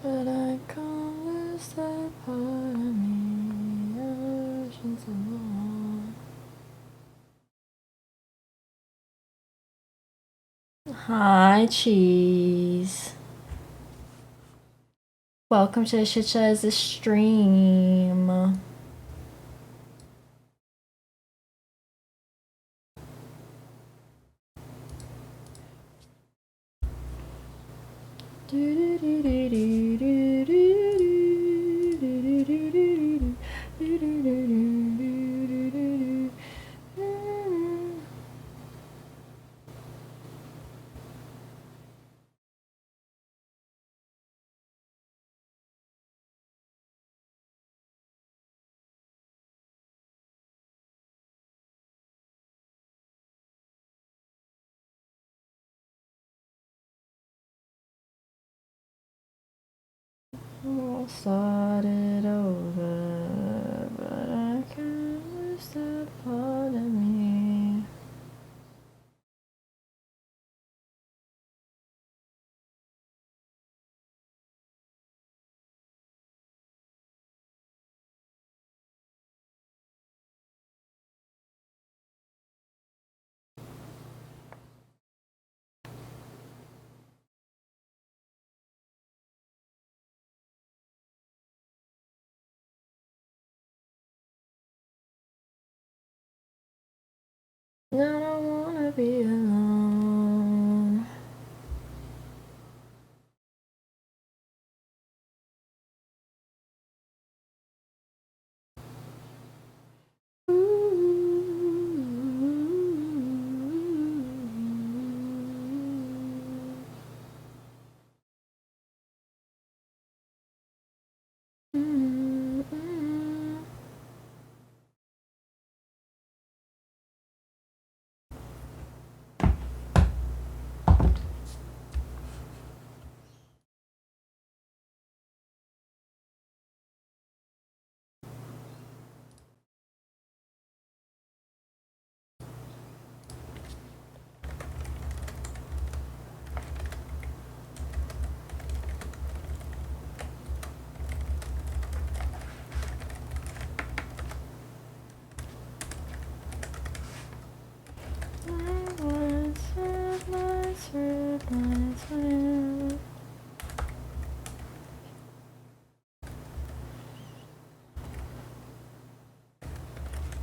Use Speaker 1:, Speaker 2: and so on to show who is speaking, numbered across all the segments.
Speaker 1: But I can't lose that part of me. Oceans alone. Hi, cheese. Welcome to Shit Shaz the stream. I'll start it over, but I can't lose that part of me. I don't wanna be alone.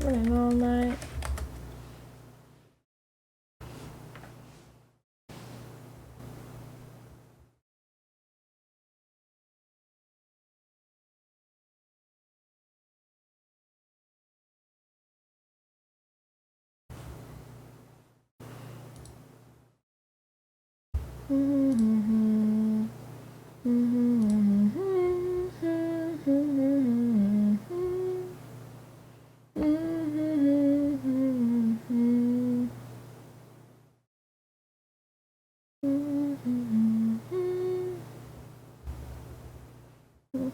Speaker 1: Running all night.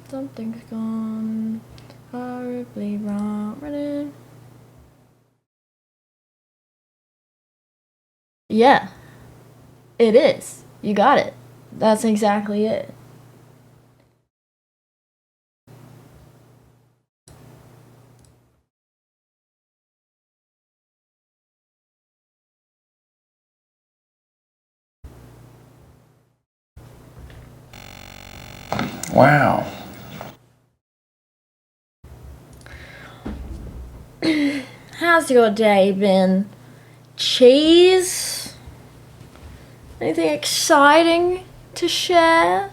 Speaker 1: Something's gone horribly wrong. Running. Yeah, it is. You got it. That's exactly it.
Speaker 2: Wow.
Speaker 1: How's your day been? Cheese? Anything exciting to share?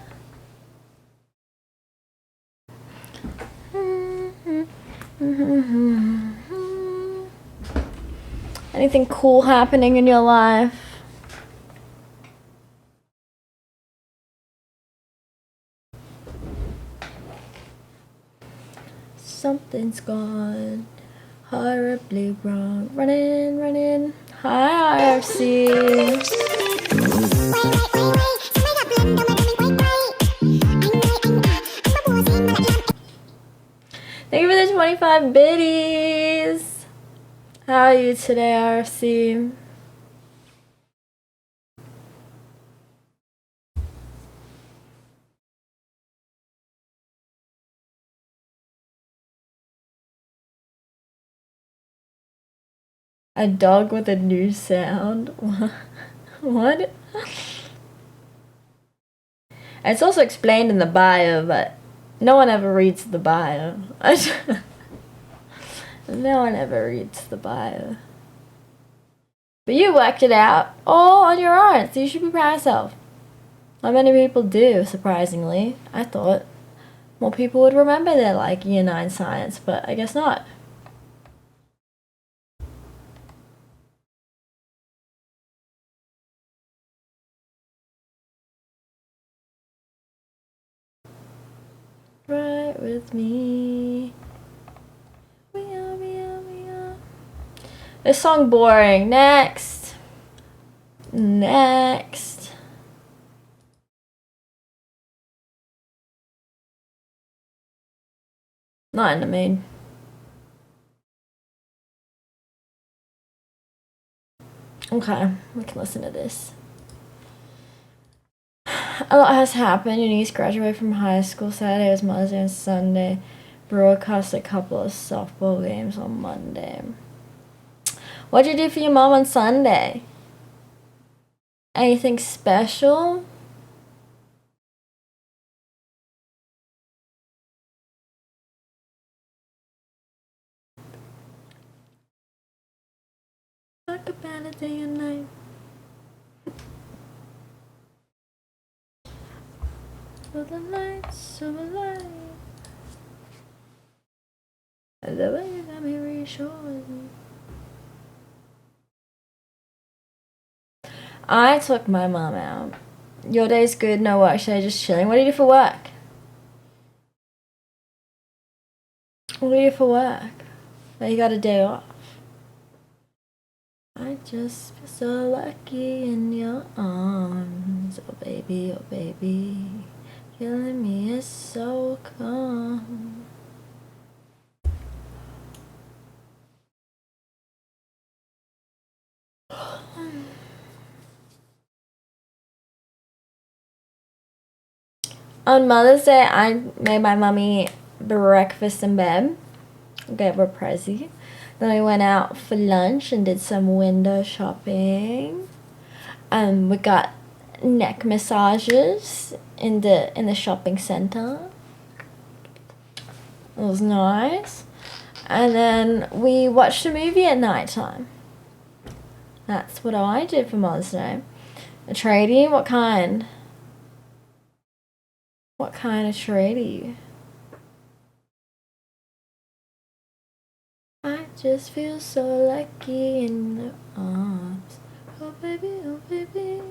Speaker 1: Anything cool happening in your life? Something's gone horribly wrong. Running, running. Hi, IRC. Thank you for the 25 biddies. How are you today, IRC? A dog with a new sound. What? It's also explained in the bio, but no one ever reads the bio. No one ever reads the bio. But you worked it out all on your own, so you should be proud of yourself. Not many people do, surprisingly. I thought more people would remember their, like, year 9 science, but I guess not. Right with me. We are. This song boring. Next. Next. Not in the mood. Okay, we can listen to this. A lot has happened. Eunice graduated from high school. Saturday was Mother's Day and Sunday. Broadcast a couple of softball games on Monday. What'd you do for your mom on Sunday? Anything special? Talk about it day and night. For the lights of a life. The way you got me reassured. I took my mom out. Your day's good, no work. Should I just chilling? What do you do for work? What do you do for work? Oh, you got a day off. I just feel so lucky in your arms. Oh baby, oh baby. Killing me is so calm. On Mother's Day, I made my mommy breakfast in bed. Gave her a present. Then we went out for lunch and did some window shopping. We got neck massages in the shopping center. It was nice. And then we watched a movie at nighttime. That's what I did for Mother's Day. A tradie? What kind? What kind of tradie? I just feel so lucky in the arms. Oh baby, oh baby.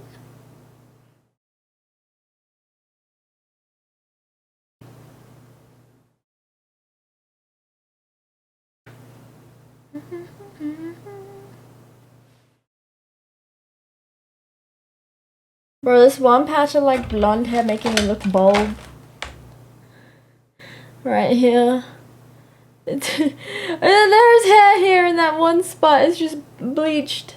Speaker 1: Bro, this one patch of like blonde hair making me look bald. Right here. And then there's hair here in that one spot. It's just bleached.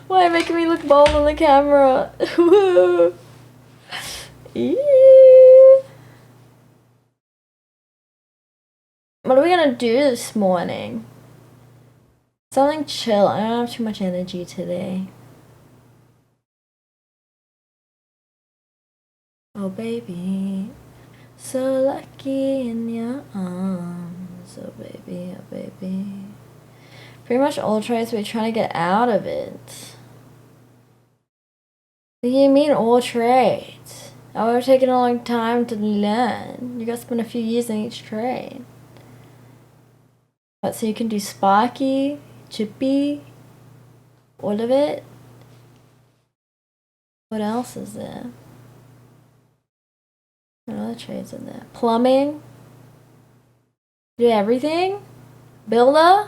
Speaker 1: Why making me look bald on the camera? What are we gonna do this morning? Something chill. I don't have too much energy today. Oh baby, so lucky in your arms. Oh baby, oh baby. Pretty much all trades, we're trying to get out of it. What do you mean all trades? Oh, we're taking a long time to learn. You gotta spend a few years in each trade. But so you can do Sparky, Chippy, all of it? What else is there? What other trades are there? Plumbing? Do everything? Builder?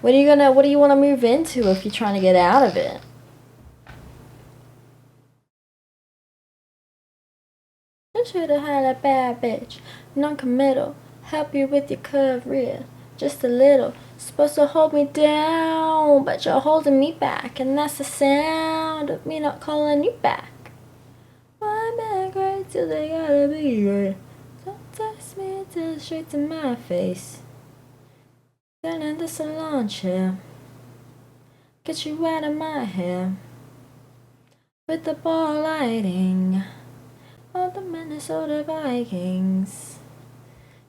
Speaker 1: What do you want to move into if you're trying to get out of it? I should have had a bad bitch. Non-committal. Help you with your career. Just a little. Supposed to hold me down, but you're holding me back. And that's the sound of me not calling you back. till they gotta be great. Don't text me, tell it straight to my face. Then in the salon chair, get you out of my hair. With the ball lighting on the Minnesota Vikings.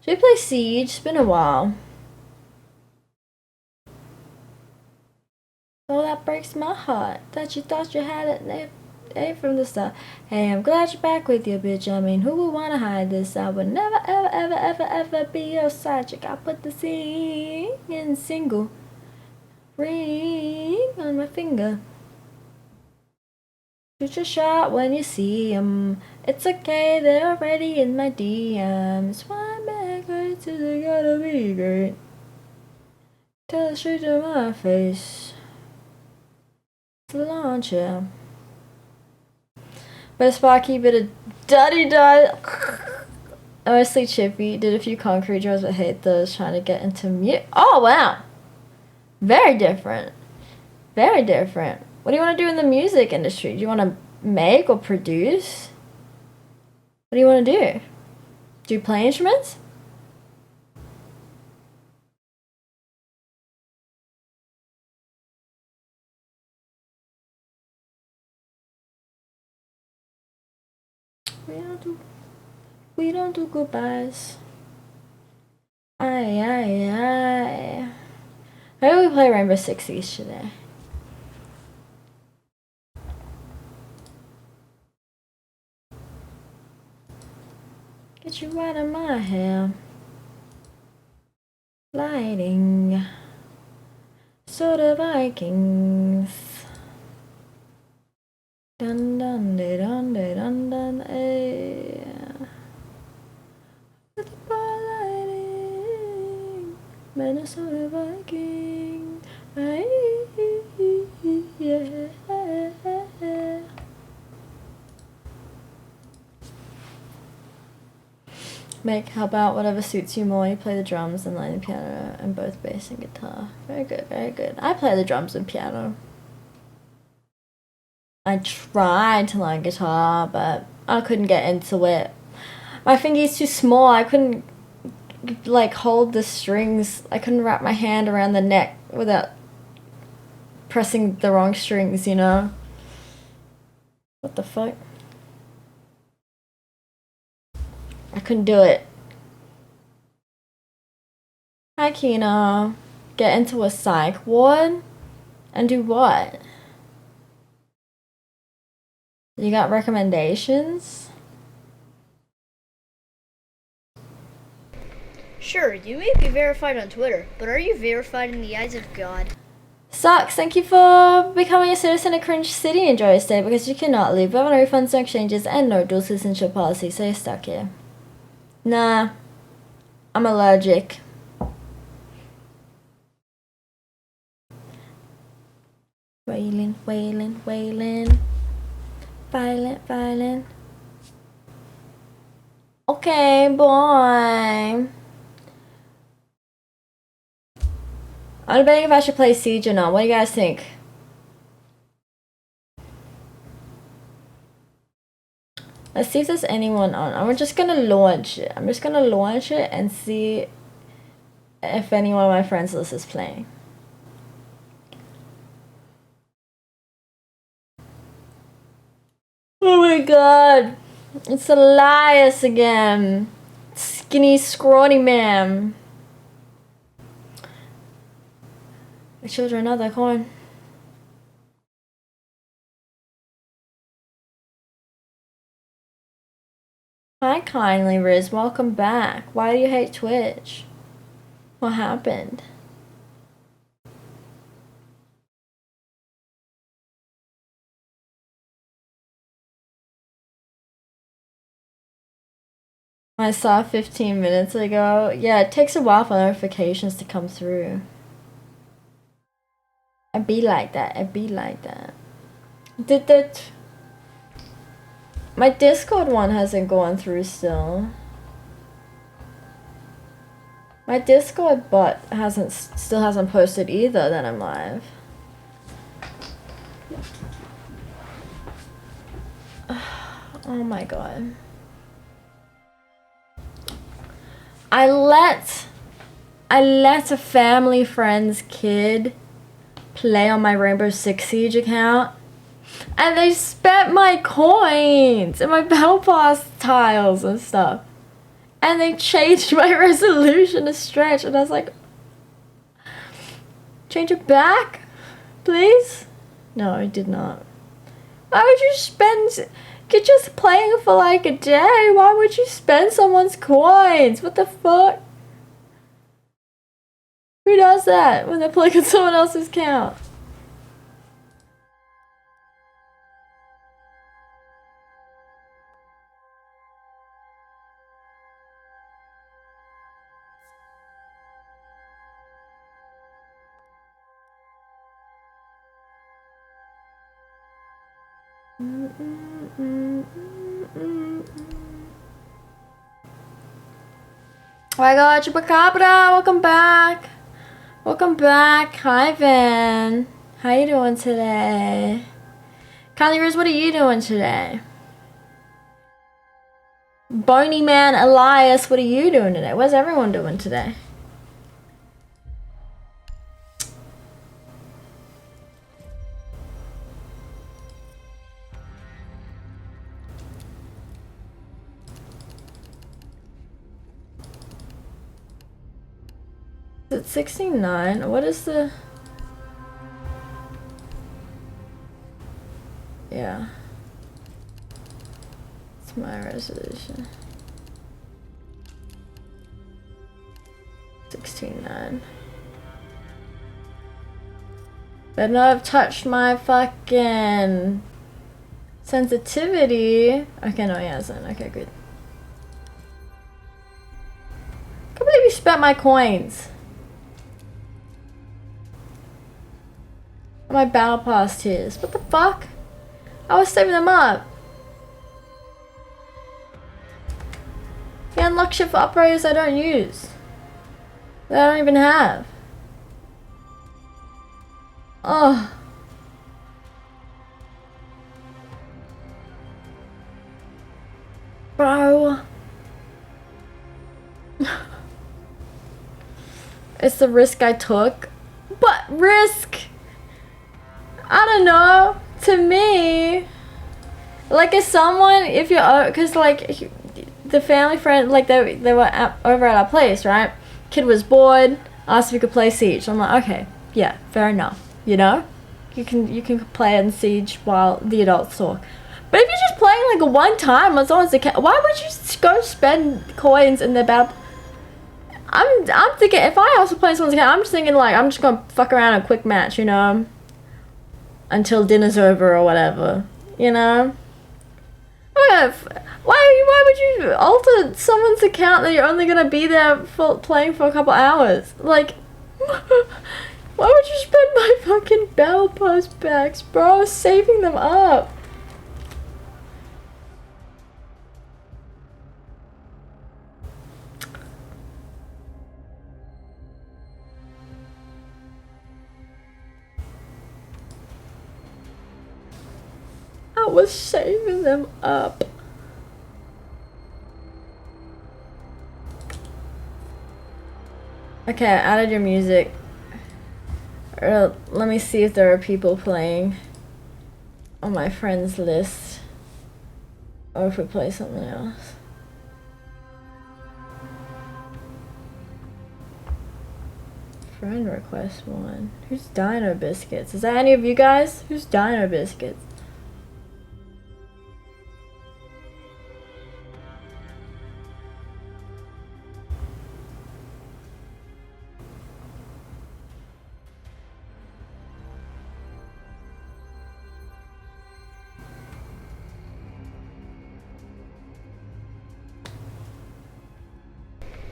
Speaker 1: Should we play Siege? It's been a while. Oh, that breaks my heart that you thought you had it from the start. Hey, I'm glad you're back with your bitch. I mean, who would wanna hide this? I would never, ever, ever, ever, ever be your side chick. I put the singing single ring on my finger. Shoot your shot when you see 'em. It's okay, they're already in my DMs. Why make great till they gotta be great? Tell it straight to my face. Launch it. Best Sparky, bit of Daddy Dud. Mostly chippy. Did a few concrete jobs, but hate those. Trying to get into mute. Oh wow, very different. Very different. What do you want to do in the music industry? Do you want to make or produce? What do you want to do? Do you play instruments? We don't do goodbyes. Aye. Maybe we play Rainbow Six Siege today. Get you out of my hair. Lighting. Soda Vikings. Dun dun de dun de dun dun eh. With the ball lighting, Minnesota Viking. Yeah. Help out whatever suits you more. You play the drums and learn the piano and both bass and guitar. Very good, very good. I play the drums and piano. I tried to learn guitar, but I couldn't get into it. My finger's too small. I couldn't like hold the strings. I couldn't wrap my hand around the neck without pressing the wrong strings, you know? What the fuck? I couldn't do it. Hi, Kina. Get into a psych ward? And do what? You got recommendations?
Speaker 2: Sure, you may be verified on Twitter, but are you verified in the eyes of God?
Speaker 1: Sucks. Thank you for becoming a citizen of Cringe City. Enjoy your stay because you cannot leave. We have no refunds, no exchanges, and no dual citizenship policy, so you're stuck here. Nah. I'm allergic. Wailing. Violent. Okay, boy. I'm debating if I should play Siege or not. What do you guys think? Let's see if there's anyone on. I'm just gonna launch it. And see if any one of my friends list is playing. Oh my god. It's Elias again. Skinny, scrawny man. The children know they're corn. Hi, kindly Riz. Welcome back. Why do you hate Twitch? What happened? I saw 15 minutes ago. Yeah, it takes a while for notifications to come through. It'd be like that. Did that... My Discord one hasn't gone through still. My Discord bot still hasn't posted either that I'm live. Oh my god. I let a family friend's kid play on my Rainbow Six Siege account, and they spent my coins and my Battle Pass tiles and stuff, and they changed my resolution to stretch, and I was like, change it back, please? No, I did not. Why would you spend... You're just playing for like a day. Why would you spend someone's coins? What the fuck? Who does that when they're playing on someone else's account? Oh my god, Chupacabra, welcome back. Welcome back. Hi, Van. How you doing today? Kylie Rose, what are you doing today? Bony Man Elias, what are you doing today? What's everyone doing today? Is it 69? What is the... Yeah. It's my resolution. 16.9. Better not have touched my fucking sensitivity. Okay, no, he hasn't. Okay, good. I can't believe you spent my coins. My battle pass tiers. What the fuck? I was saving them up. You unlock shit for operators I don't use. That I don't even have. Oh. Bro. It's the risk I took. What risk? I don't know. To me, like, as someone, if you're, because like the family friend, like they were over at our place, right? Kid was bored, asked if we could play Siege. I'm like, okay, yeah, fair enough. You know, you can play in Siege while the adults talk. But if you're just playing like a one time on someone's account, why would you go spend coins in their battle? I'm thinking, if I also play someone's account, I'm just thinking like, I'm just gonna fuck around a quick match, you know, until dinner's over or whatever, you know. Why would you alter someone's account that you're only gonna be there for playing for a couple hours? Like, why would you spend my fucking battle pass packs, bro? I was saving them up. I was saving them up. Okay, I added your music. Let me see if there are people playing on my friends list, or if we play something else. Friend request 1. Who's Dino Biscuits? Is that any of you guys? Who's Dino Biscuits?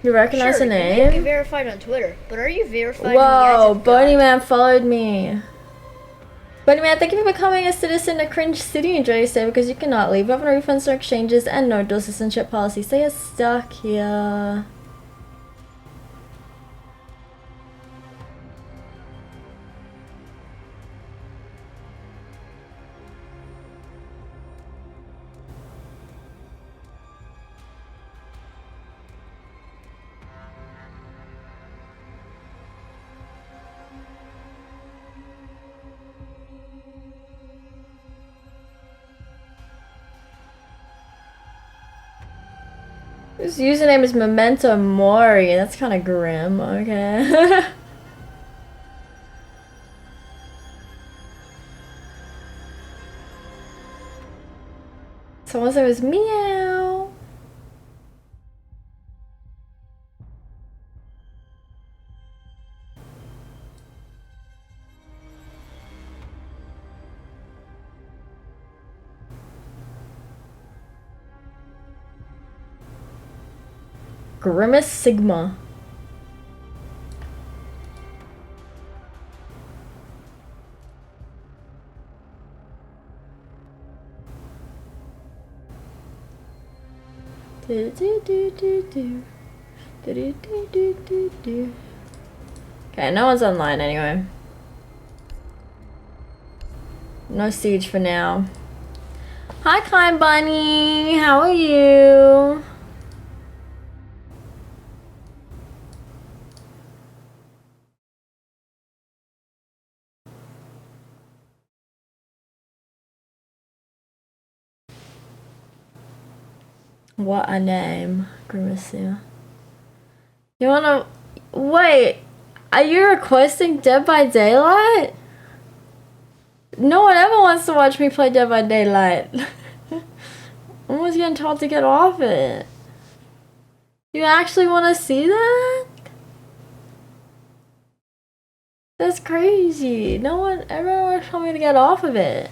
Speaker 1: You recognize
Speaker 2: Sure,
Speaker 1: the
Speaker 2: you may be
Speaker 1: name?
Speaker 2: verified on Twitter, but are you verified in the
Speaker 1: Whoa,
Speaker 2: eyes of
Speaker 1: Boney
Speaker 2: God?
Speaker 1: Man followed me. Boney Man, thank you for becoming a citizen of Cringe City. Enjoy your stay because you cannot leave. We have no refunds or exchanges and no dual citizenship policy. So you're stuck here. His username is Memento Mori. That's kind of grim. Okay. Someone said it was meow. Grimace Sigma. Do do do do do. Do do do do do do. Okay, no one's online anyway. No siege for now. Hi, Klein Bunny. How are you? What a name, Grimacia. You wanna... Wait, are you requesting Dead by Daylight? No one ever wants to watch me play Dead by Daylight. I'm almost getting told to get off it. You actually want to see that? That's crazy. Everyone told me to get off of it.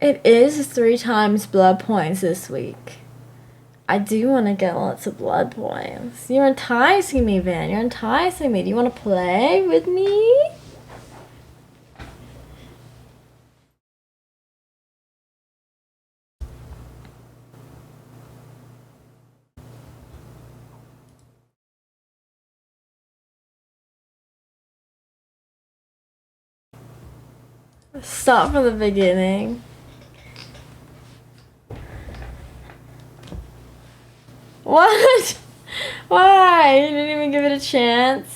Speaker 1: It is 3 times blood points this week. I do want to get lots of blood points. You're enticing me, Van. You're enticing me. Do you want to play with me? Start from the beginning. What? Why? You didn't even give it a chance?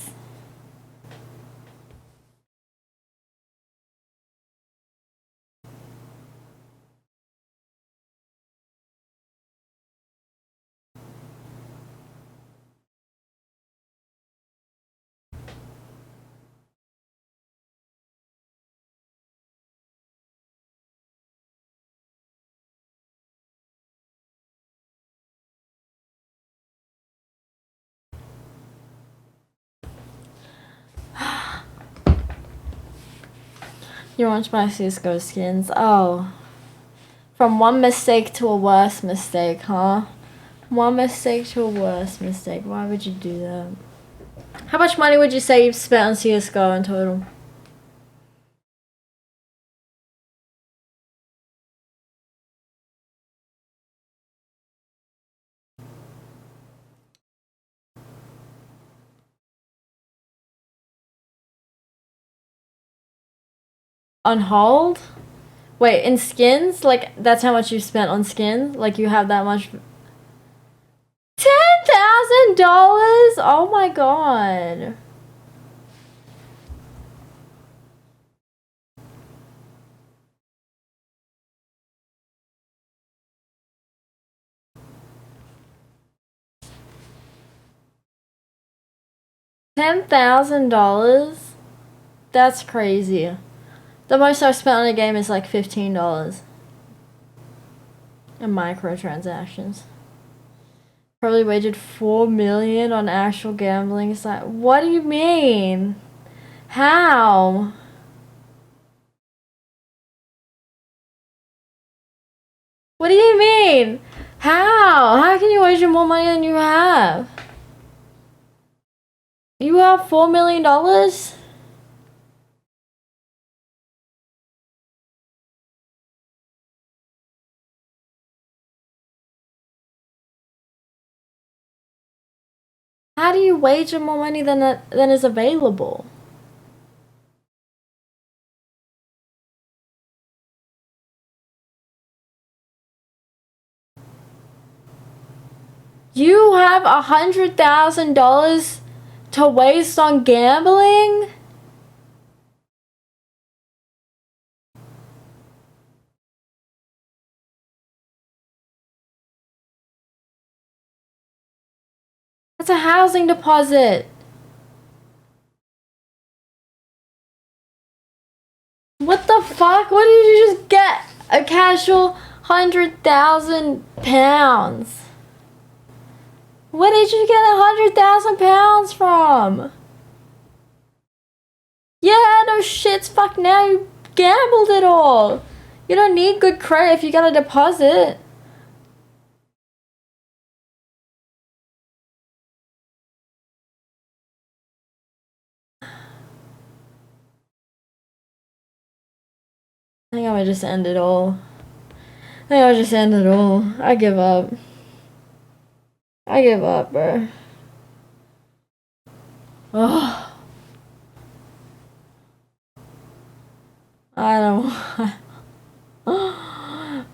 Speaker 1: You want my Cisco skins? Oh. From one mistake to a worse mistake, huh? One mistake to a worse mistake. Why would you do that? How much money would you say you've spent on CSGO in total? On hold? Wait, in skins? Like, that's how much you spent on skins? Like, you have that much... $10,000? Oh my god. $10,000? That's crazy. The most I've spent on a game is like $15. In microtransactions. Probably wagered $4 million on actual gambling. It's like, what do you mean? How? What do you mean? How? How can you wager more money than you have? You have $4 million? How do you wager more money than is available? You have $100,000 to waste on gambling? That's a housing deposit. What the fuck? What did you just get? A casual £100,000. Where did you get £100,000 from? Yeah, no shits. Fuck now. You gambled it all. You don't need good credit if you got a deposit. I think I would just end it all. I give up. I give up, bro. Oh. I don't.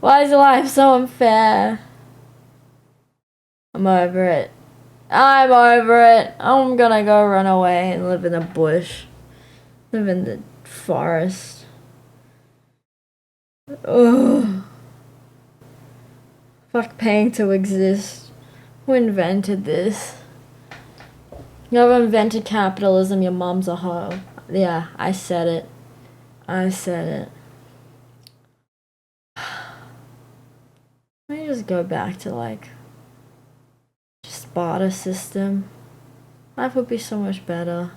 Speaker 1: Why is life so unfair? I'm over it. I'm gonna go run away and live in the bush. Live in the forest. Ugh. Fuck paying to exist. Who invented this? Whoever invented capitalism, your mom's a hoe. Yeah, I said it. Let me just go back to like just barter system. Life would be so much better.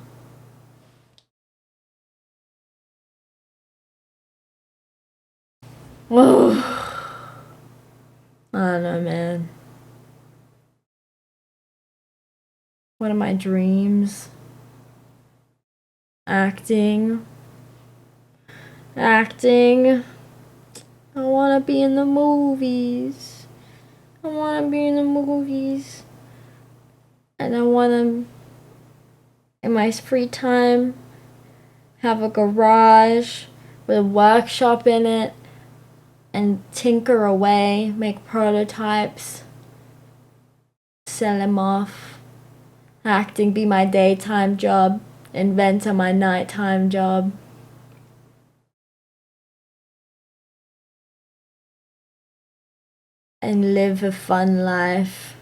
Speaker 1: Whoa. I don't know, man. What are my dreams? Acting. I wanna be in the movies. And I wanna, in my free time, have a garage with a workshop in it and tinker away, make prototypes, sell them off. Acting be my daytime job, inventor my nighttime job. And live a fun life.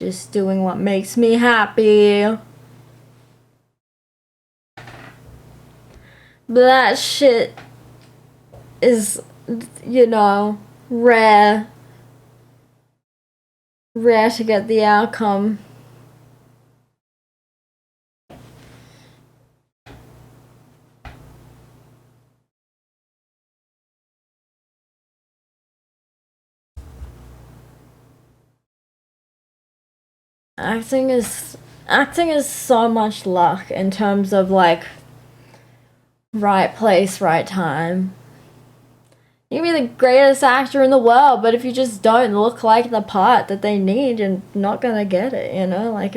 Speaker 1: Just doing what makes me happy. But that shit is, rare. Rare to get the outcome. Acting is so much luck in terms of like right place, right time. You can be the greatest actor in the world, but if you just don't look like the part that they need, you're not gonna get it, like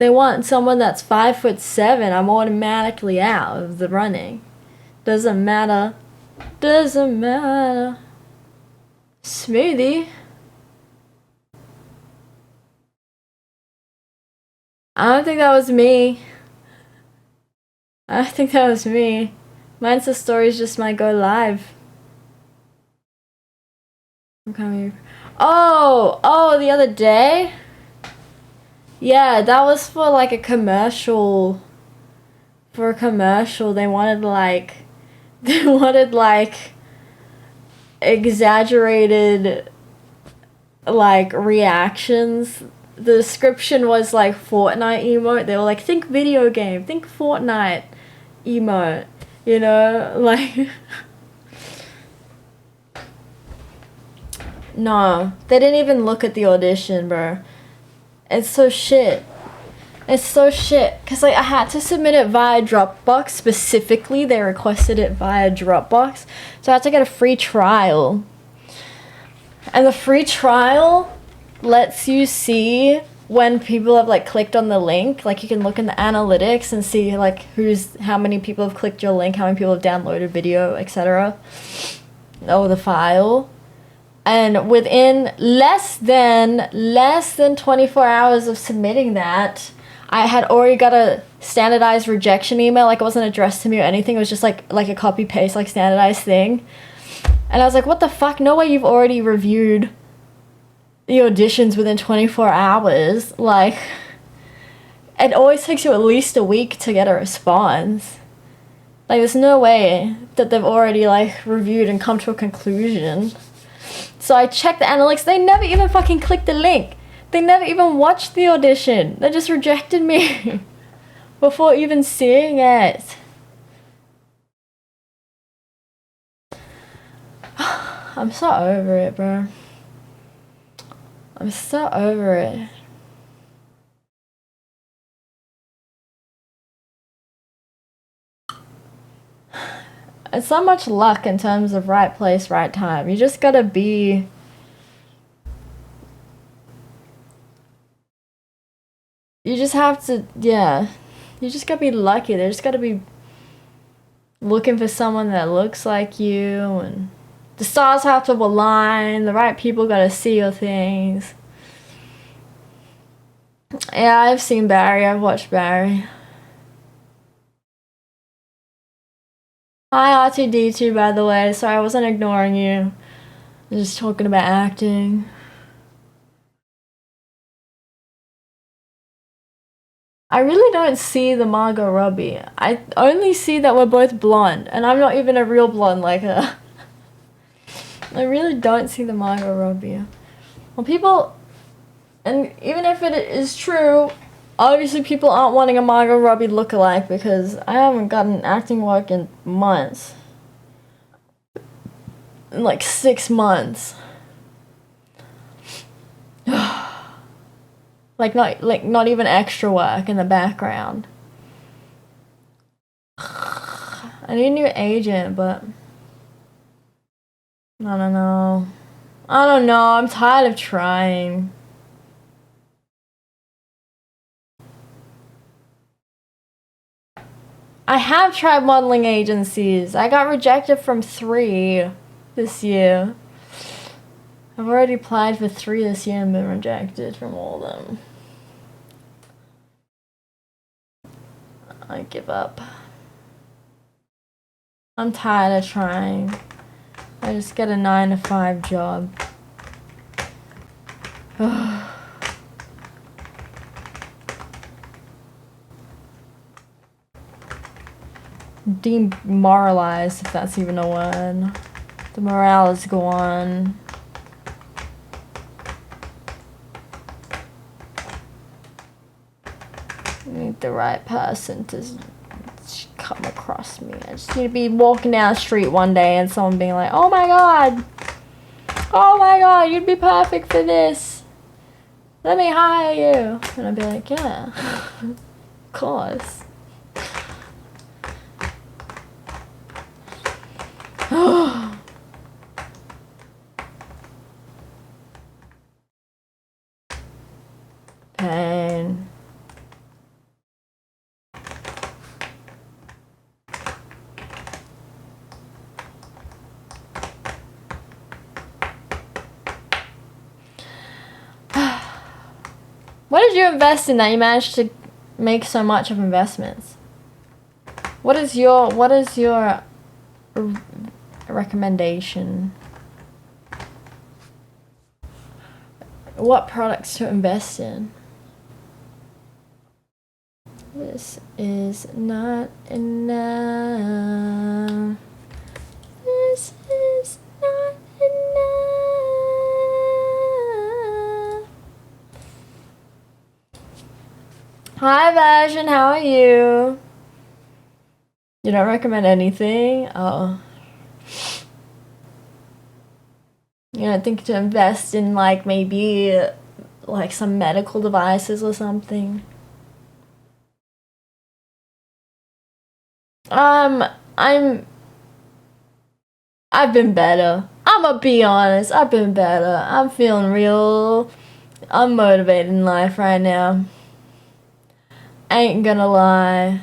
Speaker 1: they want someone that's 5'7", I'm automatically out of the running. Doesn't matter. Smoothie. I don't think that was me. Mine's the stories just might go live. I'm coming. Oh, the other day? Yeah, that was for like a commercial. For a commercial, they wanted like exaggerated like reactions. The description was like Fortnite emote. They were like, think video game, think Fortnite emote, like no, they didn't even look at the audition, bro. It's so shit, because like I had to submit it via Dropbox. Specifically, they requested it via Dropbox, so I had to get a free trial, and the free trial lets you see when people have like clicked on the link. Like you can look in the analytics and see like how many people have clicked your link, how many people have downloaded video, etc. The file. And within less than 24 hours of submitting that, I had already got a standardized rejection email. Like it wasn't addressed to me or anything. It was just like a copy paste, like standardized thing. And I was like, what the fuck? No way you've already reviewed the auditions within 24 hours. Like, it always takes you at least a week to get a response. Like, there's no way that they've already, like, reviewed and come to a conclusion. So I checked the analytics. They never even fucking clicked the link. They never even watched the audition. They just rejected me before even seeing it. I'm so over it, bro. I'm so over it. It's so much luck in terms of right place, right time. You just gotta be... You just have to, yeah. You just gotta be lucky. They just gotta be looking for someone that looks like you, and the stars have to align. The right people gotta see your things. Yeah, I've seen Barry. I've watched Barry. Hi, R2D2, by the way. Sorry, I wasn't ignoring you. I was just talking about acting. I really don't see the Margot Robbie. I only see that we're both blonde, and I'm not even a real blonde like her. I really don't see the Margot Robbie. Well, people, and even if it is true, obviously people aren't wanting a Margot Robbie lookalike because I haven't gotten acting work in months. In like 6 months. Not even extra work in the background. I need a new agent, but I don't know. I'm tired of trying. I have tried modeling agencies. I got rejected from 3 this year. I've already applied for 3 this year and been rejected from all of them. I give up. I'm tired of trying. I just get a 9-to-5 job. Demoralized, if that's even a word. The morale is gone. I need the right person to come across me. I just need to be walking down the street one day and someone being like, oh my god, you'd be perfect for this. Let me hire you. And I'd be like, yeah, of course. Pain. What did you invest in that you managed to make so much of investments? What is your recommendation? What products to invest in? This is not enough. This is not enough. Hi, Version, how are you? You don't recommend anything? Oh. You don't think to invest in, like, maybe, like, some medical devices or something? I've been better. I'ma be honest, I've been better. I'm feeling real unmotivated in life right now. Ain't gonna lie.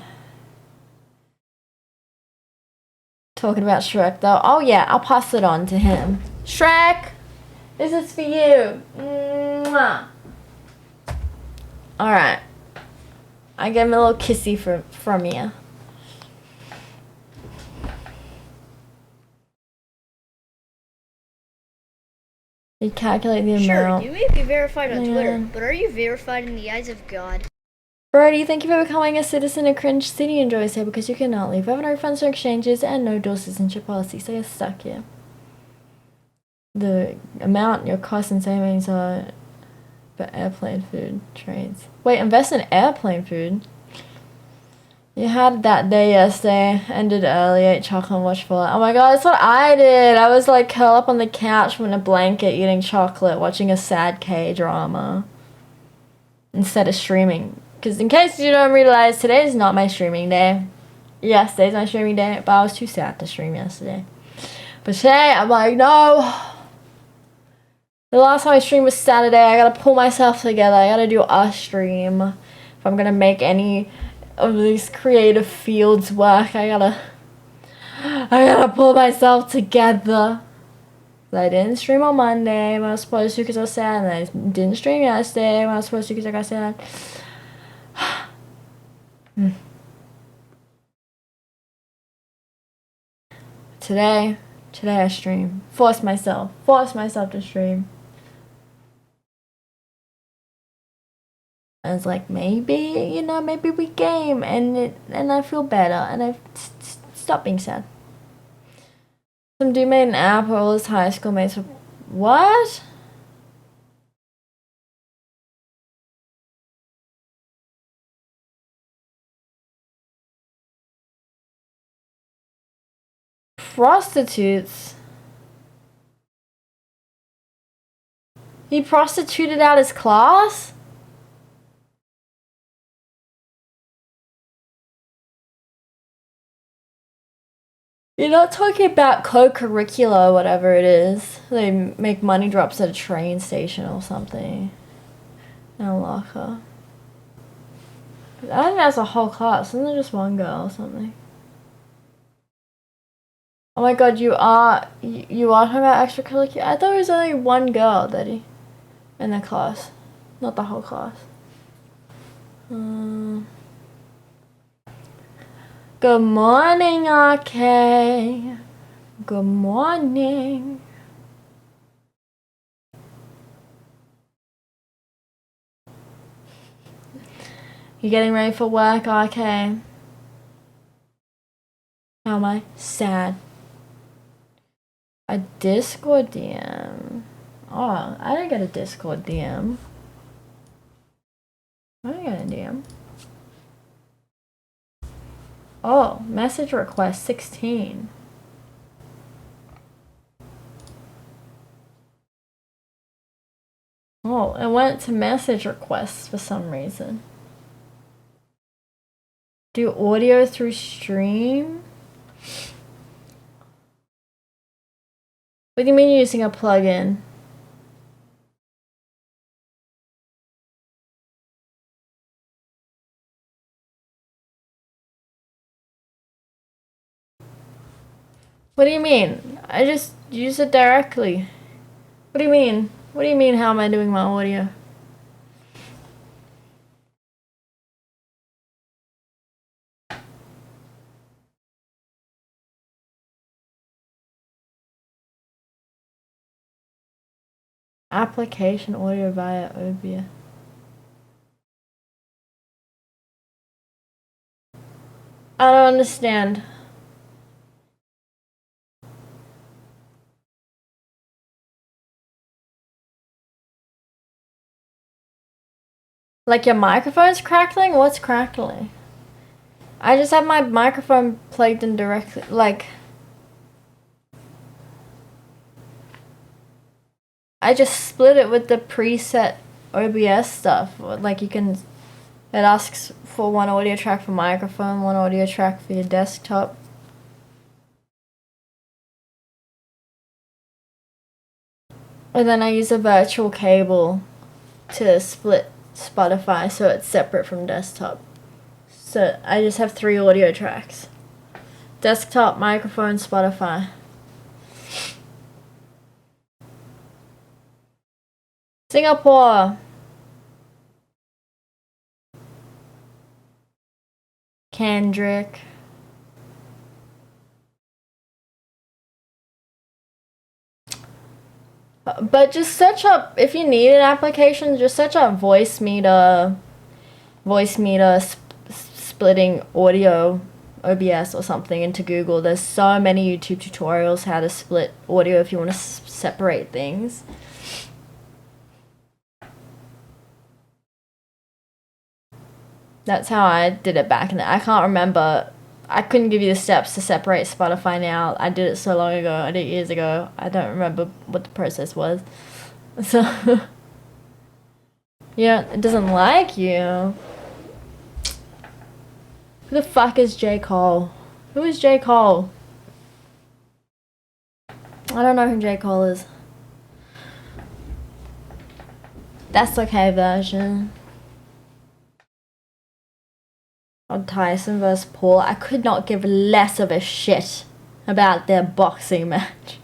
Speaker 1: Talking about Shrek though. Oh yeah, I'll pass it on to him. Shrek! This is for you. Mwah. Alright. I gave him a little kissy from you. You calculate the
Speaker 2: Sure,
Speaker 1: amount.
Speaker 2: you may be verified on Twitter,
Speaker 1: Man.
Speaker 2: but are you verified in the eyes of God?
Speaker 1: Brody, thank you for becoming a citizen of Cringe City. Enjoy here because you cannot leave. We have no refunds or exchanges and no dual citizenship policy, so you're stuck here. The amount your costs and savings are for airplane food trades. Wait, invest in airplane food? You had that day yesterday, ended early, ate chocolate and watched Fallout. Oh my god, that's what I did! I was like curled up on the couch in a blanket eating chocolate, watching a sad K-drama. Instead of streaming. Because in case you don't realize, today is not my streaming day. Yes, today's my streaming day, but I was too sad to stream yesterday. But today, I'm like, no! The last time I streamed was Saturday. I gotta pull myself together. I gotta do a stream. If I'm gonna make any of these creative fields work, I gotta pull myself together. I didn't stream on Monday when I was supposed to because I was sad, and I didn't stream yesterday when I was supposed to because I got sad. Today I stream. Force myself to stream. I was like, maybe we game, and I feel better, and I stopped being sad. Some dude made an app where all his high school mates were. What? Prostitutes? He prostituted out his class? You're not talking about co-curricular or whatever it is. They make money drops at a train station or something. In a locker. I think that's a whole class, isn't it just one girl or something? Oh my god, you are talking about extracurricular? I thought it was only one girl that in the class. Not the whole class. Good morning, RK. Good morning. You getting ready for work, RK? How am I? Sad. A Discord DM. Oh, I didn't get a Discord DM. I didn't get a DM. Oh, message request 16. Oh, it went to message requests for some reason. Do audio through stream? What do you mean you're using a plugin? What do you mean? I just use it directly. What do you mean? What do you mean how am I doing my audio? Application audio via OBS. I don't understand. Like your microphone's crackling? What's crackling? I just have my microphone plugged in directly, like... I just split it with the preset OBS stuff. Like you can... It asks for one audio track for microphone, one audio track for your desktop. And then I use a virtual cable to split Spotify so it's separate from desktop. So I just have 3 audio tracks. Desktop, microphone, Spotify. Singapore. Kendrick. But just search up, if you need an application, just search up splitting audio OBS or something into Google. There's so many YouTube tutorials how to split audio if you want to separate things. That's how I did it back in the, I can't remember. I couldn't give you the steps to separate Spotify now. I did it so long ago. I did it years ago. I don't remember what the process was. So, yeah, it doesn't like you. Who the fuck is J. Cole? Who is J. Cole? I don't know who J. Cole is. That's okay version. On Tyson vs. Paul, I could not give less of a shit about their boxing match.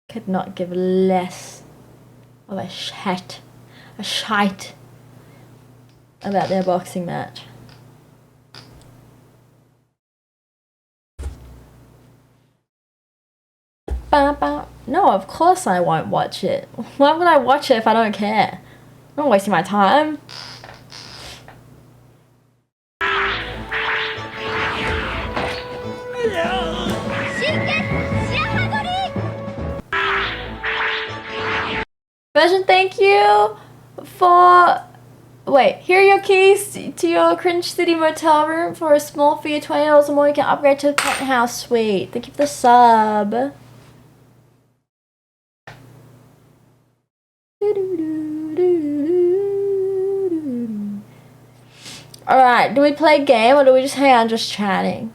Speaker 1: Could not give less of a shite about their boxing match. No, of course I won't watch it. Why would I watch it if I don't care? I'm not wasting my time. Version, thank you for... Wait, here are your keys to your Cringe City motel room. For a small fee of $20 or more, you can upgrade to the penthouse suite. Thank you for the sub. Alright, do we play a game or do we just hang out just chatting?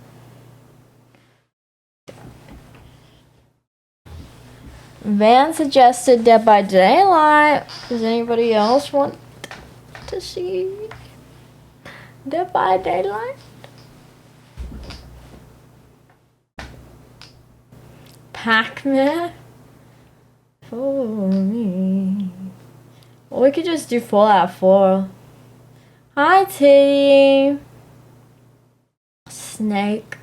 Speaker 1: Van suggested Dead by Daylight. Does anybody else want to see Dead by Daylight? Pac-Man? For me. Or we could just do Fallout 4. Hi, Titty. Snake.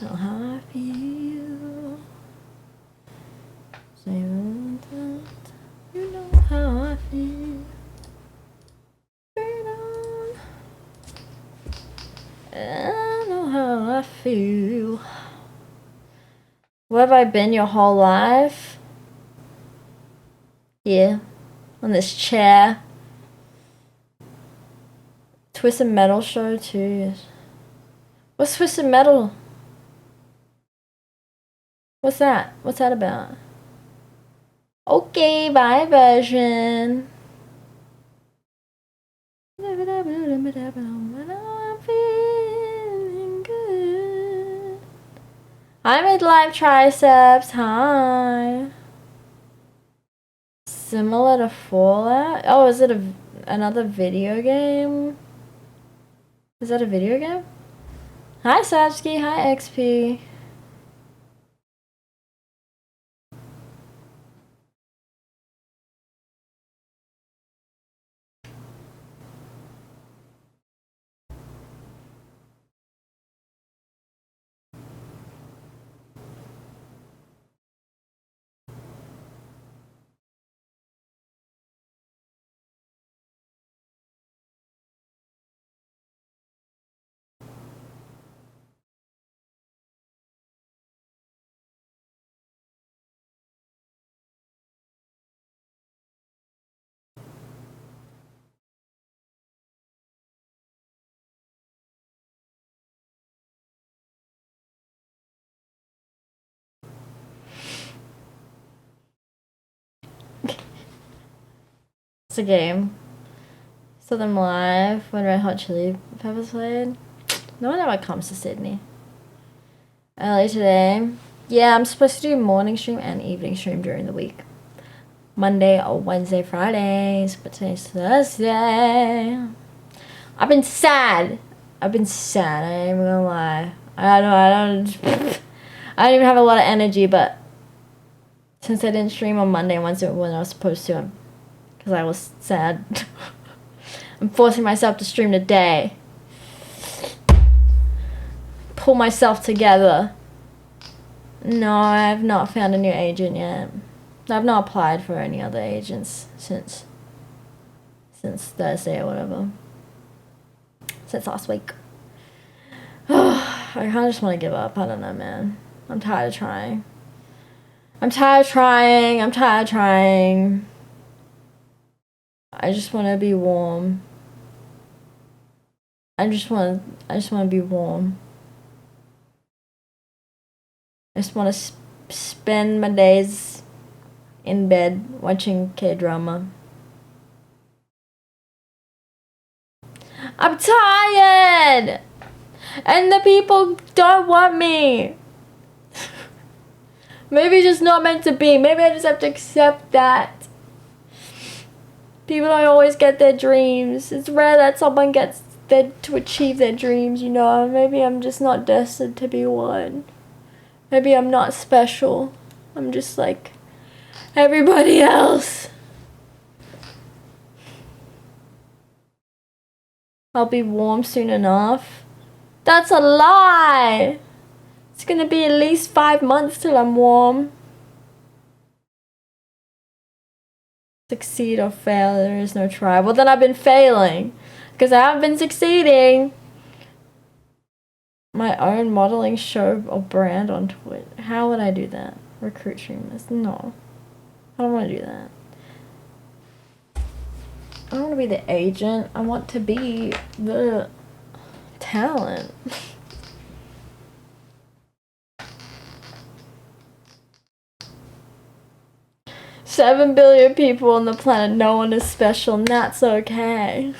Speaker 1: Know how I feel. You know how I feel. I know how I feel. Where have I been your whole life? Yeah, on this chair. Twisted Metal show too. What's Twisted Metal? What's that? What's that about? Okay, bye version. I'm feeling good. Hi, Midlife Triceps. Hi. Similar to Fallout? Oh, is it another video game? Is that a video game? Hi, Savsky. Hi, XP. It's a game. Saw them live when Red Hot Chili Peppers played. No one ever comes to Sydney. Early today. Yeah, I'm supposed to do morning stream and evening stream during the week. Monday or Wednesday, Fridays, but today's Thursday. I've been sad. I ain't even gonna lie. I don't I don't even have a lot of energy, but since I didn't stream on Monday and Wednesday when I was supposed to, because I was sad. I'm forcing myself to stream today. pull myself together. No, I have not found a new agent yet. I've not applied for any other agents since Thursday or whatever. Since last week. I kind of just want to give up. I don't know, man. I'm tired of trying. I'm tired of trying. I just want to be warm. I just want to be warm. I just want to spend my days in bed watching K-drama. I'm tired! And the people don't want me. Maybe it's just not meant to be. Maybe I just have to accept that. People don't always get their dreams. It's rare that someone gets there to achieve their dreams, you know. Maybe I'm just not destined to be one. Maybe I'm not special. I'm just like everybody else. I'll be warm soon enough. That's a lie! It's gonna be at least 5 months till I'm warm. Succeed or fail, there is no try. Well, then I've been failing. Because I haven't been succeeding. My own modeling show or brand on Twitter. How would I do that? Recruit streamers? No. I don't want to do that. I don't want to be the agent. I want to be the talent. 7 billion people on the planet. No one is special, and that's okay.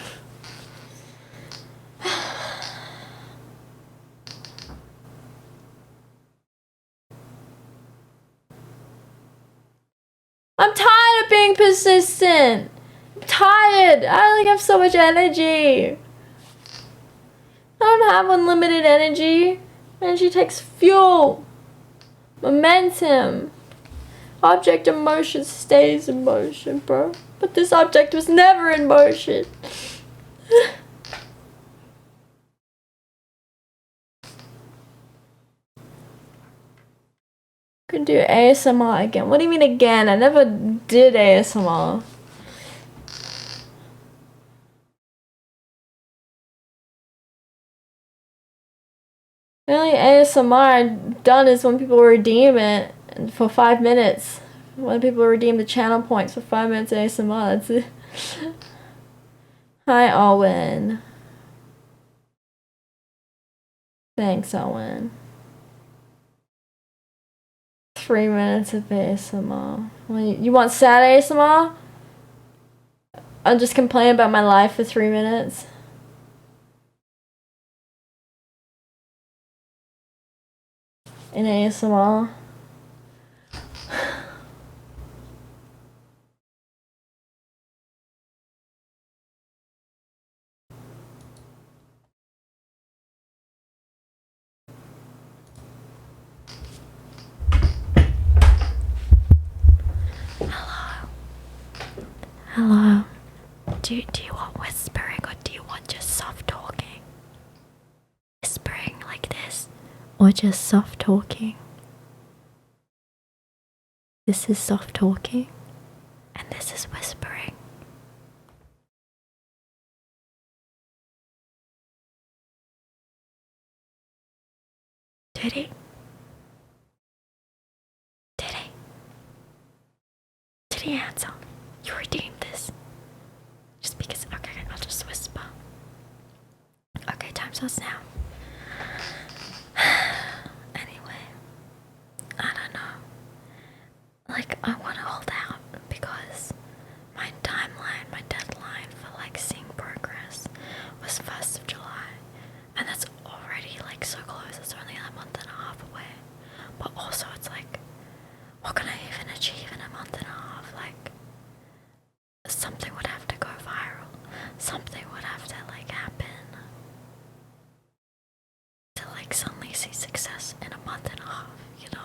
Speaker 1: I'm tired of being persistent. I'm tired. I only have so much energy. I don't have unlimited energy. Energy takes fuel. Momentum. Object in motion stays in motion, bro. But this object was never in motion. Can do ASMR again. What do you mean again? I never did ASMR. The only ASMR I've done is when people redeem it for 5 minutes. When people redeem the channel points for 5 minutes ASMR, that's it. Hi, Owen. Thanks, Owen. 3 minutes of ASMR. You want sad ASMR? I'll just complain about my life for 3 minutes. In ASMR. Hello. Do you want whispering or do you want just soft talking? Whispering like this or just soft talking? This is soft talking and this is whispering. Did he? Did he answer? You redeemed this. Just because, okay, I'll just whisper. Okay, time's us now. Anyway, I don't know. Like, I want to hold out because my timeline, my deadline for like seeing progress was 1st of July. And that's already like so close. It's only a month and a half away. But also it's like, what can I even achieve in a month and a half? Like, something would have to go viral. Something would have to like happen to like suddenly see success in a month and a half, you know?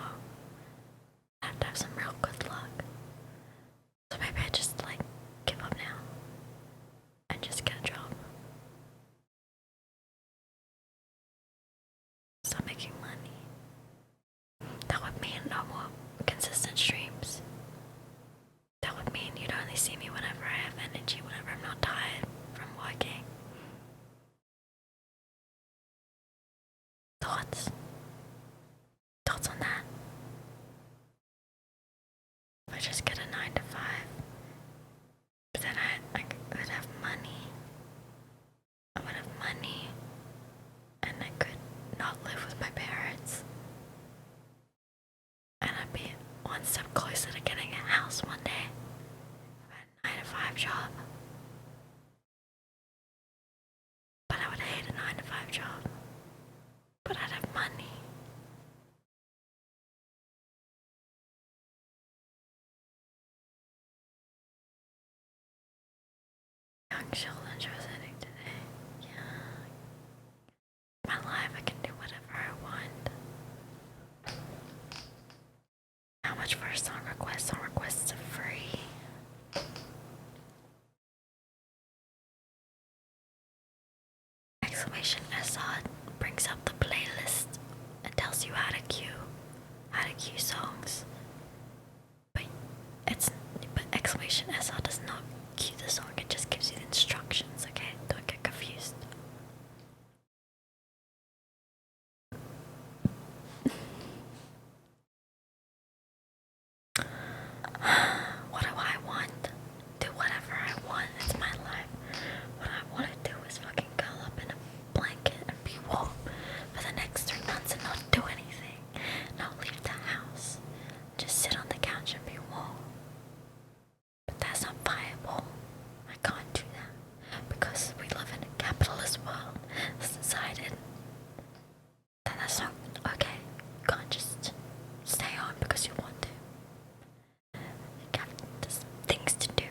Speaker 1: I have to have some real good luck. So maybe I just like give up now and just get a job. stop making money. That would mean no more consistent streams. That would mean you'd only see me whenever I have energy, whenever I'm not tired from working. Thoughts? Thoughts on that? If I just get a 9 to 5, but then I would have money. I would have money, and I could not live with my parents. And I'd be one step closer to getting a house one day. I had a 9 to 5 job. But I would hate a 9 to 5 job. But I'd have money. Young Sheldon shows ending today. Yeah. My life, I can do whatever I want. How much for a song request? Song requests are free. Exclamation SR brings up the playlist and tells you how to queue songs. But exclamation SR does not cue the song, it just gives you the instructions, okay? Don't get confused. What do I want? Do whatever I want. It's my life. What I want to do is fucking curl up in a blanket and be warm for the next 3 months and not do anything. Not leave the house. Just sit on the couch and be warm. But that's not viable. I can't do that. Because we live in a capitalist world that's decided that that's not okay. You can't just stay on because you want to. There's things to do,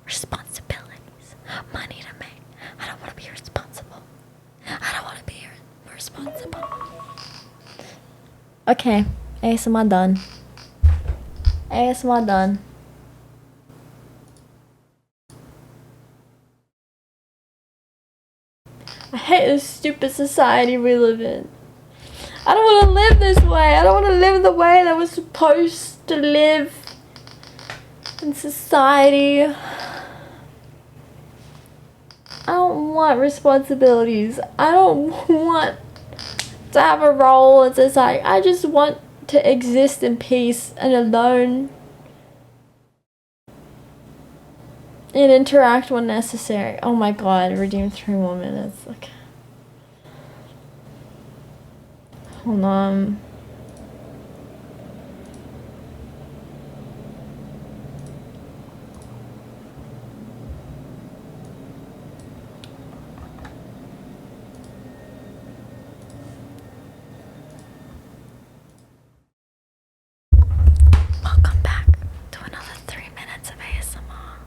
Speaker 1: responsibilities, money to make. I don't want to be irresponsible. I don't want to be irresponsible. Okay, ASMR done. ASMR done. I hate this stupid society we live in. I don't want to live this way. I don't want to live the way that we're supposed to live in society. I don't want responsibilities. I don't want to have a role in society. I just want to exist in peace and alone and interact when necessary. Oh my god, redeem 3 more minutes. Okay. Hold on. Welcome back to another 3 minutes of ASMR.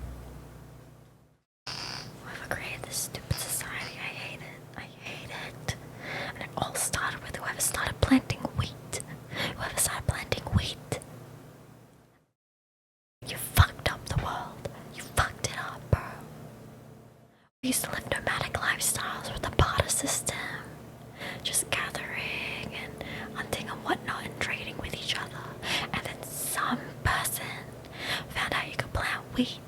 Speaker 1: Whoever created this stupid society, I hate it. I hate it. And it all started with whoever started planting wheat. Whoever started planting wheat. You fucked up the world. You fucked it up, bro. We used to live nomadic lifestyles with the barter system. Just gathering and hunting and whatnot and trading with each other. And then some person found out you could plant wheat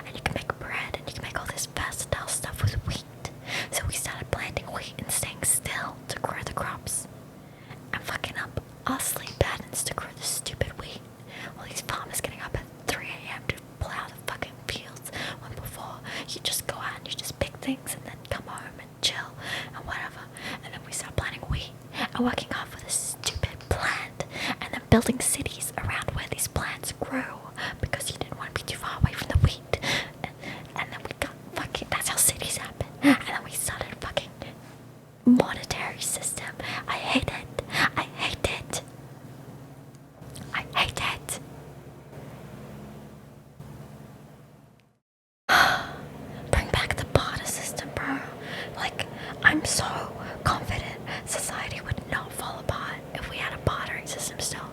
Speaker 1: and you can make bread and you can make all this versatile stuff with wheat. So we started planting wheat and staying still to grow the crops and fucking up our sleep patterns to grow the stupid wheat. All these farmers getting up at 3 a.m. to plow the fucking fields when before you just go out and you just pick things and then come home and chill and whatever. And then we start planting wheat and working hard for this stupid plant and then building cities around where these plants grow because you didn't want to be too far away from the wheat. And then we got fucking, that's how cities happen. And then we started fucking monetary system. I hate it. I hate it. I hate it. Bring back the barter system, bro. Like, I'm so confident society would not fall apart if we had a bartering system still.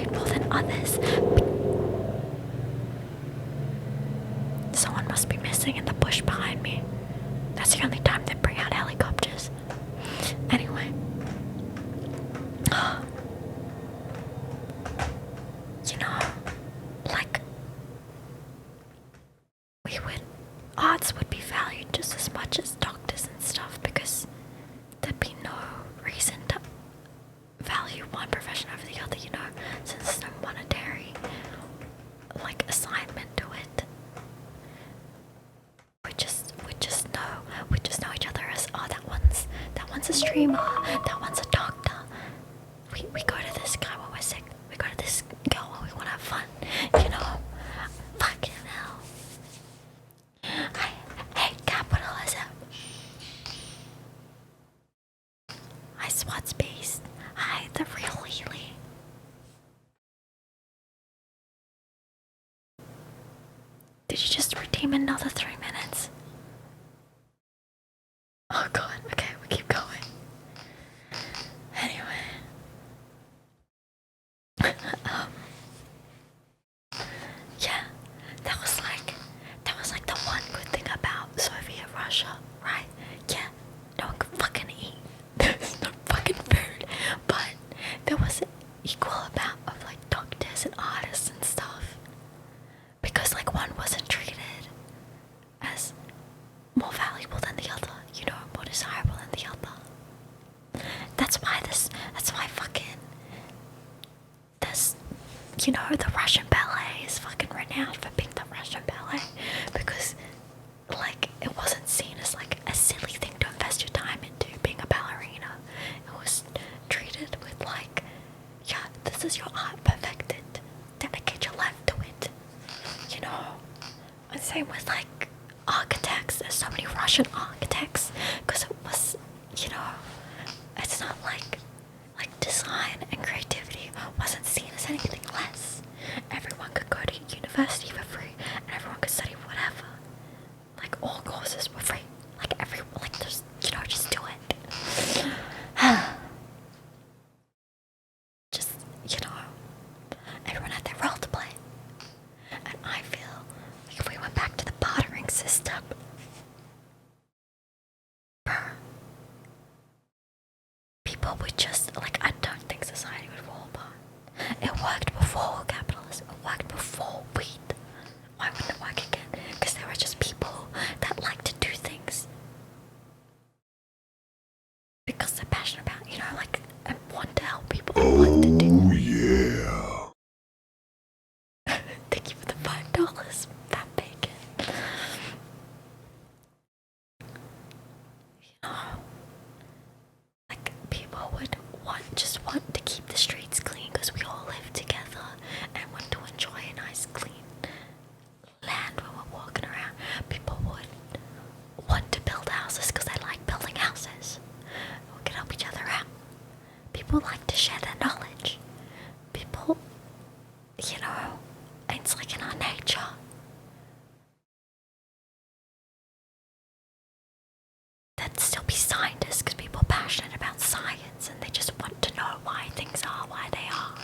Speaker 1: it more than others. Someone must be missing in the bush behind me. That's the only time they bring out helicopters. Anyway. You know, like, odds would be valued just as much as doctors and stuff, because there'd be no reason to value one profession over the other, you know, since there's no monetary, like, assignment to it. We just know each other as, oh, that one's a streamer, that one's a doctor. We go to this guy when we're sick, we go to this girl when we wanna have fun, you know? Fucking hell. I hate capitalism. I swat space. I hate the real Healy. Did you just redeem another 3 minutes? Oh god, okay, we keep going. Anyway. Yeah, that was like the one good thing about Soviet Russia, right? Yeah, no one could fucking eat. There's no fucking food. But there was an equal amount of like doctors and artists and stuff. Because like one wasn't treated as more valuable than the other, you know, more desirable than the other. That's why fucking this, you know, the Russian ballet is fucking renowned for being the Russian ballet, because like it wasn't seen as like a silly thing to invest your time into being a ballerina. It was treated with like, yeah, this is your art perfected, dedicate your life to it, you know. And same with like architects. There's so many Russian architects because it was, you know, it's not like design and creativity wasn't seen as anything less. Everyone could go to university for free and everyone could study whatever. Like all courses were free. Like there's, you know, just do it. Just, you know, everyone had their role to play. And I feel like if we went back to the bartering system, people would just, like, I don't think society would fall apart. It worked before capitalism, it worked before weed. Why wouldn't it work again? Because there were just people that like to do things because they're passionate about, you know, like, and want to help people. Want to do.
Speaker 3: Oh yeah.
Speaker 1: Thank you for the $5, fat bacon. You know, like, people would just want to keep the streets clean because we all live together and want to enjoy a nice clean land when we're walking around. People would want to build houses because they like building houses. We can help each other out. People like to share their knowledge. People, you know, it's like in our nature. There'd still be scientists because people are passionate about science and they just want to know why things are why they are.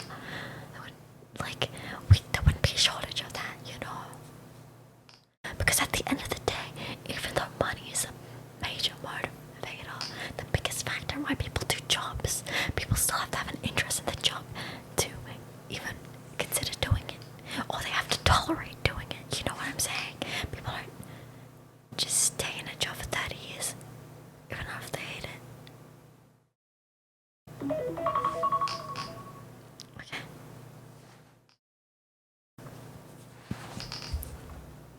Speaker 1: There wouldn't be a shortage of that, you know. Because at the end of the day, even though money is a major motivator, the biggest factor why people do jobs, people still have to have an interest in the job to even consider doing it. Or they have to tolerate doing it, you know what I'm saying? People don't just stay in a job for 30 years, even if they hate it. Okay.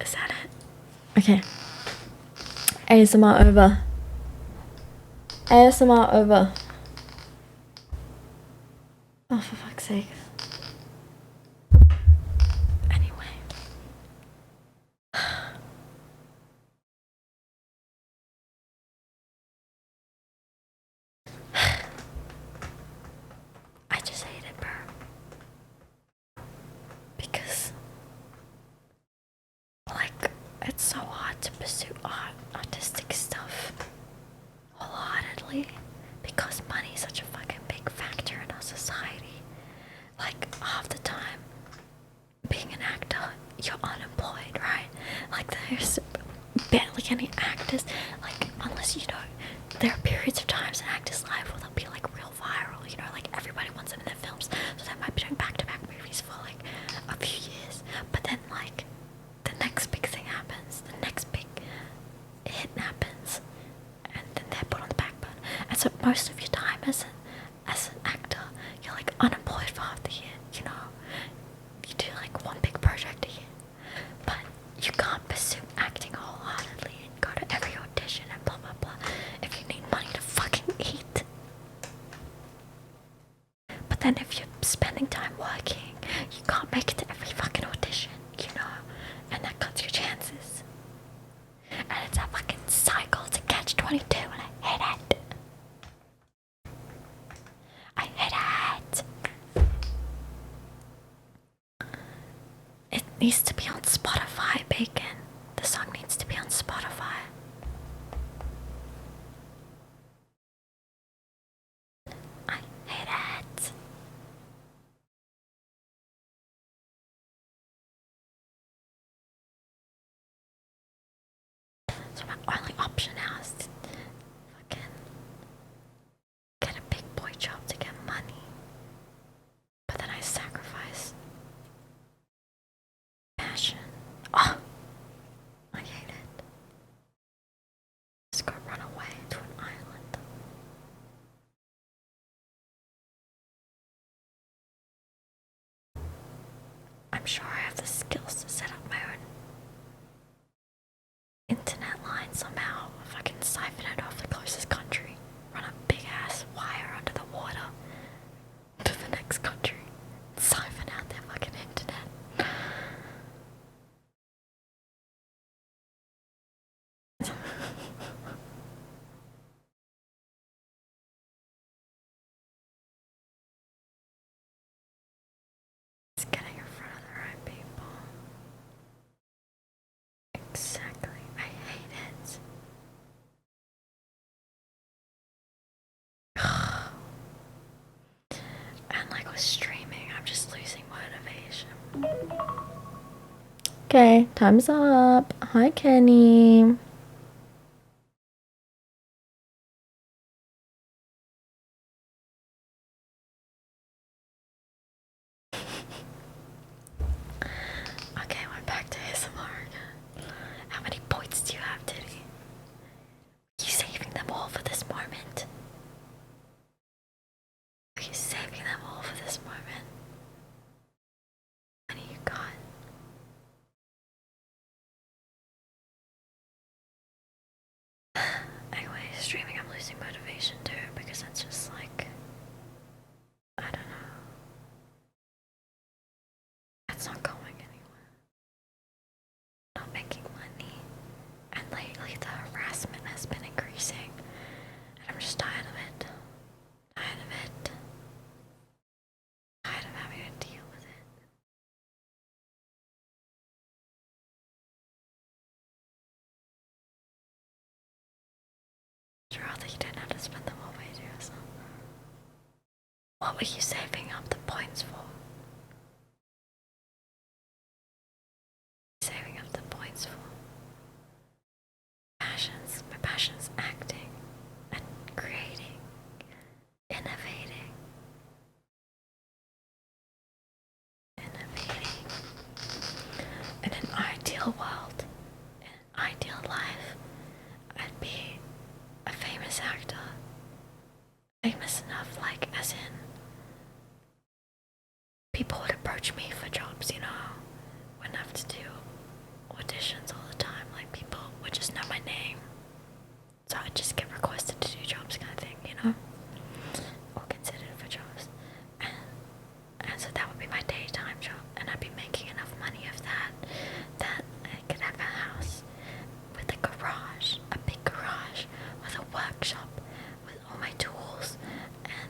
Speaker 1: Is that it? Okay. ASMR over. ASMR over. Oh, for fuck's sake. Anyway. I just hate it, bro. Because, like, it's so hard to pursue artistic stuff wholeheartedly because money is such a fucking big factor in our society. there's barely any actors. Like, unless, you know, there are periods of times in actors' life where they'll be like real viral, you know, like everybody wants them in their films, so they might be doing back-to-back movies for like a few years. But then, like, the next big thing happens, the next big hit happens, and then they're put on the back burner. And so most of your time as an actor, you're like unemployed for half the year, you know. You do like one big project a year, but you can't pursue acting wholeheartedly and go to every audition and blah blah blah if you need money to fucking eat. But then if you're spending time working, you can't make it to every fucking audition, you know, and that cuts your chances. And it's a fucking cycle to catch 22, and I hate it. I hate it. It needs to be on Spotify, Bacon. The song needs to be on Spotify. I hate it. So my only option now is to fucking get a big boy job to get money. But then I sacrifice passion. Oh, I hate it. Just go run away to an island. I'm sure I have the skills to set up my own internet line somehow. If I can siphon it off the closest country, run a big ass wire under the water to the next country, siphon out their fucking internet. It's getting in front of the right people. Exactly. I hate it. And like with streaming, I'm just losing motivation. Okay, time's up. Hi, Kenny. Okay, we're back to ASMR again. How many points do you have, Diddy? Are you saving them all for this moment? Are you saving them all for this moment? How many you got? Anyway, streaming, I'm losing motivation too, because it's just like, I don't know. It's not going anywhere. Not making money. And lately the harassment has been increasing. And I'm just tired of it. Tired of it. Tired of having to deal with it. I'd rather you didn't have to spend them all videos. What were you saving up the points for? Saving up the points for? Passions. My passion's acting and creating, innovating. In an ideal world, in an ideal life, I'd be a famous actor. Famous enough, like, as in, people would approach me for jobs, you know? Wouldn't have to do auditions all the time. Like, people would just know my name. So I'd just get requested to do jobs kind of thing, you know? Or considered for jobs. And so that would be my daytime job. And I'd be making enough money of that I could have a house with a garage, a big garage, with a workshop, with all my tools, and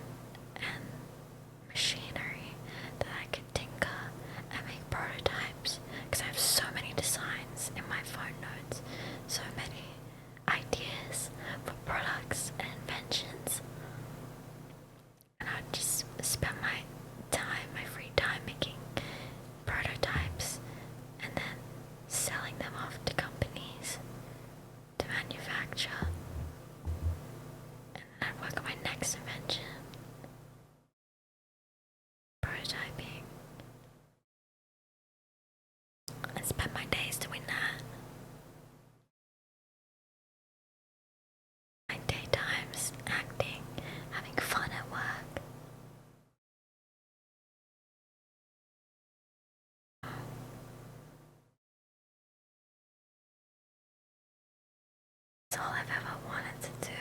Speaker 1: It's all I've ever wanted to do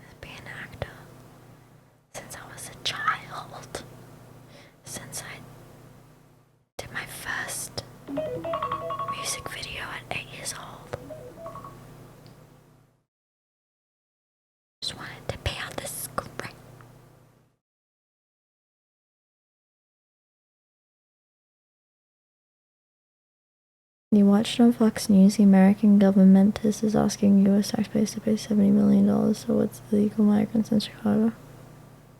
Speaker 1: is be an actor. Since I was a child. Since I did my first music video at 8 years old. Just wanted to be on the screen. You watched on Fox News, the American government is asking U.S. taxpayers to pay $70 million towards illegal migrants in Chicago.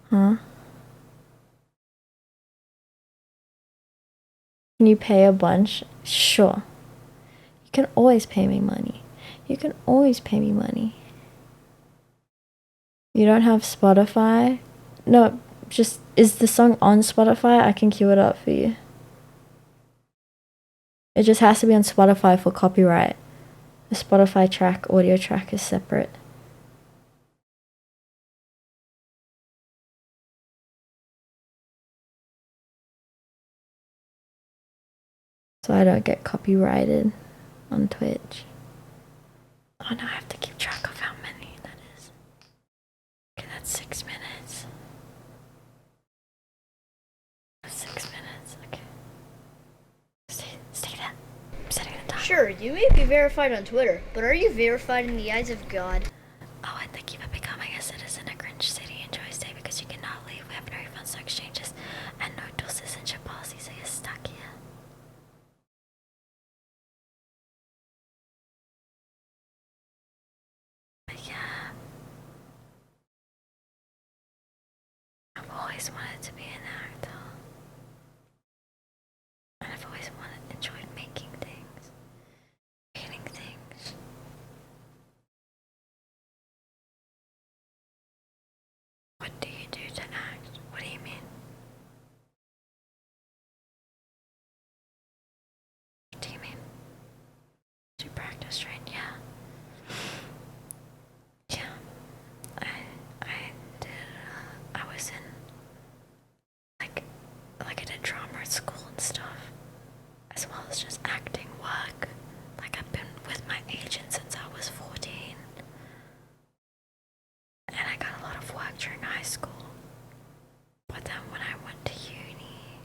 Speaker 1: Huh? Can you pay a bunch? Sure. You can always pay me money. You can always pay me money. You don't have Spotify? No, just, is the song on Spotify? I can queue it up for you. It just has to be on Spotify for copyright. The Spotify track, audio track is separate. So I don't get copyrighted on Twitch. Oh no, I have to keep track of how many that is. Okay, that's 6 minutes. 6 minutes, okay. Stay there. I'm setting the time.
Speaker 2: Sure, you may be verified on Twitter, but are you verified in the eyes of God?
Speaker 1: Oh, and thank you for becoming a citizen of Grinch City. Enjoy stay because you cannot leave. We have no refunds, no exchanges, and no dual citizenship policy, so you're stuck here. But yeah, I've always wanted to be an actor. And I've always enjoyed making things, creating things. What do you do to act? What do you mean? What do you mean? Do you practice train? Yeah. Yeah. I did, I was in, like I did drama at school and stuff, as well as just acting work. Like I've been with my agent since I was 14. And I got a lot of work during high school. But then when I went to uni,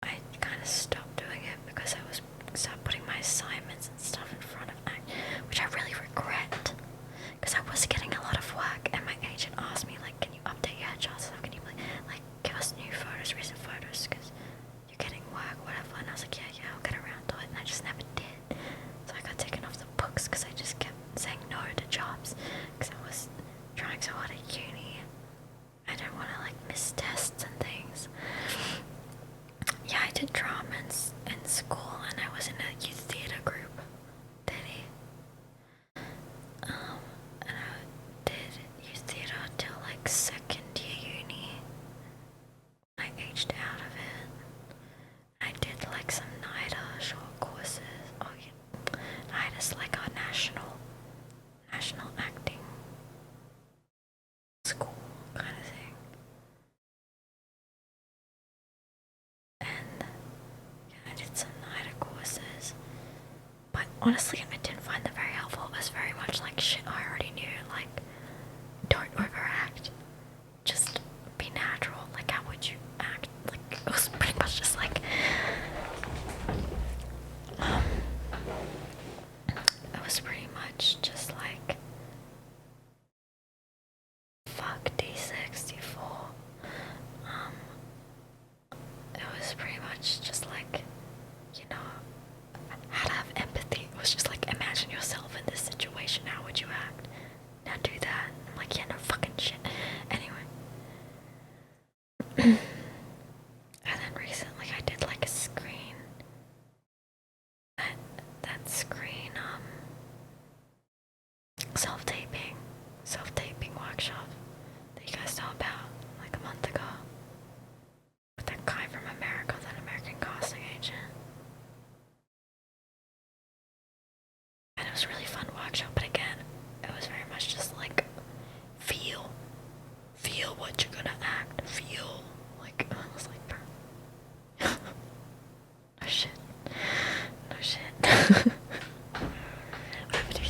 Speaker 1: I kind of stopped doing it because I was started putting my assignments and stuff in front of me, which I really regret. Because I was getting a lot of work, and my agent asked me, like, can you update your headshots? Can you, like, give us new photos, recent photos, because you're getting work, whatever. And I was like, yeah, I'll get around to it. And I just never did. So I got taken off the books because I just kept saying no to jobs because I was trying so hard at uni. I didn't want to, like, miss tests and things. Yeah, I did drama in school, and I was in a youth theater group. And I did youth theater till like second year uni. I aged out of it. I did like some NIDA short courses. Oh yeah, NIDA's like our national acting school kind of thing. And yeah, I did some NIDA courses. But honestly, I didn't find them very helpful. It was very much like shit I already knew. Like, don't overact. Just be natural. Like, how would you act? Like, it was pretty much just like, it was pretty much just like, fuck D64. It was pretty much just like, you know, how to have empathy. It was just like, imagine yourself in this situation. How would you act? Now do that. I'm like, yeah, no fucking shit. Anyway. And then recently I did like a screen. That screen, self-taping workshop that you guys know about like a month ago. With that guy from America, that American casting agent. And it was a really fun workshop, but again, it was very much just like, feel what you're gonna act, feel, like, I was like, bro. No shit. What do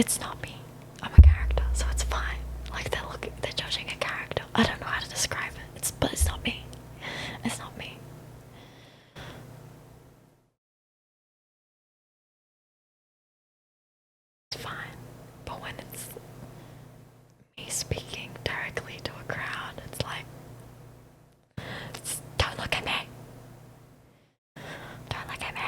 Speaker 1: It's not me. I'm a character, so it's fine. Like they're judging a character. I don't know how to describe it. But it's not me. It's not me. It's fine. But when it's me speaking directly to a crowd, it's like, don't look at me. Don't look at me.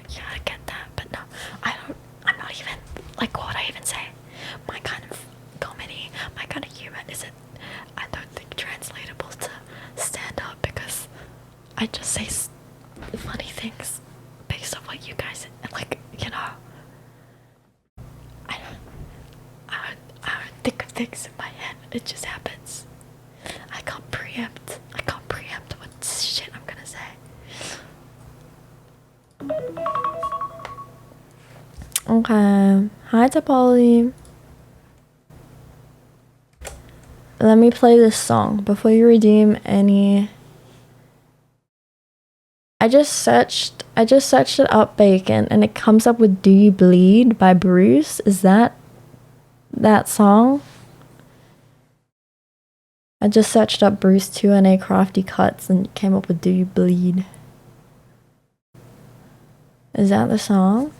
Speaker 1: Yeah, I get that, but no, I'm not even, like, what would I even say? My kind of comedy, my kind of humor isn't, I don't think, translatable to stand up, because I just say funny things based on what you guys, like, you know, I don't think of things in my head, it just happens. I can't preempt what shit I'm gonna say. Okay. Hi, Tapoli. Let me play this song before you redeem any. I just searched it up, Bacon, and it comes up with "Do You Bleed" by Bruce. Is that song? I just searched up Bruce 2NA Crafty Cuts and came up with "Do You Bleed." Is that the song?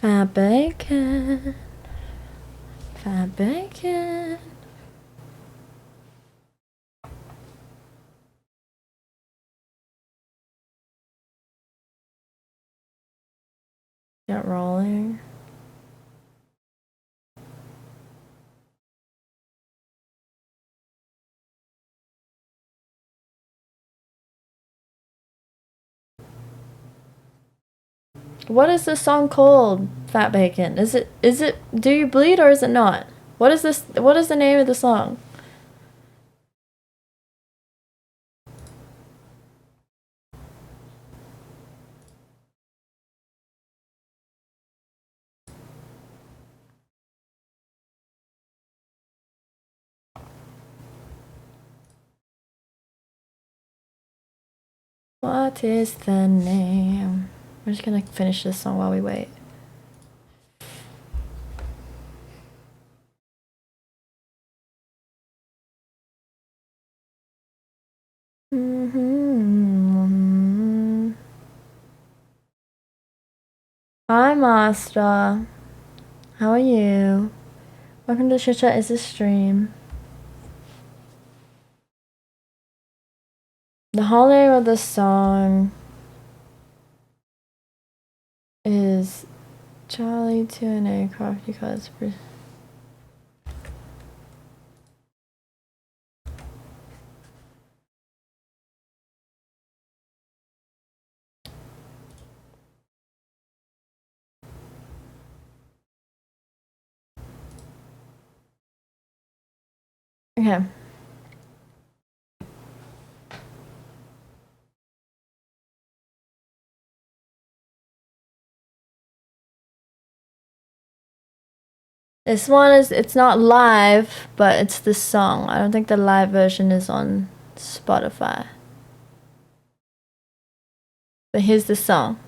Speaker 1: Fat bacon. Fat bacon. Get rolling. What is this song called, Fat Bacon? Is it Do You Bleed or is it not? What is this? What is the name of the song? What is the name? We're just gonna finish this song while we wait. Hi, Master. How are you? Welcome to Chit Chat Is a Stream. The whole name of the song is Charlie 2NA Crafty Cuts. Okay. This one it's not live, but it's this song. I don't think the live version is on Spotify. But here's the song.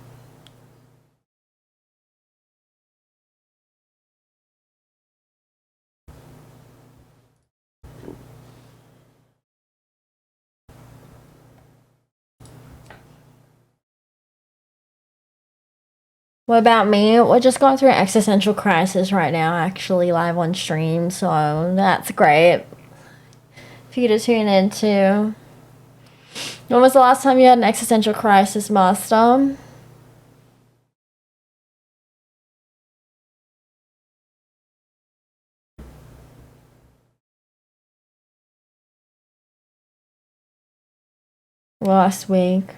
Speaker 1: What about me? We're just going through an existential crisis right now, actually live on stream, so that's great for you to tune into. When was the last time you had an existential crisis, Master? Last week.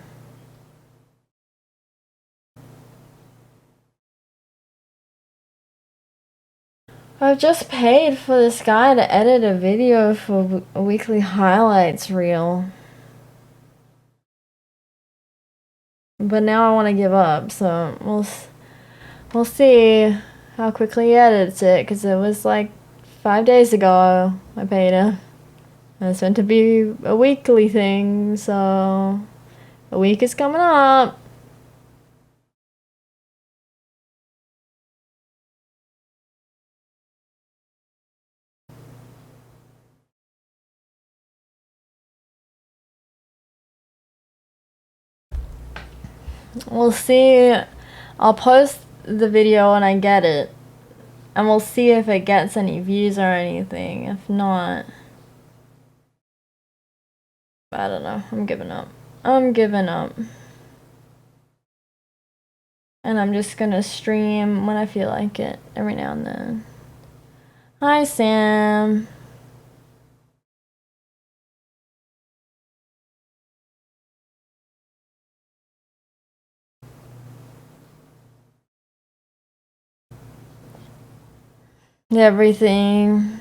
Speaker 1: I've just paid for this guy to edit a video for a weekly highlights reel. But now I want to give up, so we'll see how quickly he edits it, because it was like 5 days ago I paid him. And it's meant to be a weekly thing, so a week is coming up. We'll see. I'll post the video when I get it, and we'll see if it gets any views or anything. If not, I don't know. I'm giving up. And I'm just gonna stream when I feel like it, every now and then. Hi, Sam. Everything.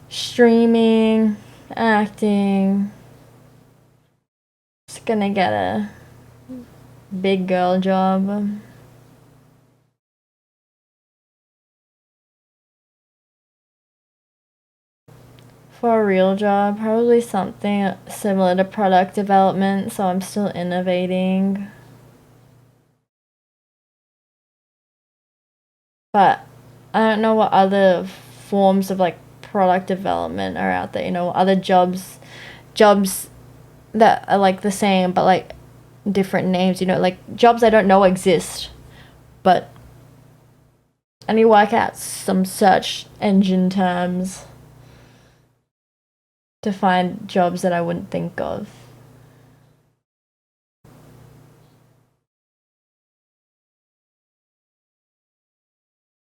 Speaker 1: Streaming, acting. Just gonna get a big girl job. For a real job, probably something similar to product development, so I'm still innovating. But I don't know what other forms of like product development are out there, you know, other jobs that are like the same but like different names, you know, like jobs I don't know exist, but I need to work out some search engine terms to find jobs that I wouldn't think of.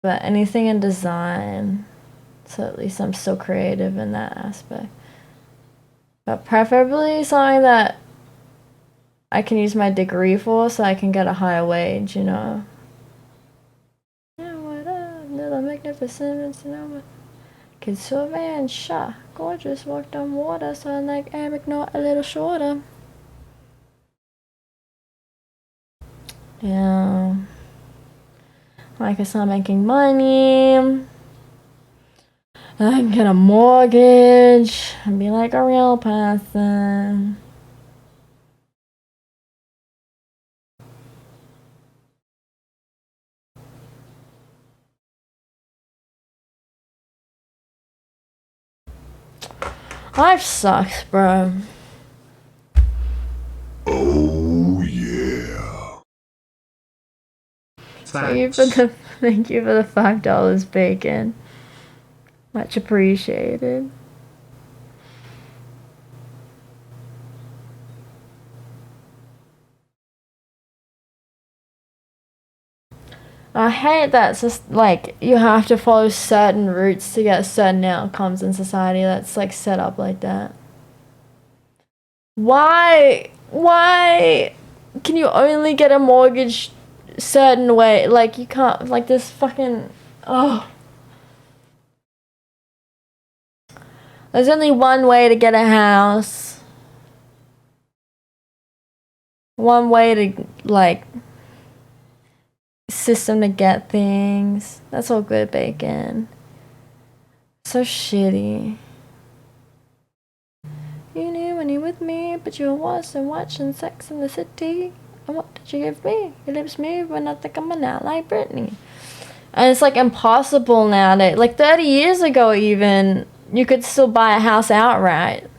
Speaker 1: But anything in design, so at least I'm still creative in that aspect. But preferably something that I can use my degree for, so I can get a higher wage, you know. Yeah, what up, little magnificent, you know. Kid survey and shot, gorgeous, walked on water, so I like Eric, not a little shorter. Yeah. Like I start making money, I can get a mortgage and be like a real person. Life sucks, bro.
Speaker 3: Oh yeah.
Speaker 1: Thank you for the $5 bacon. Much appreciated. I hate that it's just like you have to follow certain routes to get certain outcomes in society that's like set up like that. Why can you only get a mortgage certain way? Like you can't, like this fucking, oh. There's only one way to get a house. One way to like system to get things. That's all good bacon. So shitty. You knew when you were with me, but you wasn't watching Sex in the City. And what did you give me? Your lips move when I think I'm out like Britney. And it's like impossible nowadays. Like 30 years ago even, you could still buy a house outright.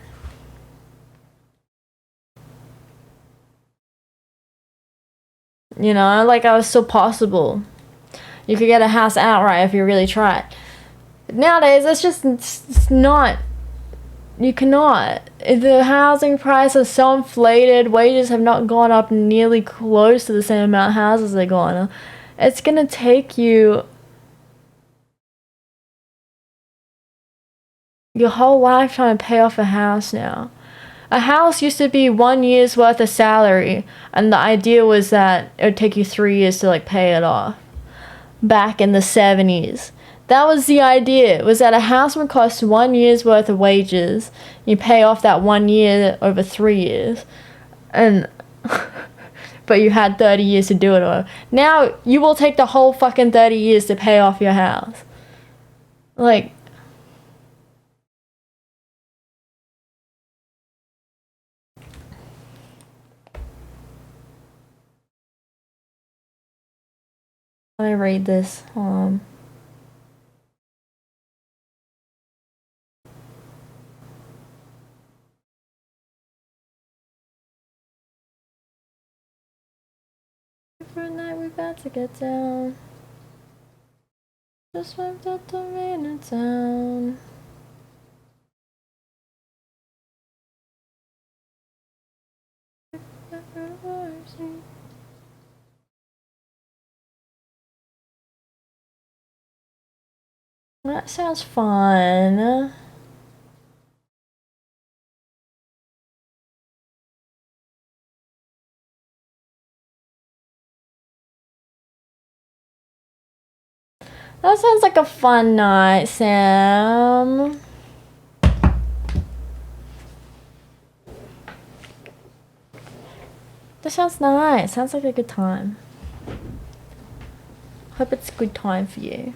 Speaker 1: You know, like it was still possible. You could get a house outright if you really tried. Nowadays, it's not. You cannot. The housing prices are so inflated. Wages have not gone up nearly close to the same amount of houses they're going up. It's gonna take you your whole lifetime to pay off a house now. A house used to be 1 year's worth of salary, and the idea was that it would take you 3 years to like pay it off. Back in the 70s. That was the idea, was that a house would cost 1 year's worth of wages. You pay off that 1 year over 3 years. And but you had 30 years to do it. Or now you will take the whole fucking 30 years to pay off your house. Like, let me read this. For a night we about to get down. Just wiped out the rain in town. That sounds fun. That sounds like a fun night, Sam. That sounds nice. Sounds like a good time. Hope it's a good time for you.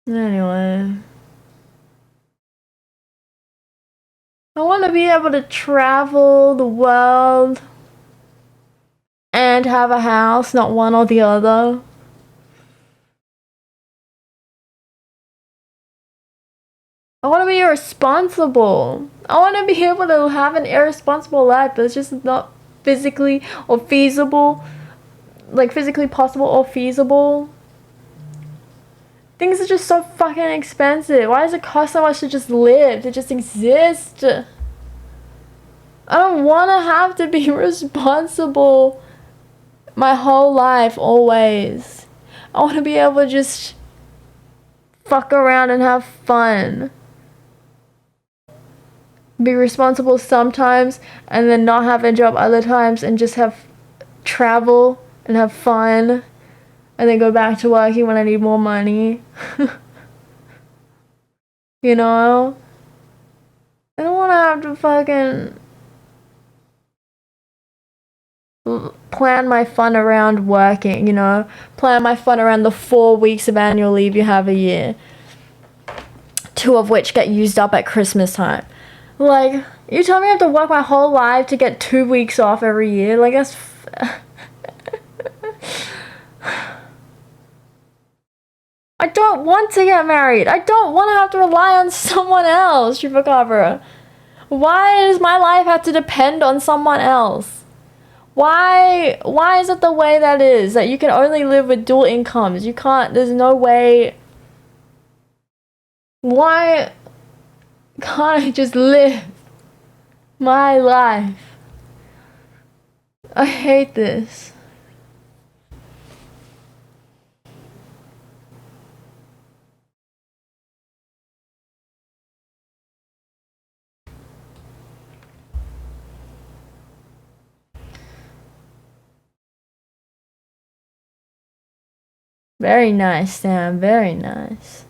Speaker 1: Anyway. I want to be able to travel the world and have a house, not one or the other. I want to be irresponsible. I want to be able to have an irresponsible life, but it's just not physically or feasible. Like, physically possible or feasible. Things are just so fucking expensive. Why does it cost so much to just live, to just exist? I don't want to have to be responsible my whole life, always. I want to be able to just fuck around and have fun. Be responsible sometimes and then not have a job other times and just have travel and have fun and then go back to working when I need more money. You know? I don't want to have to fucking plan my fun around working, you know? Plan my fun around the 4 weeks of annual leave you have a year. 2 of which get used up at Christmas time. Like, you tell me I have to work my whole life to get 2 weeks off every year? Like, that's... I don't want to get married. I don't want to have to rely on someone else, Chupacabra. Why does my life have to depend on someone else? Why is it the way that is? That you can only live with dual incomes. You can't, there's no way... Why can't I just live my life? I hate this. Very nice, Sam. Very nice.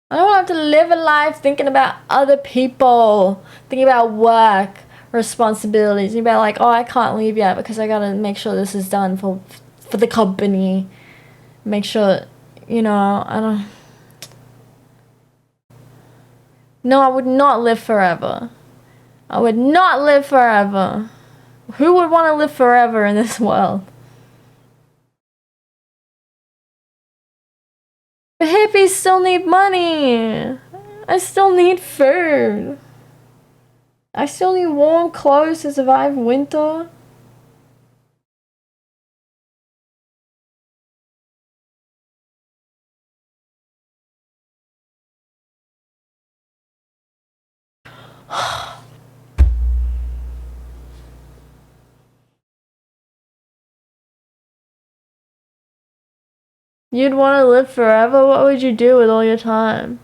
Speaker 1: I don't have to live a life thinking about other people, thinking about work, responsibilities, thinking about like, oh, I can't leave yet because I gotta make sure this is done for the company. Make sure, you know, I don't... No, I would not live forever. I would not live forever. Who would want to live forever in this world? But hippies still need money. I still need food. I still need warm clothes to survive winter. You'd want to live forever? What would you do with all your time?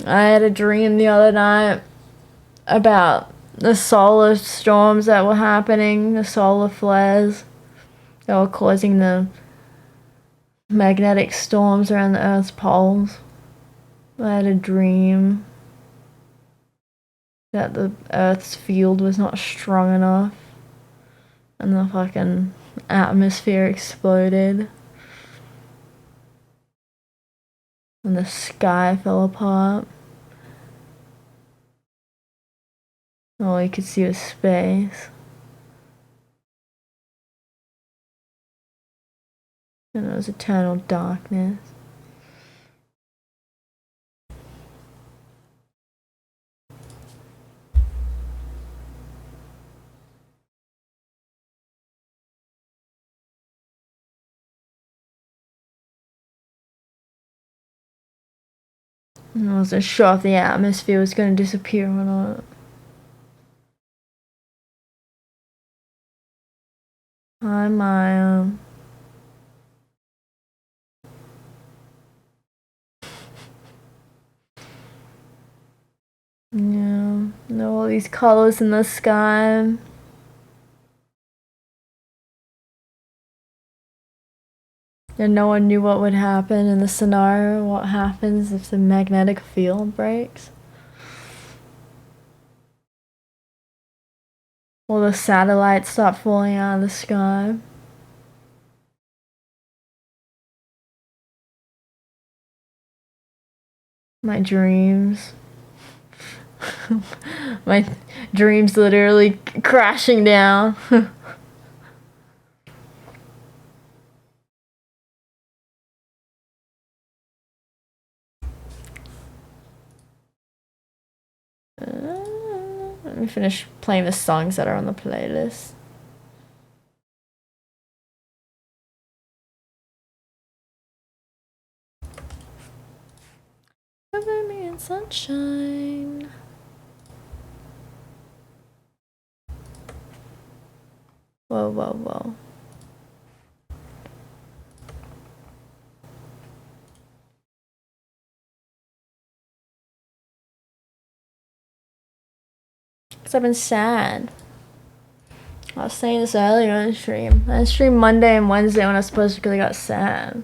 Speaker 1: I had a dream the other night about the solar storms that were happening, the solar flares that were causing the magnetic storms around the Earth's poles. I had a dream that the Earth's field was not strong enough and the fucking atmosphere exploded and the sky fell apart. All you could see was space. And it was eternal darkness. And I wasn't sure if the atmosphere was going to disappear or not. Hi, Maya. Yeah, all these colors in the sky. And no one knew what would happen in the scenario. What happens if the magnetic field breaks? Will the satellites start falling out of the sky? My dreams. My dreams literally crashing down. Let me finish playing the songs that are on the playlist. Cover me in sunshine. Whoa, whoa, whoa. Because I've been sad. I was saying this earlier on the stream. I streamed Monday and Wednesday when I was supposed to because I got sad.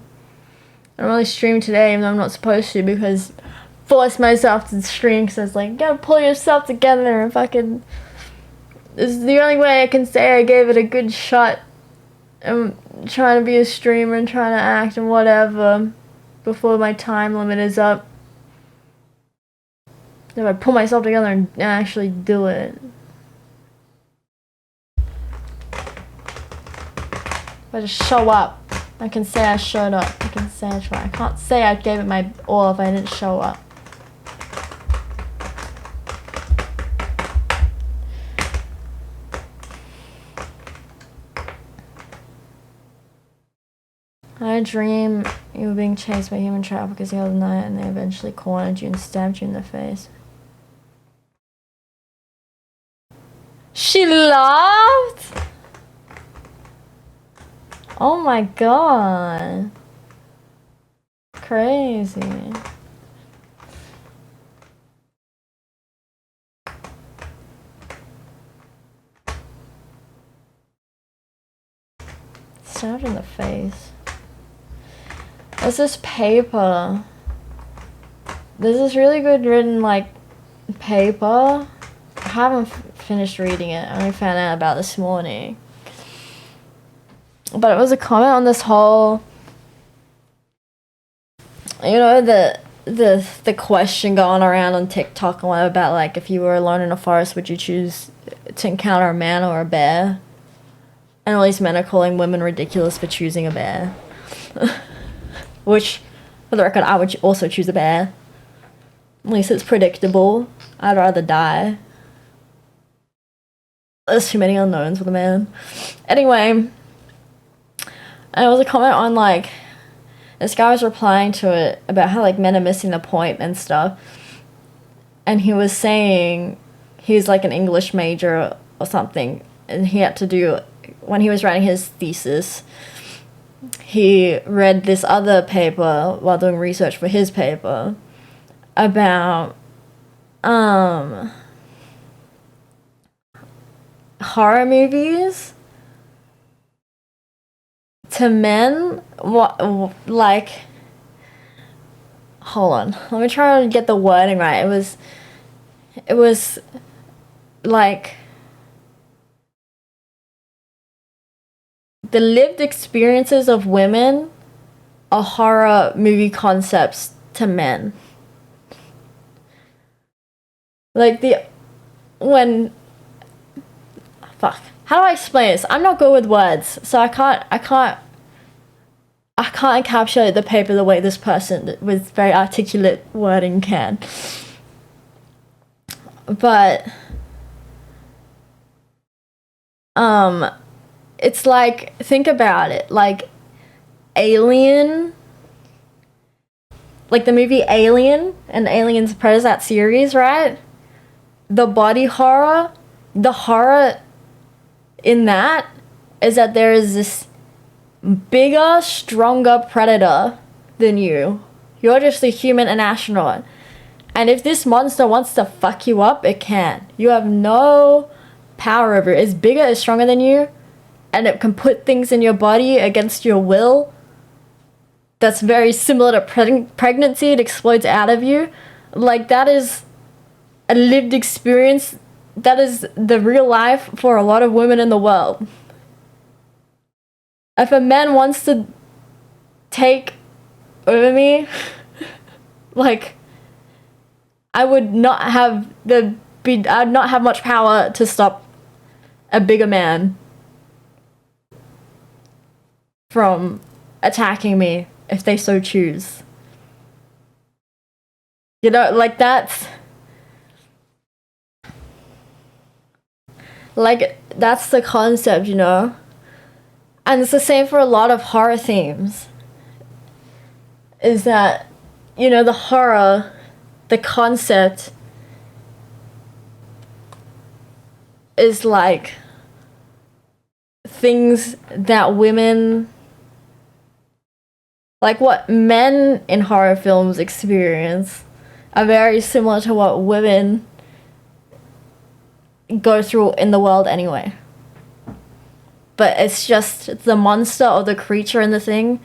Speaker 1: I don't really stream today even though I'm not supposed to because I forced myself to stream because I was like, you gotta pull yourself together and fucking... This is the only way I can say I gave it a good shot. I'm trying to be a streamer and trying to act and whatever before my time limit is up. If I pull myself together and actually do it. If I just show up, I can say I showed up. I can say I tried. I can't say I gave it my all if I didn't show up. I had a dream you were being chased by human traffickers the other night and they eventually cornered you and stabbed you in the face. She laughed? Oh my god. Crazy. Stabbed in the face. There's this paper. There's this really good written, like, paper. I haven't finished reading it. I only found out about it this morning. But it was a comment on this whole... You know, the question going around on TikTok and whatever about, like, if you were alone in a forest, would you choose to encounter a man or a bear? And all these men are calling women ridiculous for choosing a bear. Which, for the record, I would also choose a bear. At least it's predictable. I'd rather die. There's too many unknowns with a man. Anyway, and there was a comment on, like, this guy was replying to it about how, like, men are missing the point and stuff. And he was saying he's, like, an English major or something. And he had to do, when he was writing his thesis, he read this other paper while doing research for his paper. about horror movies to men, what, like, hold on, let me try to get the wording right. It was like the lived experiences of women are horror movie concepts to men. Like fuck, how do I explain this? I'm not good with words, so I can't encapsulate the paper the way this person with very articulate wording can. But it's like, think about it, like Alien, like the movie Alien and Aliens Predators, that series, right? The body horror, the horror in that is that there is this bigger, stronger predator than you. You're just a human, an astronaut. And if this monster wants to fuck you up, it can. You have no power over it. It's bigger, it's stronger than you, and it can put things in your body against your will. That's very similar to pregnancy. It explodes out of you. Like, that is a lived experience. That is the real life for a lot of women in the world. If a man wants to take over me, like, I'd not have much power to stop a bigger man from attacking me if they so choose. You know, like, that's the concept, you know? And it's the same for a lot of horror themes. Is that, you know, the horror, the concept is like things that women, like what men in horror films experience, are very similar to what women go through in the world anyway. But it's just the monster or the creature in the thing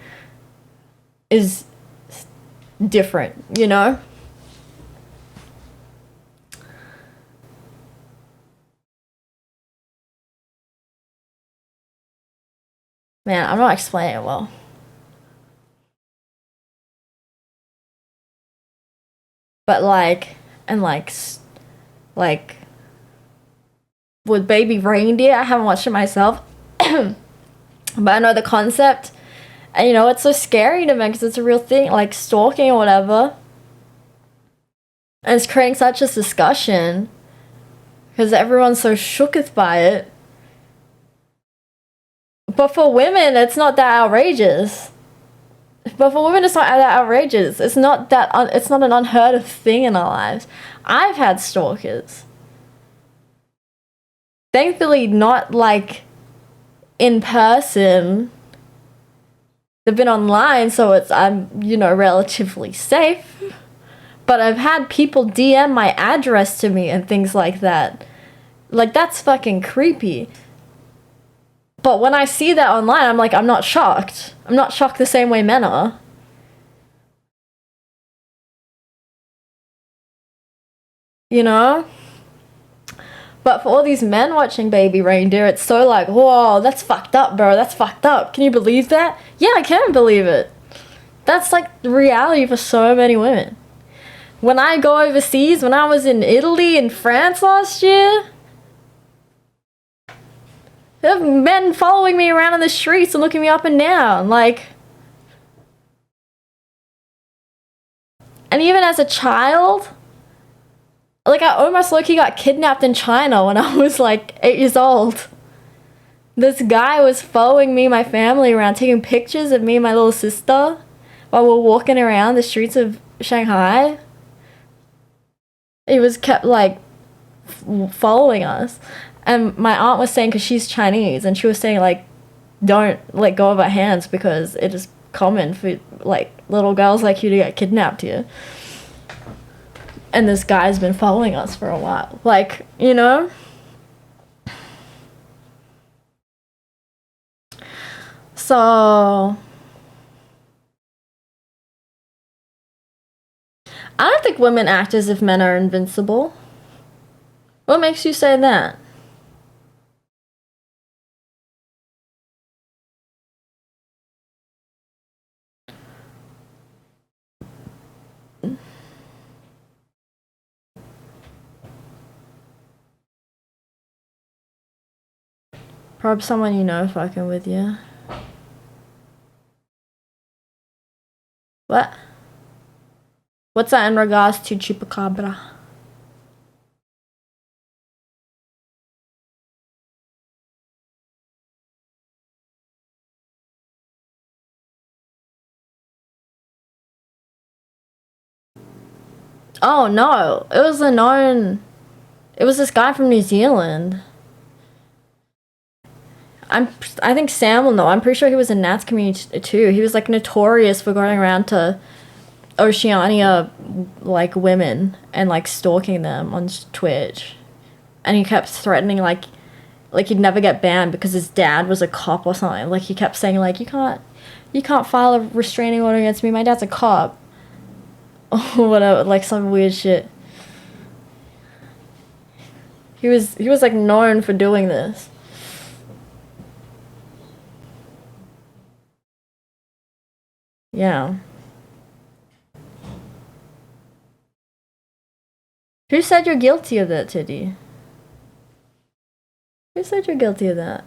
Speaker 1: is different, you know? Man, I'm not explaining it well. But like with Baby Reindeer, I haven't watched it myself, but I know the concept, and you know, it's so scary to me because it's a real thing, like stalking or whatever, and it's creating such a discussion because everyone's so shooketh by it. But for women, it's not that outrageous. But for women, it's not that outrageous. It's not an unheard of thing in our lives. I've had stalkers. Thankfully, not like in person. They've been online, so I'm, you know, relatively safe. But I've had people DM my address to me and things like that. Like, that's fucking creepy. But when I see that online, I'm like, I'm not shocked. I'm not shocked the same way men are. You know? But for all these men watching Baby Reindeer, it's so like, whoa, that's fucked up, bro. That's fucked up. Can you believe that? Yeah, I can believe it. That's like the reality for so many women. When I go overseas, when I was in Italy and France last year, there have men following me around in the streets and looking me up and down, like. And even as a child, like, I almost low-key got kidnapped in China when I was like 8 years old. This guy was following me and my family around, taking pictures of me and my little sister while we're walking around the streets of Shanghai. He was kept like following us. And my aunt was saying, because she's Chinese, and she was saying, like, don't let go of our hands because it is common for, like, little girls like you to get kidnapped here. And this guy's been following us for a while. Like, you know? So I don't think women act as if men are invincible. What makes you say that? Probably someone you know fucking with you. What? What's that in regards to chupacabra? Oh no, it was this guy from New Zealand. I think Sam will know. I'm pretty sure he was in Nat's community too. He was like notorious for going around to Oceania like women and like stalking them on Twitch. And he kept threatening like he'd never get banned because his dad was a cop or something. Like he kept saying like you can't file a restraining order against me. My dad's a cop. Or whatever, like some weird shit. He was like known for doing this. Yeah. Who said you're guilty of that, Titty? Who said you're guilty of that?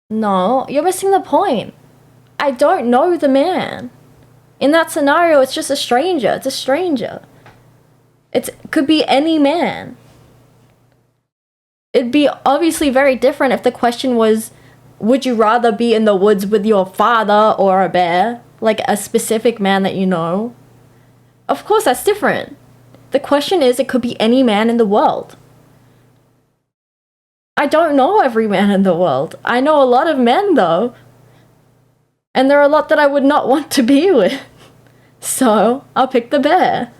Speaker 1: No, you're missing the point. I don't know the man. In that scenario, it's just a stranger. It's a stranger. It could be any man. It'd be obviously very different if the question was, would you rather be in the woods with your father or a bear? Like a specific man that you know? Of course, that's different. The question is, it could be any man in the world. I don't know every man in the world. I know a lot of men, though. And there are a lot that I would not want to be with. So, I'll pick the bear.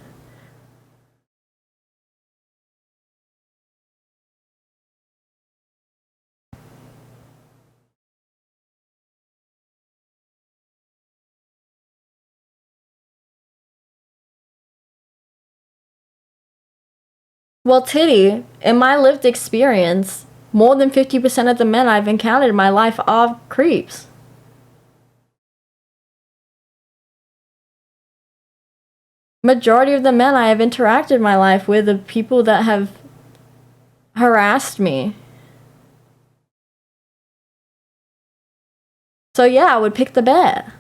Speaker 1: Well, Titty, in my lived experience, more than 50% of the men I've encountered in my life are creeps. Majority of the men I have interacted in my life with are people that have harassed me. So yeah, I would pick the bear.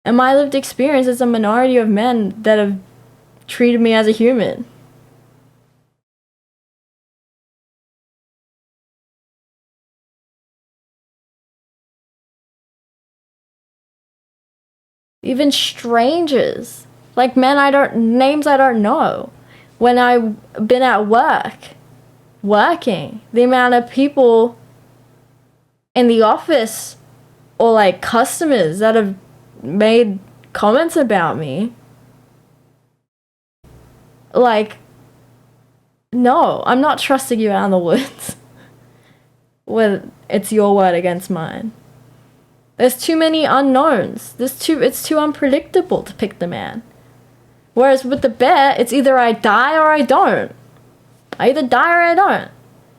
Speaker 1: In my lived experience, it's a minority of men that have treated me as a human. Even strangers, like names I don't know. When I've been at working, the amount of people in the office or like customers that have made comments about me, like, no, I'm not trusting you out in the woods when it's your word against mine. There's too many unknowns. It's too unpredictable to pick the man. Whereas with the bear, it's either I die or I don't. I either die or I don't.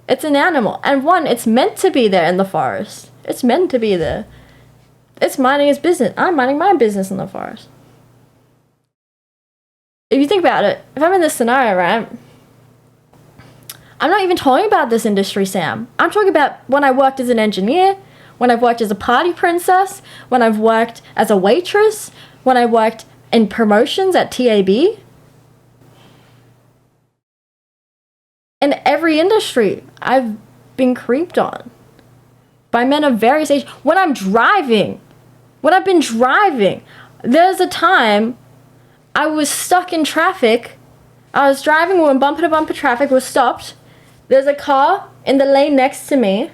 Speaker 1: It's an animal. And one, it's meant to be there in the forest. It's meant to be there. It's minding its business. I'm minding my business in the forest. If you think about it, if I'm in this scenario, right? I'm not even talking about this industry, Sam. I'm talking about when I worked as an engineer, when I've worked as a party princess, when I've worked as a waitress, when I worked in promotions at TAB. In every industry, I've been creeped on by men of various ages. When I've been driving, there's a time I was stuck in traffic. I was driving, we were in bumper-to-bumper traffic, we stopped. There's a car in the lane next to me.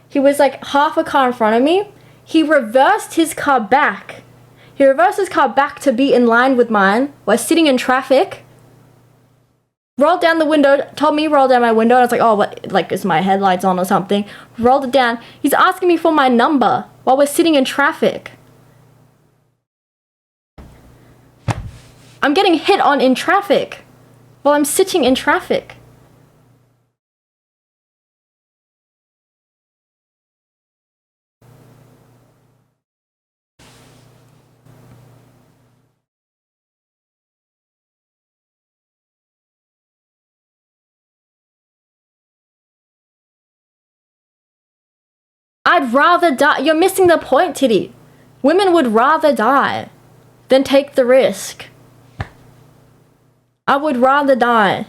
Speaker 1: He was like half a car in front of me. He reversed his car back. He reversed his car back to be in line with mine while sitting in traffic. Rolled down the window, told me to roll down my window, and I was like, oh, what, like, is my headlights on or something? Rolled it down. He's asking me for my number while we're sitting in traffic. I'm getting hit on in traffic while I'm sitting in traffic. I'd rather die. You're missing the point, Titty. Women would rather die than take the risk. I would rather die.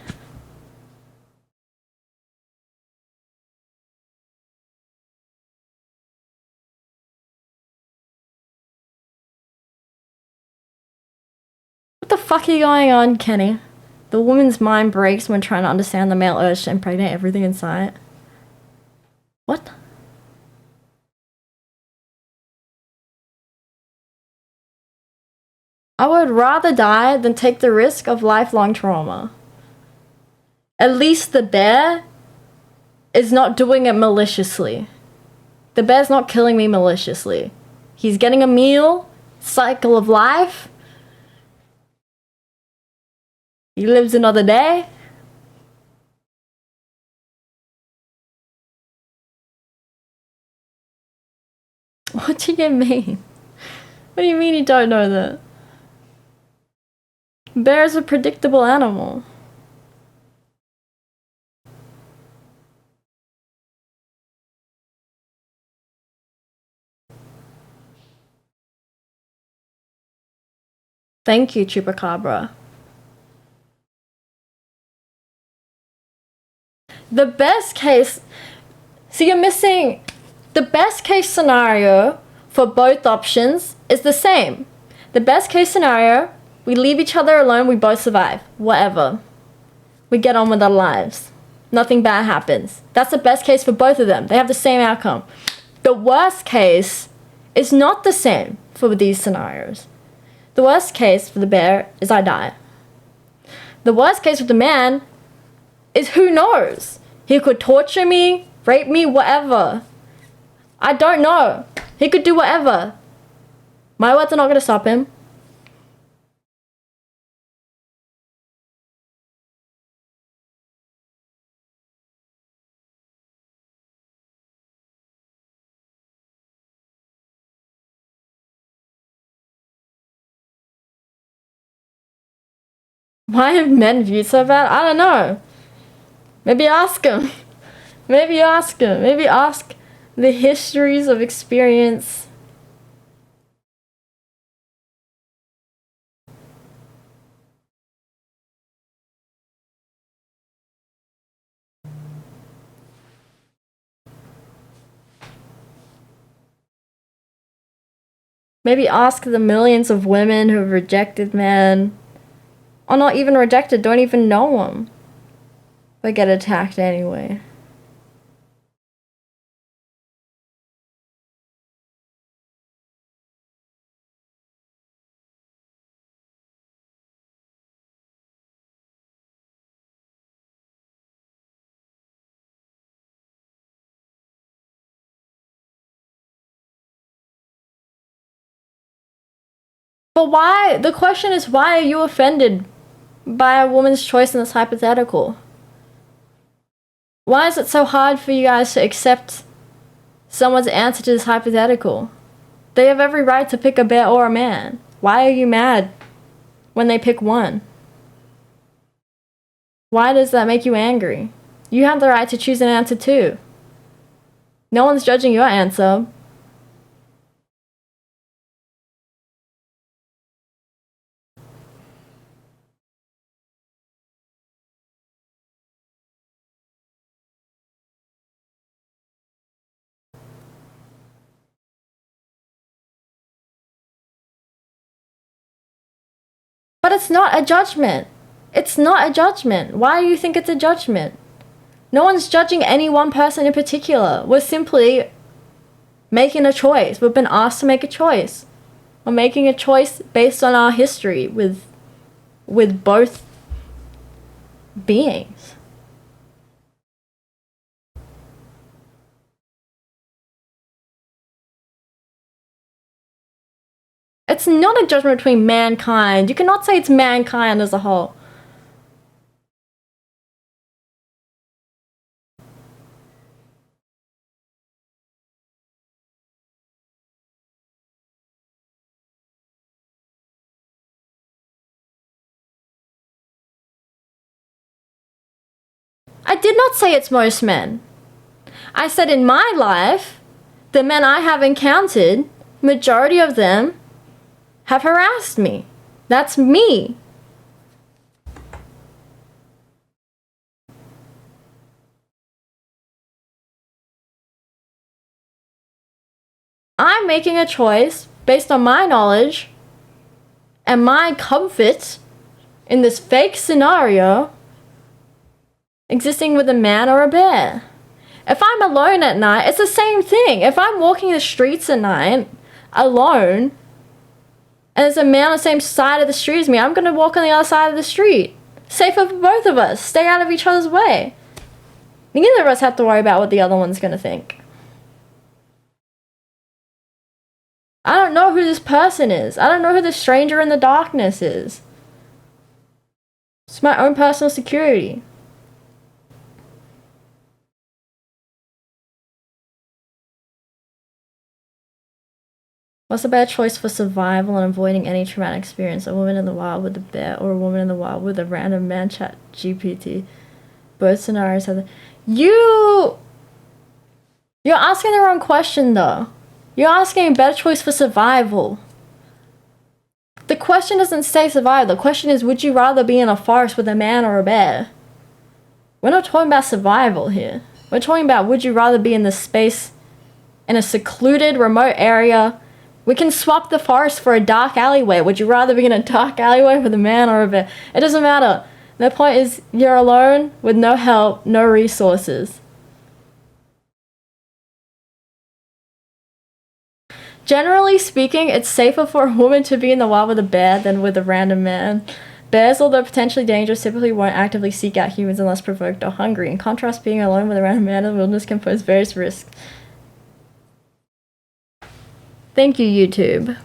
Speaker 1: What the fuck are you going on, Kenny? The woman's mind breaks when trying to understand the male urge to impregnate everything in sight. What? I would rather die than take the risk of lifelong trauma. At least the bear is not doing it maliciously. The bear's not killing me maliciously. He's getting a meal, cycle of life. He lives another day. What do you mean? What do you mean you don't know that? Bear is a predictable animal. Thank you, Chupacabra. The best case... So you're missing... The best case scenario for both options is the same. The best case scenario, we leave each other alone, we both survive. Whatever. We get on with our lives. Nothing bad happens. That's the best case for both of them. They have the same outcome. The worst case is not the same for these scenarios. The worst case for the bear is I die. The worst case for the man is who knows? He could torture me, rape me, whatever. I don't know. He could do whatever. My words are not going to stop him. Why have men viewed so bad? I don't know. Maybe ask him. Maybe ask him. Maybe ask the histories of experience. Maybe ask the millions of women who have rejected men. Or not even rejected, don't even know him. But get attacked anyway. But why? The question is, why are you offended by a woman's choice in this hypothetical? Why is it so hard for you guys to accept someone's answer to this hypothetical? They have every right to pick a bear or a man. Why are you mad when they pick one? Why does that make you angry? You have the right to choose an answer too. No one's judging your answer. But it's not a judgment. It's not a judgment. Why do you think it's a judgment? No one's judging any one person in particular. We're simply making a choice. We've been asked to make a choice. We're making a choice based on our history with both beings. It's not a judgment between mankind. You cannot say it's mankind as a whole. I did not say it's most men. I said in my life, the men I have encountered, majority of them have harassed me. That's me. I'm making a choice based on my knowledge and my comfort in this fake scenario existing with a man or a bear. If I'm alone at night, it's the same thing. If I'm walking the streets at night alone and there's a man on the same side of the street as me, I'm gonna walk on the other side of the street. Safer for both of us. Stay out of each other's way. Neither of us have to worry about what the other one's gonna think. I don't know who this person is. I don't know who the stranger in the darkness is. It's my own personal security. What's a better choice for survival and avoiding any traumatic experience? A woman in the wild with a bear or a woman in the wild with a random man chat GPT? Both scenarios have You're asking the wrong question though. You're asking a better choice for survival. The question doesn't say survival. The question is, would you rather be in a forest with a man or a bear? We're not talking about survival here. We're talking about, would you rather be in this space in a secluded, remote area? We can swap the forest for a dark alleyway. Would you rather be in a dark alleyway with a man or a bear? It doesn't matter. The point is, you're alone with no help, no resources. Generally speaking, it's safer for a woman to be in the wild with a bear than with a random man. Bears, although potentially dangerous, typically won't actively seek out humans unless provoked or hungry. In contrast, being alone with a random man in the wilderness can pose various risks. Thank you, YouTube.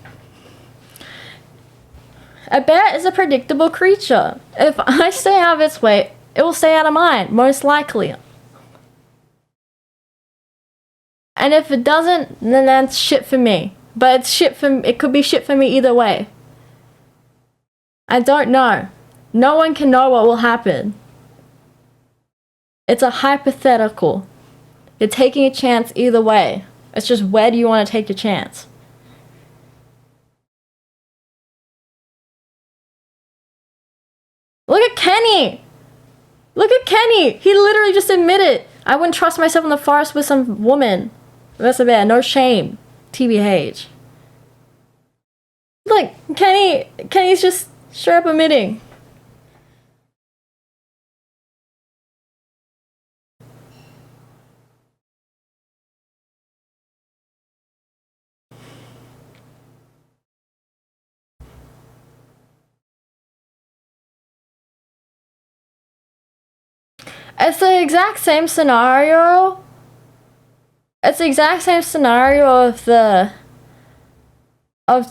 Speaker 1: A bear is a predictable creature. If I stay out of its way, it will stay out of mine, most likely. And if it doesn't, then that's shit for me. But it's shit for it could be shit for me either way. I don't know. No one can know what will happen. It's a hypothetical. You're taking a chance either way. It's just, where do you want to take your chance? Look at Kenny! Look at Kenny! He literally just admitted, I wouldn't trust myself in the forest with some woman. That's a bear. No shame. TBH. Look, Kenny's just straight up admitting. It's the exact same scenario. It's the exact same scenario of the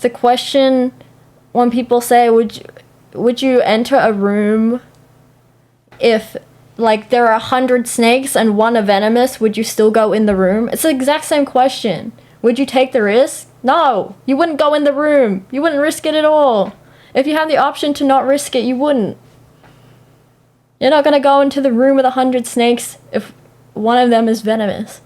Speaker 1: question when people say, would you enter a room if, like, there are 100 snakes and one are venomous? Would you still go in the room? It's the exact same question. Would you take the risk? No, you wouldn't go in the room. You wouldn't risk it at all. If you had the option to not risk it, you wouldn't. You're not gonna go into the room with 100 snakes if one of them is venomous.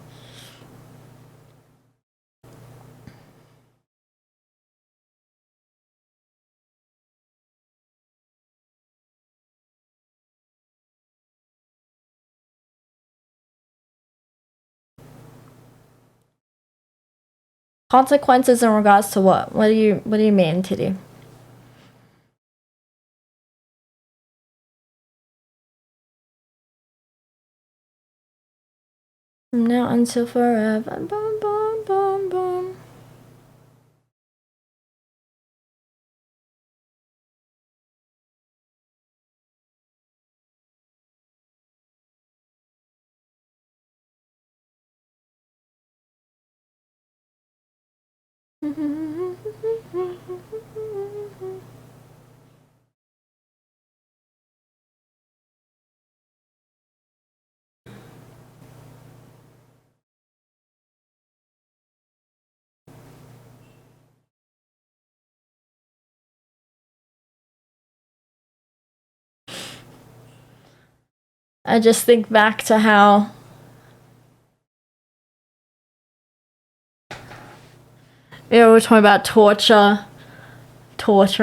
Speaker 1: Consequences in regards to what? What do you mean, Titty? From now until forever. Boom, boom, boom, boom. I just think back to how we're talking about torture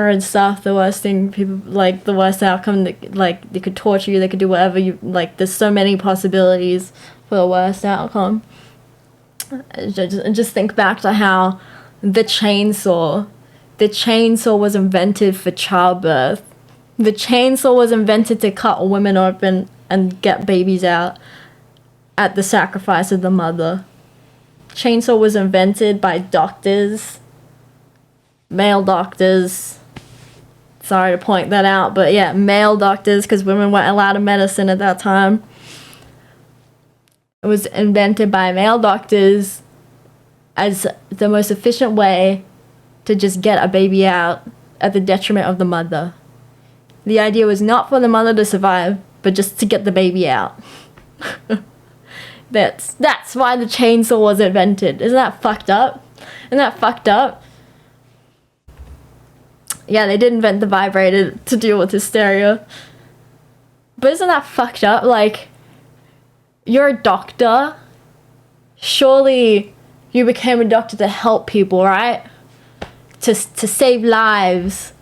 Speaker 1: and stuff. The worst thing people like, the worst outcome, that, like, they could torture you, they could do whatever you like. There's so many possibilities for the worst outcome. Just think back to how the chainsaw was invented for childbirth. The chainsaw was invented to cut women open and get babies out at the sacrifice of the mother. Chainsaw was invented by doctors, male doctors. Sorry to point that out, but yeah, male doctors, because women weren't allowed in medicine at that time. It was invented by male doctors as the most efficient way to just get a baby out at the detriment of the mother. The idea was not for the mother to survive, but just to get the baby out. That's why the chainsaw was invented. Isn't that fucked up? Yeah, they did invent the vibrator to deal with hysteria. But isn't that fucked up? Like, you're a doctor. Surely you became a doctor to help people, right? To save lives.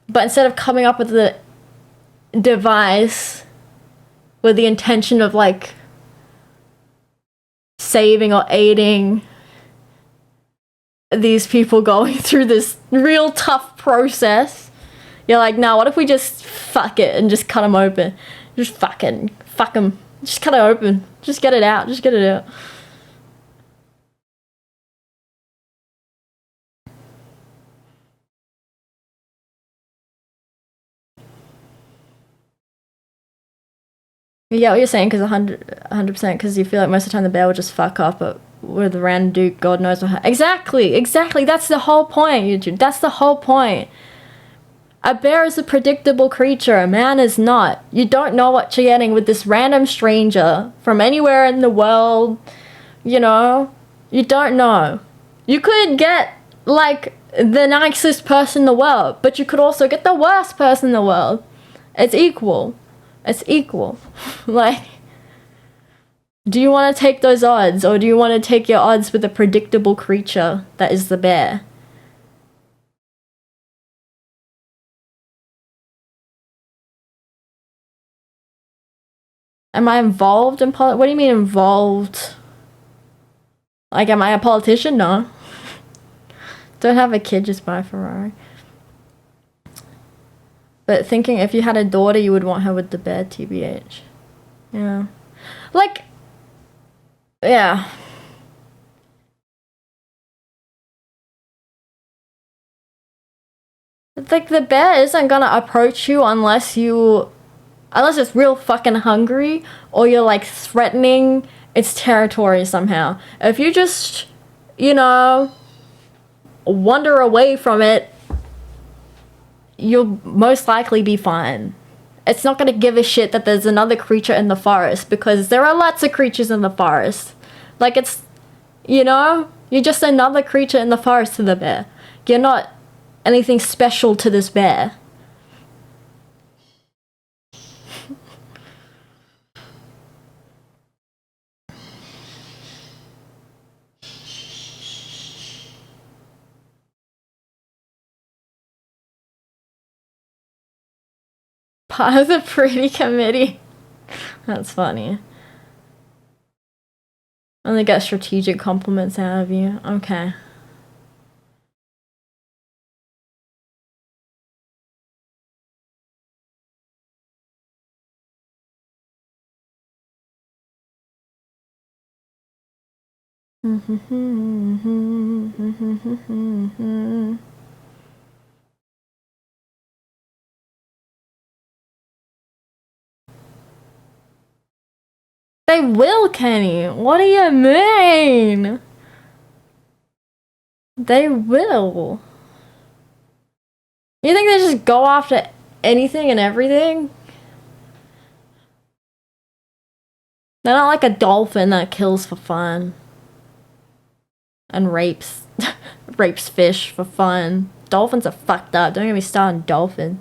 Speaker 1: But instead of coming up with the device with the intention of, like, saving or aiding these people going through this real tough process, you're like, nah, what if we just fuck it and just cut them open? Just fuck them. Just cut it open. Just get it out. Yeah, what you're saying, because 100%, because you feel like most of the time the bear will just fuck up, but with random dude, God knows what. Exactly. That's the whole point, YouTube. That's the whole point. A bear is a predictable creature. A man is not. You don't know what you're getting with this random stranger from anywhere in the world. You know, you don't know. You could get, like, the nicest person in the world, but you could also get the worst person in the world. It's equal. Like, do you want to take those odds, or do you want to take your odds with a predictable creature that is the bear? Am I involved in what do you mean involved? Like, am I a politician? No. Don't have a kid, just buy a Ferrari. But thinking if you had a daughter, you would want her with the bear, TBH. Yeah. Like, yeah. Like, the bear isn't gonna approach you unless it's real fucking hungry, or you're, like, threatening its territory somehow. If you just, wander away from it, you'll most likely be fine. It's not gonna give a shit that there's another creature in the forest, because there are lots of creatures in the forest. Like, it's, you're just another creature in the forest to the bear. You're not anything special to this bear. Part of the pretty committee. That's funny. Only get strategic compliments out of you. Okay. They will, Kenny. What do you mean? They will. You think they just go after anything and everything? They're not like a dolphin that kills for fun. And rapes rapes fish for fun. Dolphins are fucked up. Don't get me started on dolphins.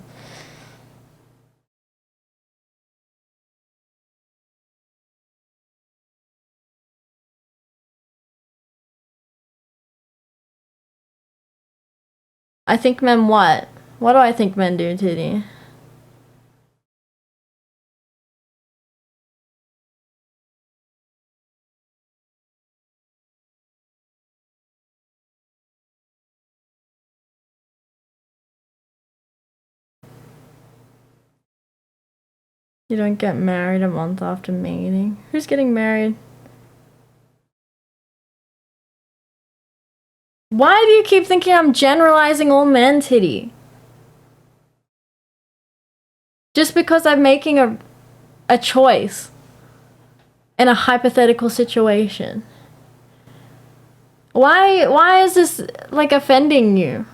Speaker 1: I think men what? What do I think men do, Titty? You don't get married a month after mating. Who's getting married? Why do you keep thinking I'm generalizing all men, Titty? Just because I'm making a choice in a hypothetical situation. Why is this like offending you?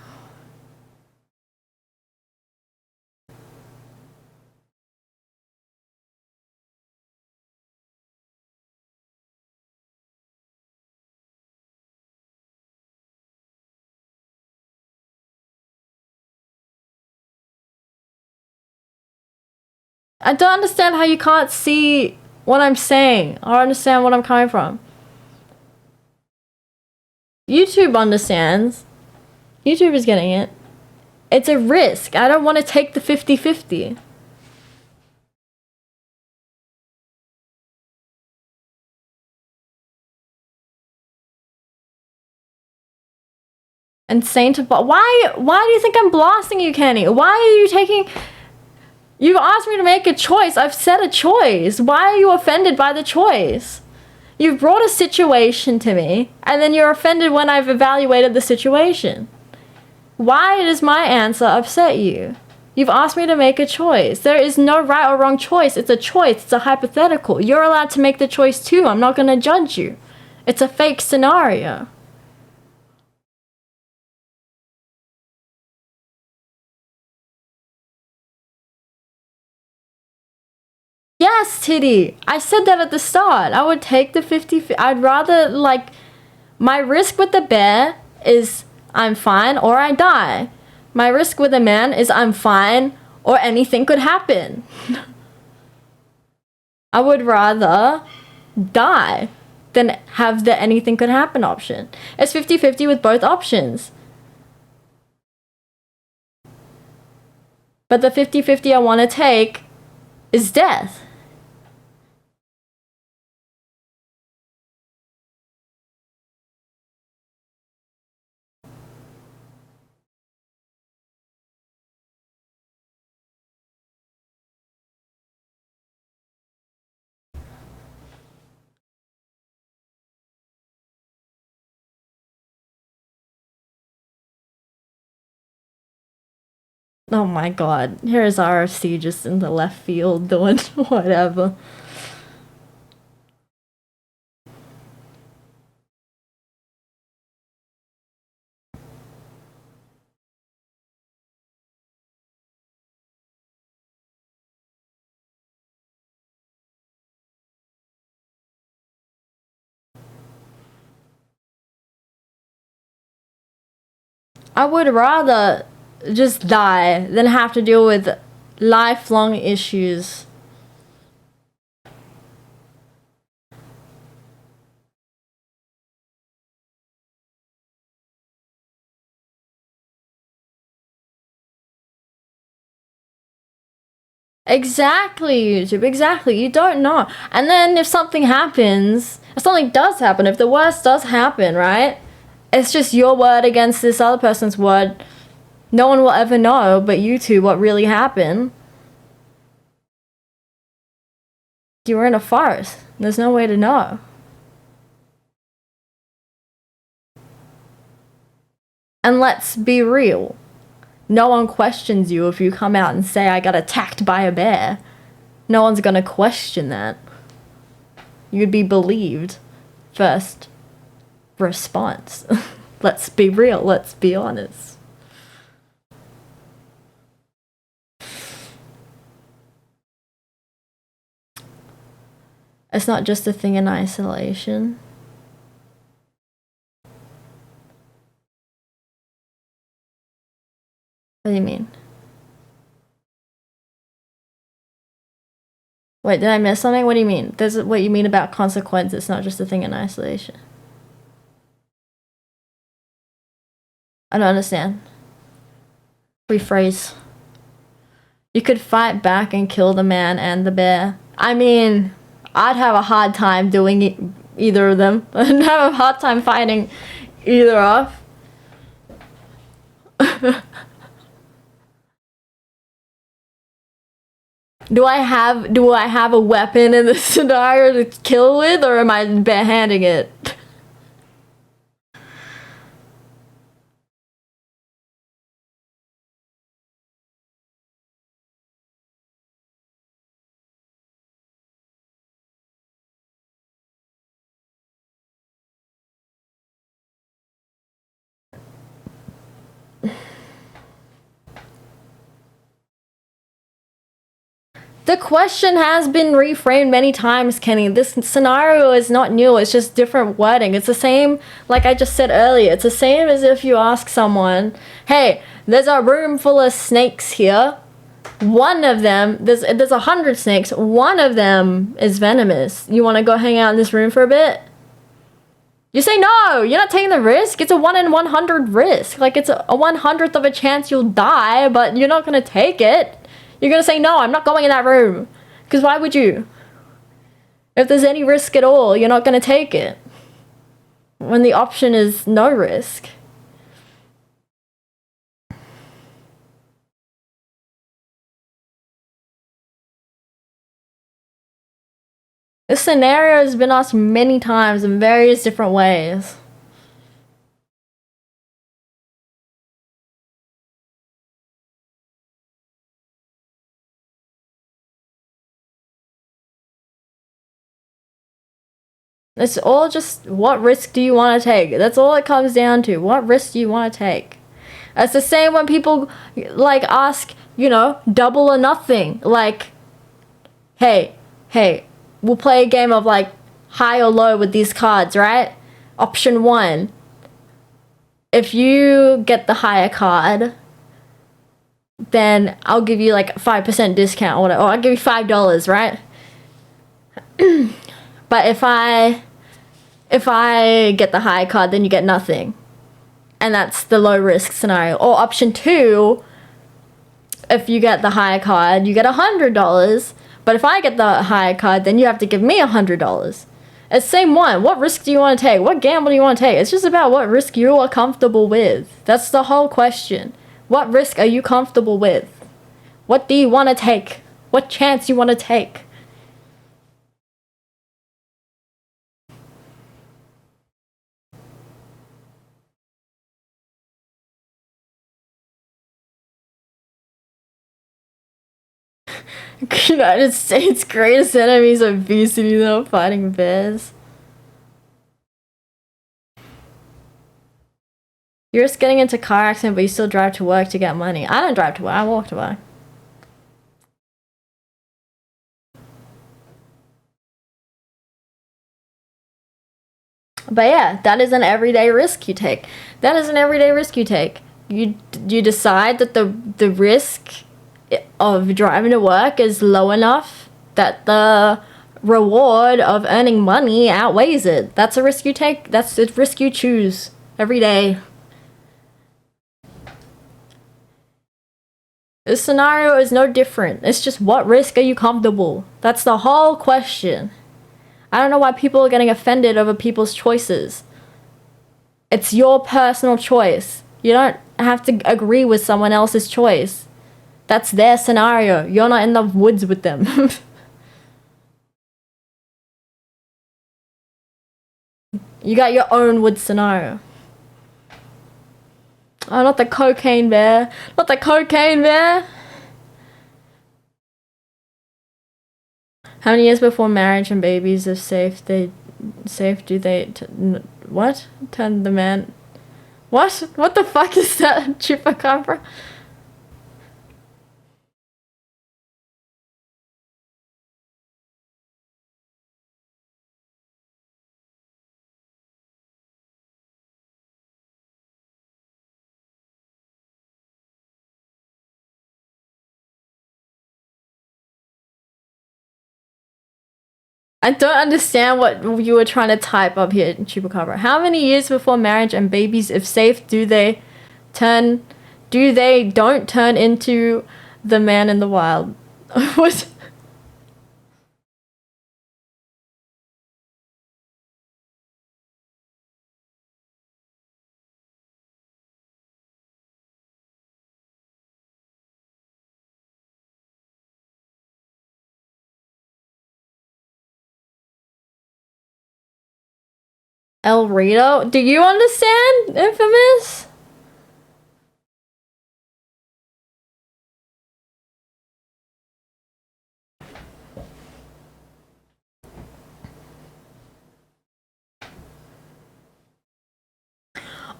Speaker 1: I don't understand how you can't see what I'm saying or understand what I'm coming from. YouTube understands. YouTube is getting it. It's a risk. I don't want to take the 50-50. Insane to why do you think I'm blasting you, Kenny? Why are you taking... You've asked me to make a choice. I've said a choice. Why are you offended by the choice? You've brought a situation to me, and then you're offended when I've evaluated the situation. Why does my answer upset you? You've asked me to make a choice. There is no right or wrong choice. It's a choice. It's a hypothetical. You're allowed to make the choice too. I'm not going to judge you. It's a fake scenario. Yes, Titty. I said that at the start. I would take the 50. I'd rather, like, my risk with the bear is I'm fine or I die. My risk with a man is I'm fine or anything could happen. I would rather die than have the anything could happen option. It's 50-50 with both options. But the 50-50 I want to take is death. Oh my god, here's RFC just in the left field doing whatever. I would rather just die than have to deal with lifelong issues. Exactly, YouTube, exactly. You don't know. And then if something happens, if something does happen, if the worst does happen, right? It's just your word against this other person's word. No one will ever know but you two what really happened. You were in a forest. There's no way to know. And let's be real. No one questions you if you come out and say, I got attacked by a bear. No one's gonna question that. You'd be believed. First response. Let's be real. Let's be honest. It's not just a thing in isolation. What do you mean? Wait, did I miss something? What do you mean? This is what you mean about consequence. It's not just a thing in isolation. I don't understand. Rephrase. You could fight back and kill the man and the bear. I mean, I'd have a hard time doing either of them. I'd have a hard time fighting either off. Do I have a weapon in this scenario to kill with, or am I barehanding it? The question has been reframed many times, Kenny. This scenario is not new, it's just different wording. It's the same, like I just said earlier, it's the same as if you ask someone, hey, there's a room full of snakes here. One of them, there's 100 snakes, one of them is venomous. You want to go hang out in this room for a bit? You say no, you're not taking the risk. It's a 1 in 100 risk. Like, it's a 100th of a chance you'll die, but you're not going to take it. You're gonna say, no, I'm not going in that room. Because why would you? If there's any risk at all, you're not gonna take it. When the option is no risk. This scenario has been asked many times in various different ways. It's all just, what risk do you want to take? That's all it comes down to. What risk do you want to take? It's the same when people, like, ask, you know, double or nothing. Like, hey, we'll play a game of, like, high or low with these cards, right? Option 1. If you get the higher card, then I'll give you, like, 5% discount or whatever. Or I'll give you $5, right? But if I get the high card, then you get nothing. And that's the low risk scenario. Or option 2, if you get the higher card, you get $100. But if I get the higher card, then you have to give me $100. It's the same one. What risk do you want to take? What gamble do you want to take? It's just about what risk you are comfortable with. That's the whole question. What risk are you comfortable with? What do you want to take? What chance you want to take? United States' greatest enemy is obesity, though, fighting bears. You're just getting into a car accident, but you still drive to work to get money. I don't drive to work, I walk to work. But yeah, that is an everyday risk you take. That is an everyday risk you take. You decide that the risk of driving to work is low enough that the reward of earning money outweighs it. That's a risk you take. That's a risk you choose every day. This scenario is no different. It's just, what risk are you comfortable? That's the whole question. I don't know why people are getting offended over people's choices. It's your personal choice. You don't have to agree with someone else's choice. That's their scenario. You're not in the woods with them. You got your own wood scenario. Oh, not the cocaine bear. Not the cocaine bear. How many years before marriage and babies, if safe, do they what? Turn the man. What? What the fuck is that, chupacabra? I don't understand what you were trying to type up here, chupacabra. How many years before marriage and babies, if safe, do they don't turn into the man in the wild? What? El Rito? Do you understand, Infamous?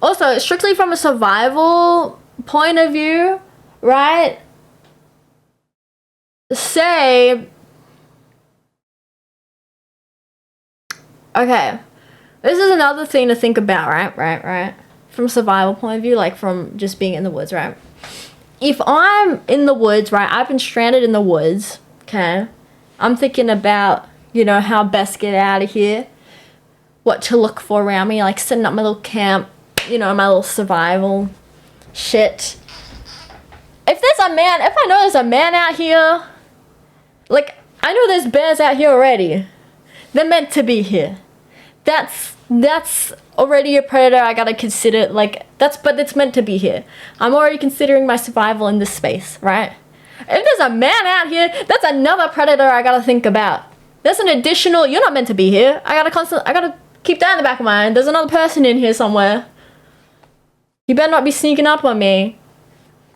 Speaker 1: Also, strictly from a survival point of view, right? Say, okay, this is another thing to think about, right? From a survival point of view, like from just being in the woods, right? If I'm in the woods, right, I've been stranded in the woods, okay? I'm thinking about, how best get out of here, what to look for around me, like setting up my little camp, my little survival shit. If I know there's a man out here, like, I know there's bears out here already. They're meant to be here. That's already a predator I gotta consider, but it's meant to be here. I'm already considering my survival in this space, right? If there's a man out here, that's another predator I gotta think about. There's an additional, you're not meant to be here. I gotta keep that in the back of my mind. There's another person in here somewhere. You better not be sneaking up on me.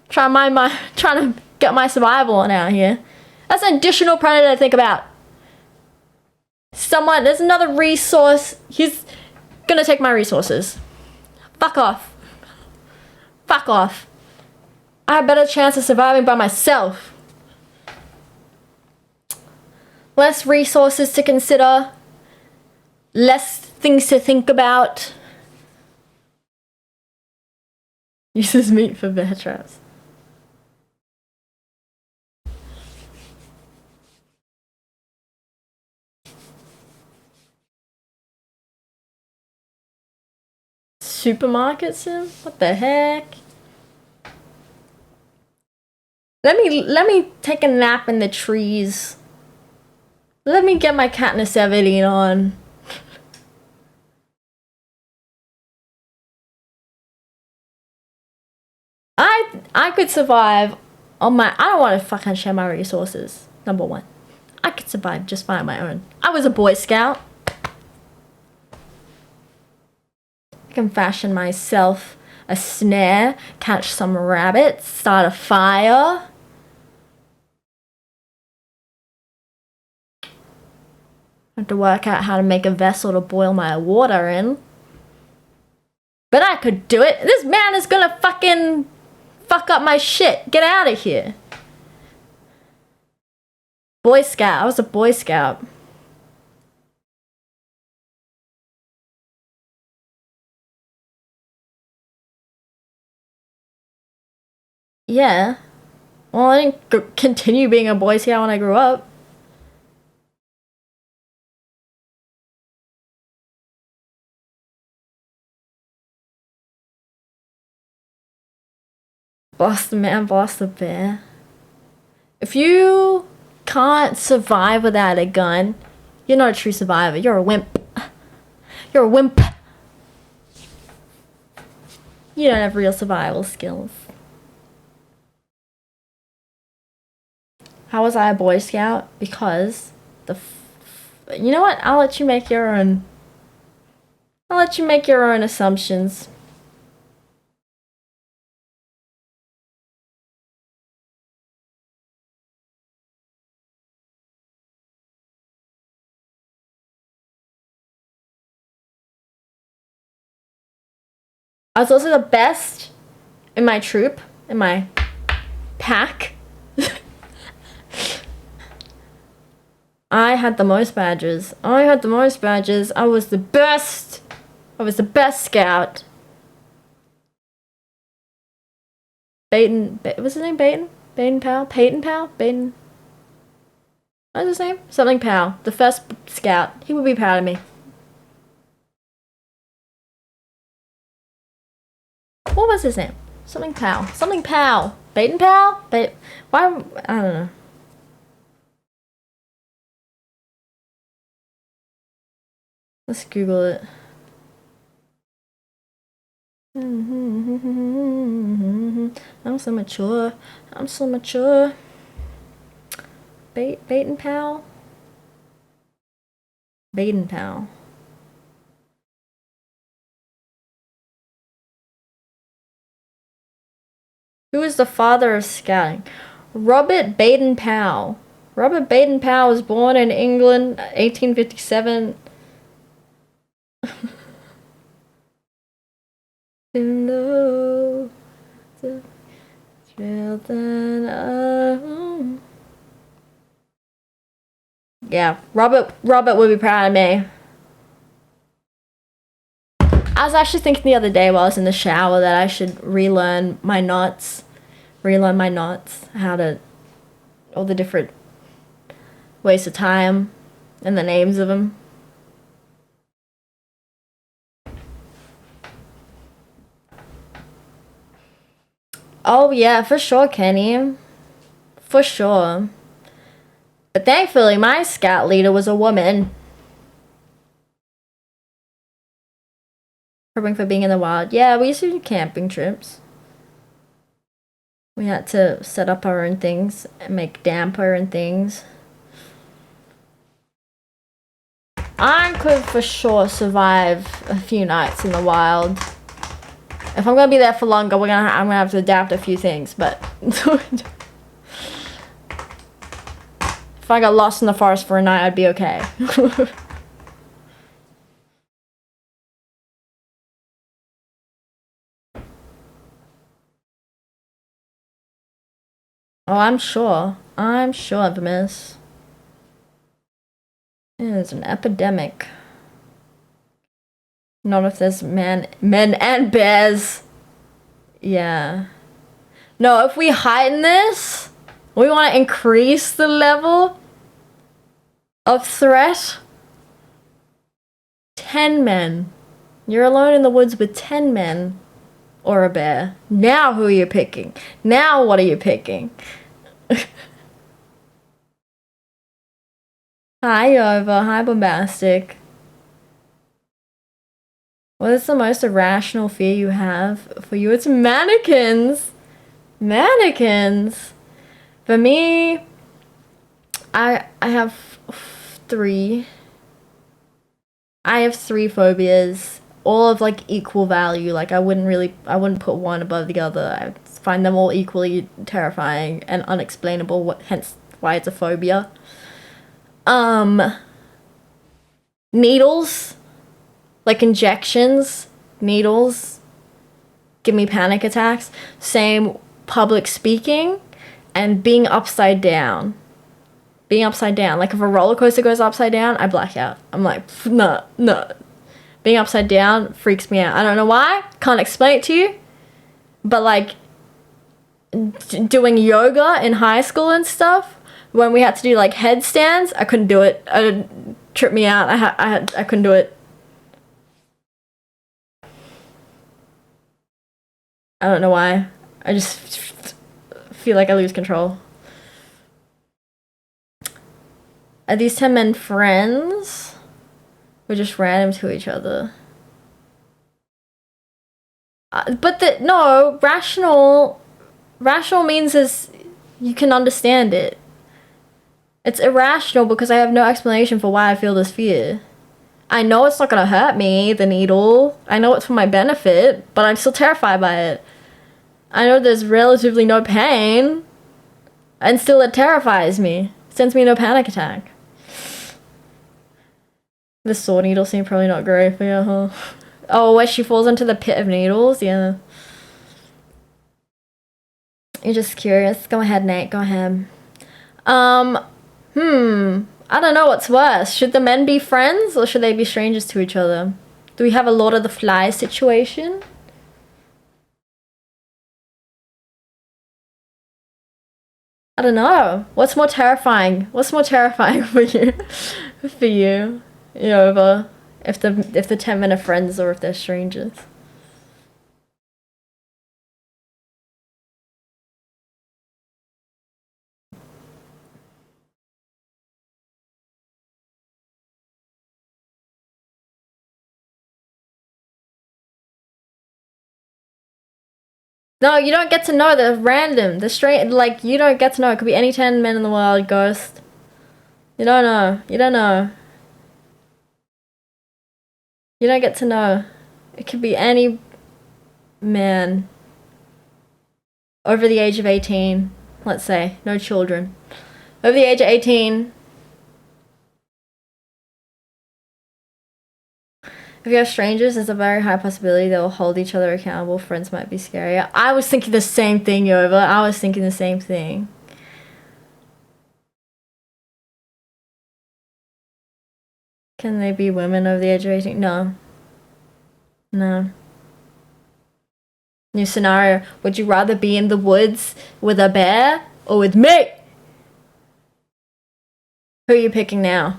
Speaker 1: Trying to get my survival on out here. That's an additional predator to think about. There's another resource. He's gonna take my resources. Fuck off. Fuck off. I have a better chance of surviving by myself. Less resources to consider. Less things to think about. Uses meat for bear traps. Supermarket sim? What the heck? Let me take a nap in the trees. Let me get my Katniss Everdeen on. I could survive on my. I don't want to fucking share my resources. Number one, I could survive just fine on my own. I was a Boy Scout. I can fashion myself a snare, catch some rabbits, start a fire. I have to work out how to make a vessel to boil my water in. But I could do it. This man is gonna fucking fuck up my shit. Get out of here. Boy Scout. I was a Boy Scout. Yeah. Well, I didn't continue being a Boy Scout when I grew up. Boss the man, boss the bear. If you can't survive without a gun, you're not a true survivor. You're a wimp. You're a wimp. You don't have real survival skills. How was I a Boy Scout? Because you know what? I'll let you make your own. I'll let you make your own assumptions. I was also the best in my troop, in my pack. I had the most badges. I was the best. I was the best scout. What's his name? Baden Powell? Peyton Powell? Baden. What's his name? Something Powell. The first scout. He would be proud of me. What was his name? Something Powell. Something Powell. Baden Powell? Why? I don't know. Let's Google it. I'm so mature. I'm so mature. Baden Powell? Baden Powell. Who is the father of scouting? Robert Baden Powell. Robert Baden Powell was born in England, 1857. In the yeah, Robert would be proud of me. I was actually thinking the other day while I was in the shower that I should relearn my knots, how to, all the different ways to tie them, and the names of them. Oh yeah, for sure, Kenny. For sure. But thankfully, my scout leader was a woman. Prepping for being in the wild. Yeah, we used to do camping trips. We had to set up our own things and make damper and things. I could for sure survive a few nights in the wild. If I'm gonna be there for longer, I'm gonna have to adapt a few things, but if I got lost in the forest for a night, I'd be okay. Oh, I'm sure, Infamous. It's an epidemic. Not if there's men and bears. Yeah. No, if we heighten this, we want to increase the level of threat. 10 men. You're alone in the woods with 10 men. Or a bear. Now who are you picking? Now what are you picking? Hi, Yova. Hi, Bombastic. What is the most irrational fear you have? For you, it's mannequins. Mannequins. For me, I have 3. I have 3 phobias, all of like equal value. Like I wouldn't put one above the other. I find them all equally terrifying and unexplainable. Hence why it's a phobia. Needles. Like injections, needles, give me panic attacks. Same public speaking and being upside down. Being upside down. Like if a roller coaster goes upside down, I black out. I'm like, no. Being upside down freaks me out. I don't know why. Can't explain it to you. But like doing yoga in high school and stuff, when we had to do like headstands, I couldn't do it. It tripped me out. I couldn't do it. I don't know why. I just feel like I lose control. Are these 10 men friends? Or just random to each other? No, rational means is you can understand it. It's irrational because I have no explanation for why I feel this fear. I know it's not gonna hurt me, the needle. I know it's for my benefit, but I'm still terrified by it. I know there's relatively no pain, and still it terrifies me. It sends me into a panic attack. The sword needle seemed probably not great for you, huh? Oh, where she falls into the pit of needles? Yeah. You're just curious. Go ahead, Nate. Go ahead. I don't know what's worse. Should the men be friends or should they be strangers to each other? Do we have a Lord of the Flies situation? I don't know. What's more terrifying? What's more terrifying for you? For you? Over if the 10 men are friends or if they're strangers. No, you don't get to know. They're random. They're straight. Like, you don't get to know. It could be any 10 men in the world, ghost. You don't know. You don't know. You don't get to know. It could be any man over the age of 18. Let's say. No children. Over the age of 18. If you have strangers, there's a very high possibility they will hold each other accountable. Friends might be scarier. I was thinking the same thing, Yova. I was thinking the same thing. Can they be women over the age of 18? No. No. New scenario. Would you rather be in the woods with a bear or with me? Who are you picking now?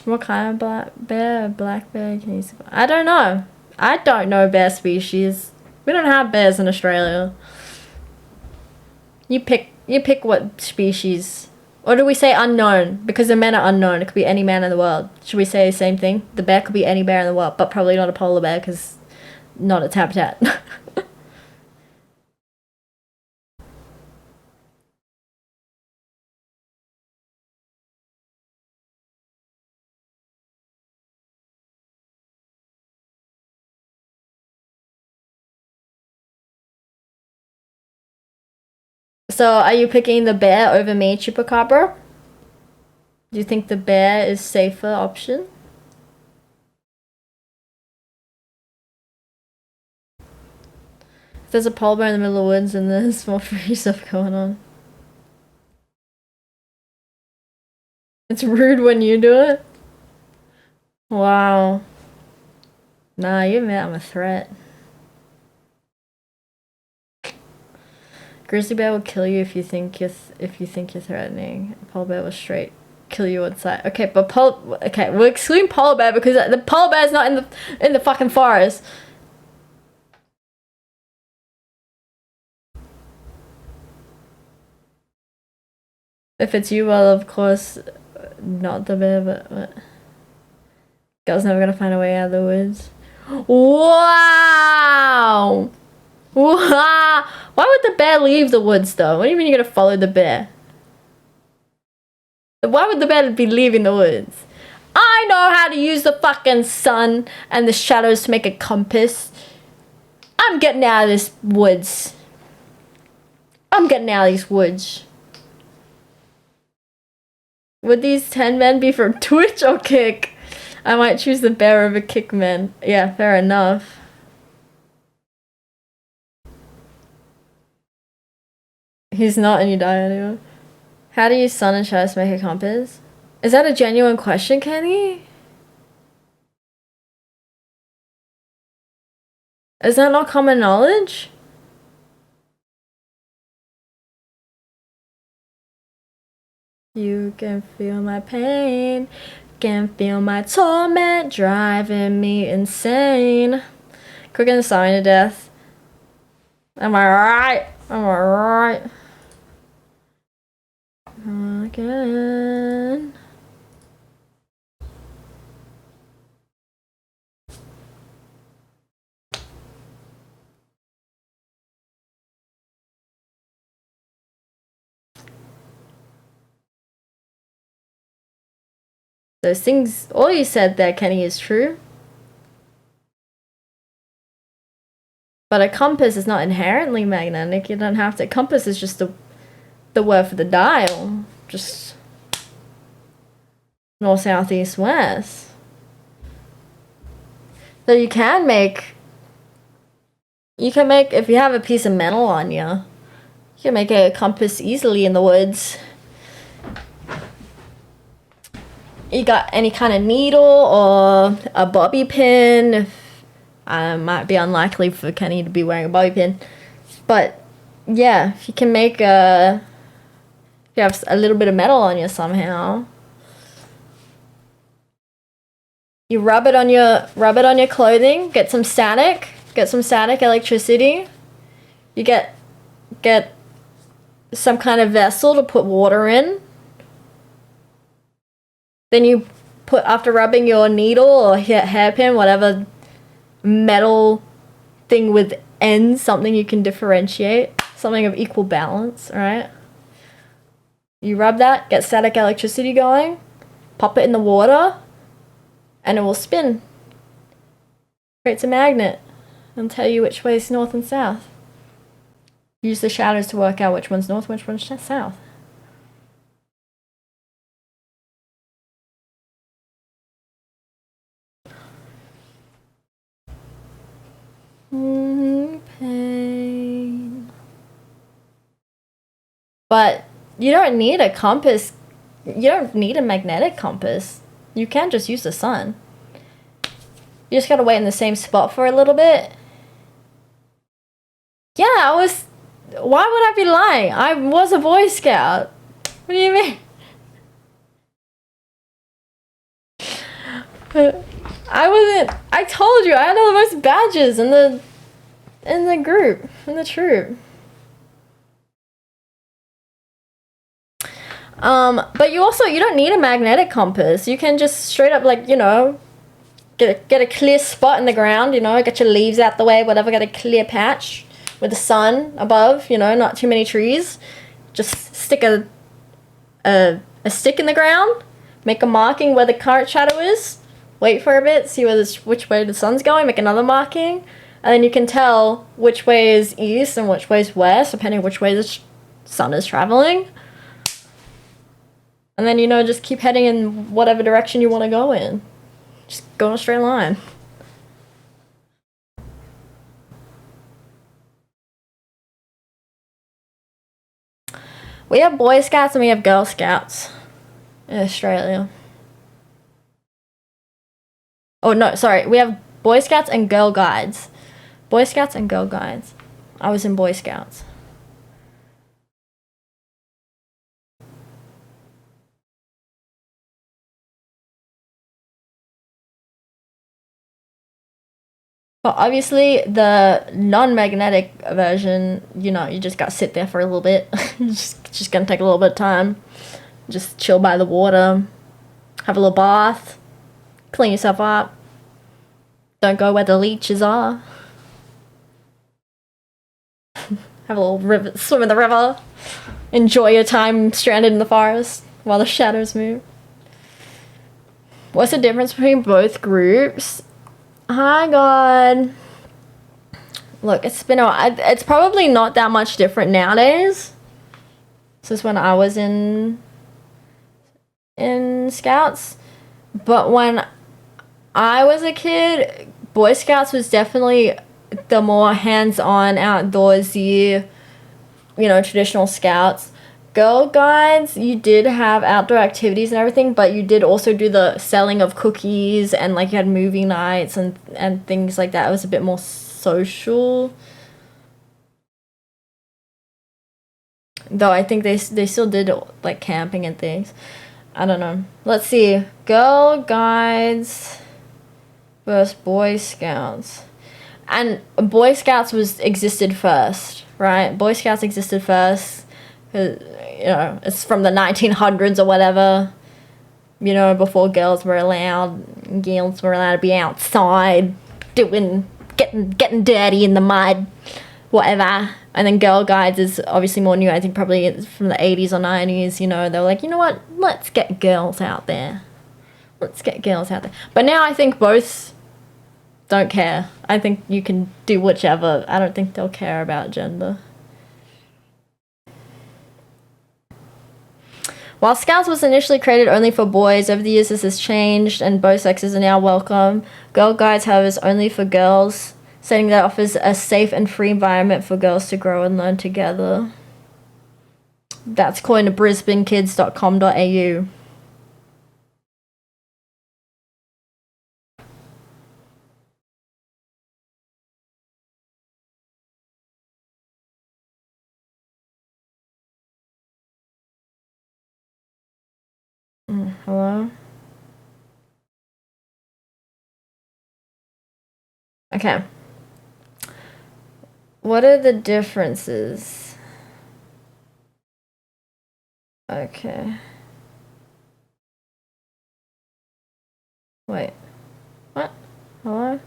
Speaker 1: What kind of black bear can you survive? I don't know. I don't know bear species. We don't have bears in Australia. You pick what species. Or do we say unknown? Because the men are unknown. It could be any man in the world. Should we say the same thing? The bear could be any bear in the world, but probably not a polar bear because not its habitat. So are you picking the bear over me, Chupacabra? Do you think the bear is safer option? If there's a polar bear in the middle of the woods and there's more free stuff going on. It's rude when you do it? Wow. Nah, you admit I'm a threat. Grizzly bear will kill you if you think you're threatening. A polar bear will straight kill you on sight. Okay, but we're excluding polar bear because the polar bear is not in the fucking forest. If it's you, well, of course, not the bear, but what? Girl's never gonna find a way out of the woods. Wow! Wow! Why would the bear leave the woods though? What do you mean you're gonna follow the bear? Why would the bear be leaving the woods? I know how to use the fucking sun and the shadows to make a compass. I'm getting out of this woods. I'm getting out of these woods. Would these 10 men be from Twitch or Kick? I might choose the bear over Kick men. Yeah, fair enough. He's not and you die anyway. How do you use sun and shadows to make a compass? Is that a genuine question, Kenny? Is that not common knowledge? You can feel my pain, can feel my torment, driving me insane. Cooking the sign to death. Am I right? Am I right? Again. Those things, all you said there, Kenny, is true. But a compass is not inherently magnetic. You don't have to. Compass is just the word for the dial. Just north, south, east, west. So you can make, if you have a piece of metal on you, you can make a compass easily in the woods. You got any kind of needle or a bobby pin. Might be unlikely for Kenny to be wearing a bobby pin. But yeah, if you can make if you have a little bit of metal on you somehow, you rub it on your clothing, get some static electricity. You get some kind of vessel to put water in. Then you put, after rubbing your needle or hairpin, whatever metal thing with ends, something you can differentiate, something of equal balance, alright? You rub that, get static electricity going, pop it in the water, and it will spin. Creates a magnet and tell you which way is north and south. Use the shadows to work out which one's north, which one's south. Pain. But you don't need a compass. You don't need a magnetic compass. You can just use the sun. You just gotta wait in the same spot for a little bit. Yeah, why would I be lying? I was a Boy Scout. What do you mean? I wasn't. I told you I had all the most badges in the group, in the troop. But you don't need a magnetic compass. You can just straight up, like, you know, get a clear spot in the ground, you know, get your leaves out the way, whatever, get a clear patch with the sun above, you know, not too many trees. Just stick a stick in the ground, make a marking where the current shadow is, wait for a bit, see which way the sun's going, make another marking, and then you can tell which way is east and which way is west, depending on which way the sun is traveling. And then, you know, just keep heading in whatever direction you want to go in. Just go in a straight line. We have Boy Scouts and we have Girl Scouts in Australia. Oh, no, sorry. We have Boy Scouts and Girl Guides. Boy Scouts and Girl Guides. I was in Boy Scouts. But obviously, the non-magnetic version, you know, you just gotta sit there for a little bit. just gonna take a little bit of time. Just chill by the water. Have a little bath. Clean yourself up. Don't go where the leeches are. Have a little river, swim in the river. Enjoy your time stranded in the forest while the shadows move. What's the difference between both groups? Hi, God. Look, it's been it's probably not that much different nowadays. This is when I was in Scouts. But when I was a kid, Boy Scouts was definitely the more hands-on, outdoorsy, you know, traditional Scouts. Girl Guides, you did have outdoor activities and everything, but you did also do the selling of cookies and, like, you had movie nights and things like that. It was a bit more social. Though I think they still did, like, camping and things. I don't know. Let's see. Girl Guides versus Boy Scouts. And Boy Scouts existed first, right? Boy Scouts existed first. You know, it's from the 1900s or whatever, you know, before girls were allowed to be outside getting dirty in the mud, whatever. And then Girl Guides is obviously more new. I think probably it's from the 80s or 90s, you know. They were like, you know what, let's get girls out there. Let's get girls out there. But now I think both don't care. I think you can do whichever. I don't think they'll care about gender. While Scouts was initially created only for boys, over the years this has changed and both sexes are now welcome. Girl Guides, however, is only for girls, stating that it offers a safe and free environment for girls to grow and learn together. That's according to brisbanekids.com.au. Hello? Okay. What are the differences? Okay. Wait. What? Hello?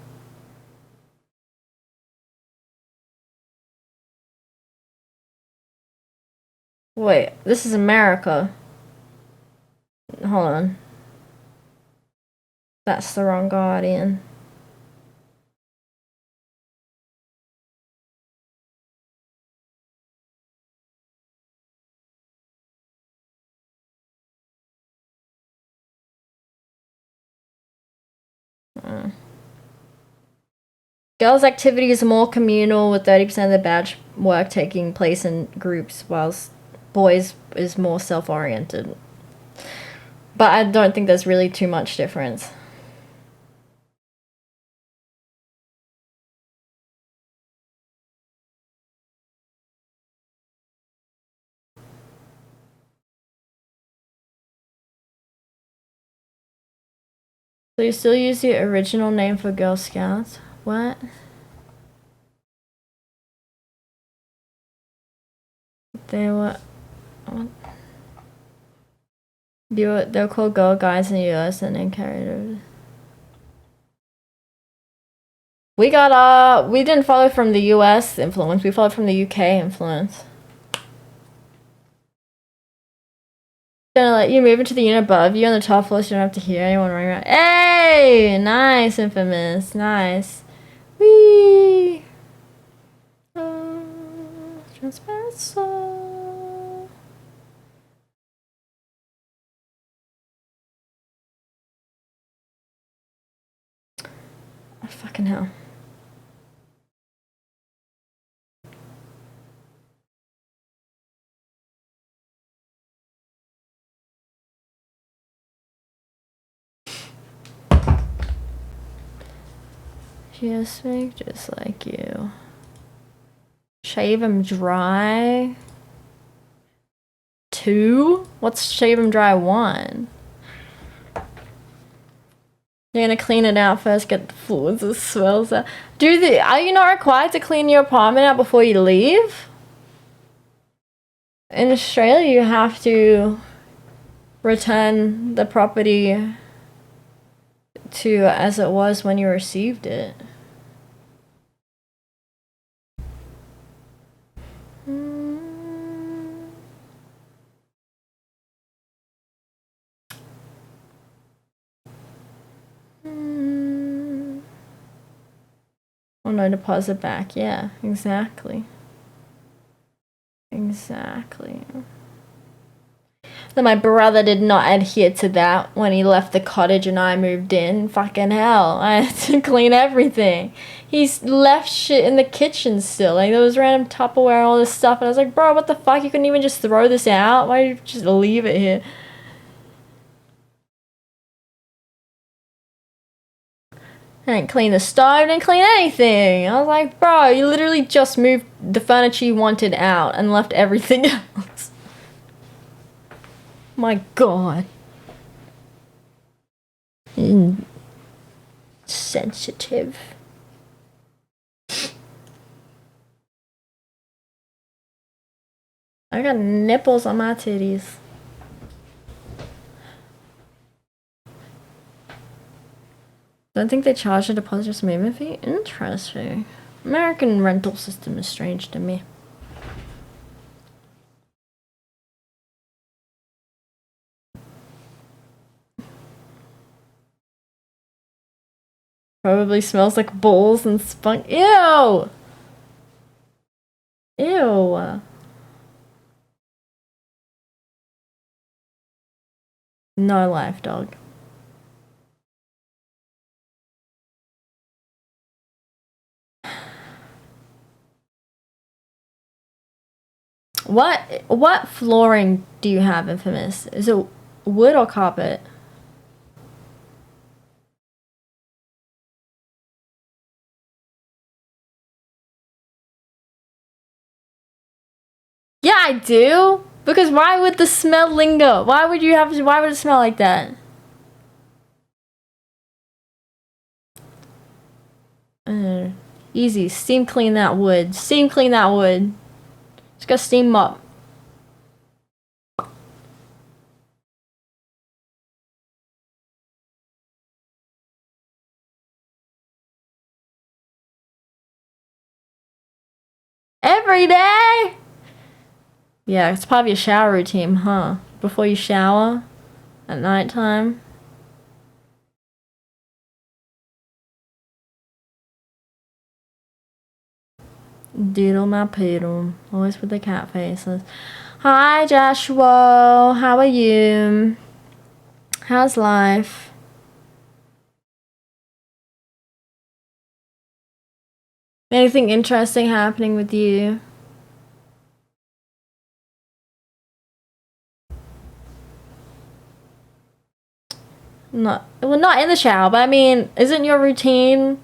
Speaker 1: Wait, this is America. Hold on. That's the wrong Guardian. Girls' activities are more communal, with 30% of the badge work taking place in groups, whilst boys is more self-oriented. But I don't think there's really too much difference. So you still use the original name for Girl Scouts? What? They were... What? They're called Girl Guides in the US and then carried over. We didn't follow from the US influence, we followed from the UK influence. Gonna let you move into the unit above you on the top floor so you don't have to hear anyone running around. Hey! Nice, Infamous. Nice. Whee! Transparent soul. Oh, fucking hell. Just make just like you. Shave him dry. 2? What's shave him dry 1? You're gonna clean it out first, get the floors and swells out. Are you not required to clean your apartment out before you leave? In Australia, you have to return the property to as it was when you received it. Oh no, deposit back. Yeah, exactly. Exactly. Then my brother did not adhere to that when he left the cottage and I moved in. Fucking hell. I had to clean everything. He's left shit in the kitchen still. Like, there was random Tupperware and all this stuff. And I was like, bro, what the fuck? You couldn't even just throw this out? Why did you just leave it here? I didn't clean the stove, didn't clean anything. I was like, bro, you literally just moved the furniture you wanted out and left everything else. My god. Sensitive. I got nipples on my titties. Don't think they charge a deposit just movement fee? Interesting. American rental system is strange to me. Probably smells like balls and spunk. Ew! Ew. No life, dog. What flooring do you have, Infamous? Is it wood or carpet? Yeah, I do. Because why would the smell linger? Why would it smell like that? Easy. Steam clean that wood. Steam clean that wood. Just gotta steam up. Every day? Yeah, it's part of your shower routine, huh? Before you shower at nighttime. Doodle my poodle. Always with the cat faces. Hi, Joshua. How are you? How's life? Anything interesting happening with you? Not in the shower, but I mean, isn't your routine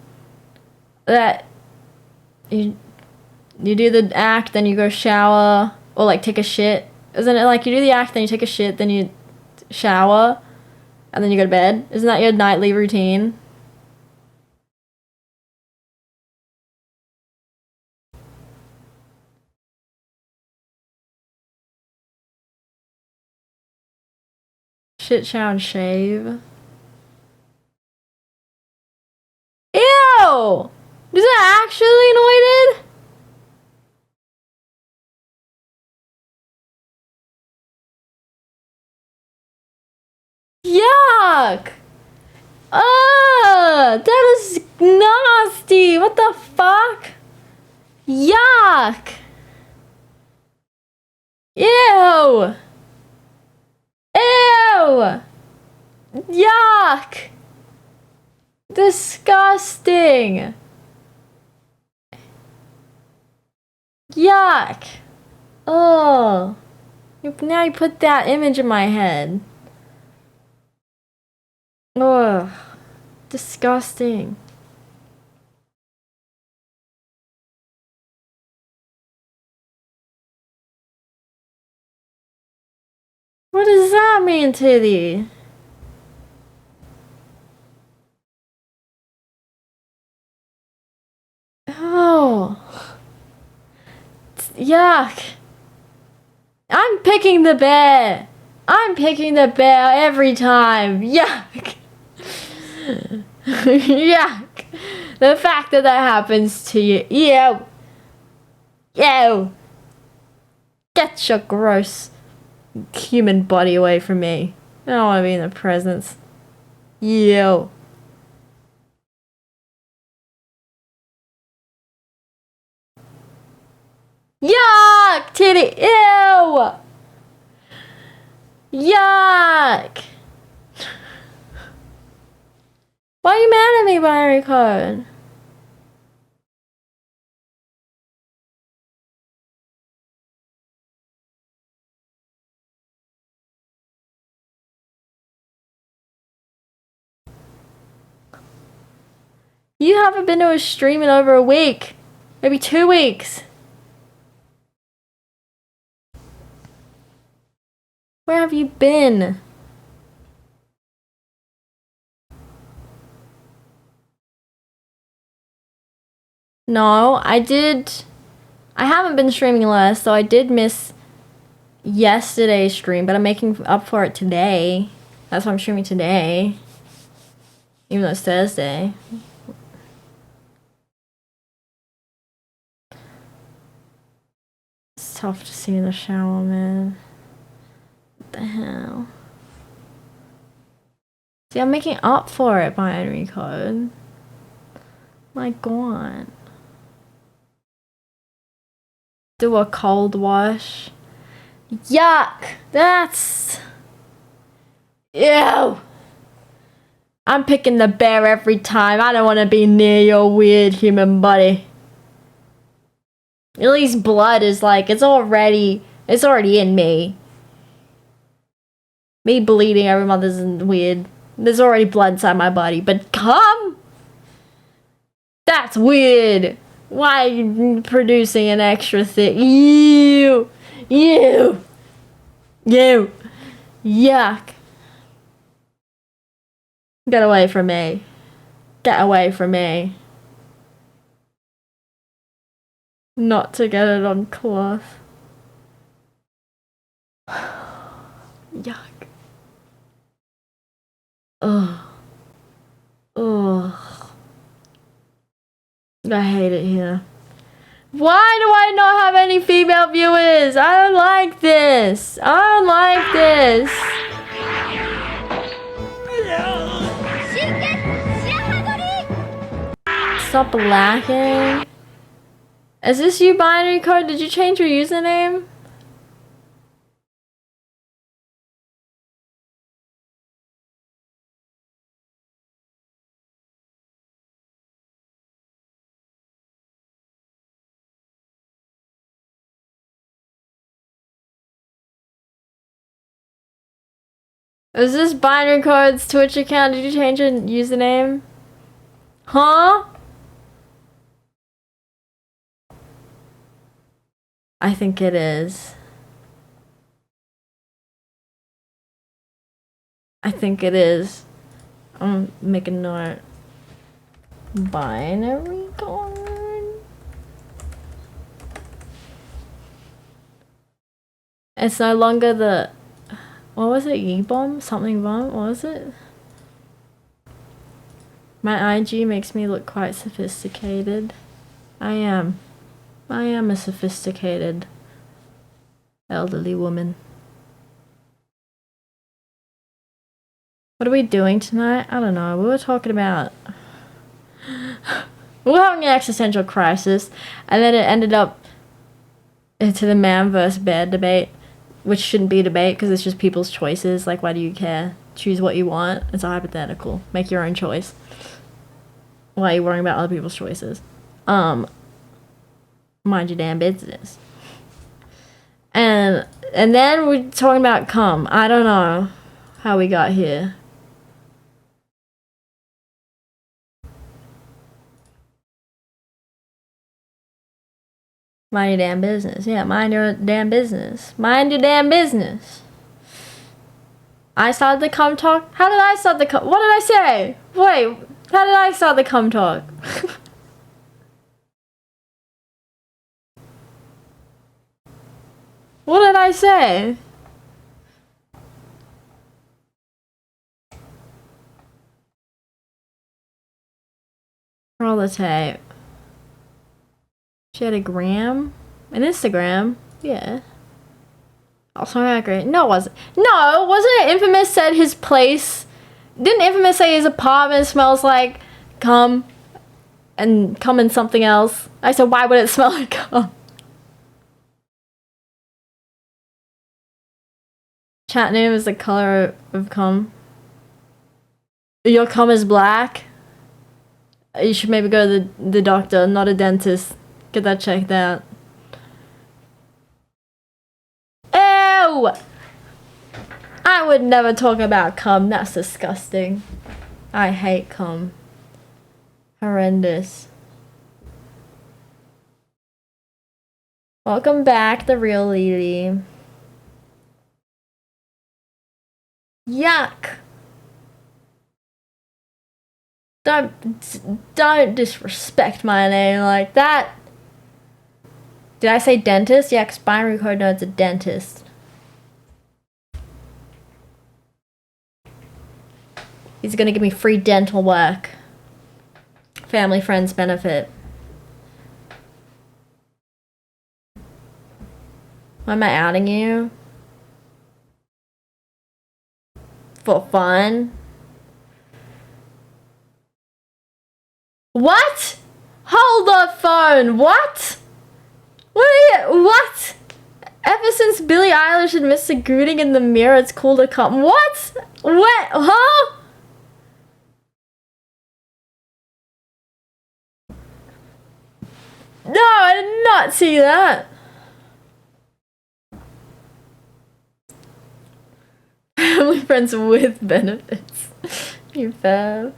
Speaker 1: that you do the act, then you go shower, or like take a shit? Isn't it like you do the act, then you take a shit, then you shower, and then you go to bed? Isn't that your nightly routine? Shit, shower, and shave. Ew! Is that actually anointed? Yuck! Ugh! That is nasty! What the fuck? Yuck! Ew! Ew! Yuck! Disgusting! Yuck! Oh! Now you put that image in my head. Ugh. Disgusting. What does that mean, Titty? Oh. Yuck. I'm picking the bear. I'm picking the bear every time. Yuck. Yuck. The fact that that happens to you. Ew. Ew. Get your gross human body away from me. I don't want to be in the presence. Ew. Yuck! Titty! Ew! Yuck! Why are you mad at me, binary code? You haven't been to a stream in over a week. Maybe 2 weeks. Where have you been? No, I haven't been streaming less, so I did miss yesterday's stream, but I'm making up for it today. That's why I'm streaming today. Even though it's Thursday. It's tough to see in the shower, man. What the hell? See, I'm making up for it, binary code. My God. Do a cold wash. Yuck! That's... Ew! I'm picking the bear every time. I don't want to be near your weird human body. At least blood is like, it's already in me. Me bleeding every month isn't weird. There's already blood inside my body, but cum? That's weird. Why are you producing an extra thing? Ew! Ew! Ew! Yuck! Get away from me. Get away from me. Not to get it on cloth. Yuck. Ugh. Ugh. I hate it here. Why do I not have any female viewers? I don't like this. I don't like this. Stop lacking. Is this you, binary code? Did you change your username? Is this binary code's Twitch account? Did you change your username? Huh? I think it is. I think it is. I'm making a note. Binary code. It's no longer the... What was it? E-bomb? Something bomb? What was it? My IG makes me look quite sophisticated. I am a sophisticated elderly woman. What are we doing tonight? I don't know. We were talking about... we were having an existential crisis, and then it ended up into the man versus bear debate, which shouldn't be a debate because it's just people's choices. Like, why do you care? Choose what you want. It's a hypothetical. Make your own choice. Why are you worrying about other people's choices? Mind your damn business. And then we're talking about cum. I don't know how we got here. Mind your damn business. Yeah, mind your damn business. Mind your damn business. I started the cum talk? How did I start the cum? What did I say? Wait, how did I start the cum talk? What did I say? Roll the tape. She had a gram? An Instagram? Yeah. Also not great. No, it wasn't. No, wasn't it Infamous said his place... Didn't Infamous say his apartment smells like cum? And cum and something else? I said, why would it smell like cum? Chat name is the color of cum. Your cum is black? You should maybe go to the doctor, not a dentist. Get that checked out. Ew! I would never talk about cum. That's disgusting. I hate cum. Horrendous. Welcome back, the real Lily. Yuck! Don't disrespect my name like that. Did I say dentist? Yeah, because binary code knows a dentist. He's gonna give me free dental work. Family friends benefit. Why am I outing you? For fun? What? Hold the phone. What? What? Ever since Billie Eilish and Mr. Gooding in the mirror, it's cool to come. What? What? Huh? No, I did not see that. Family friends with benefits. You fab.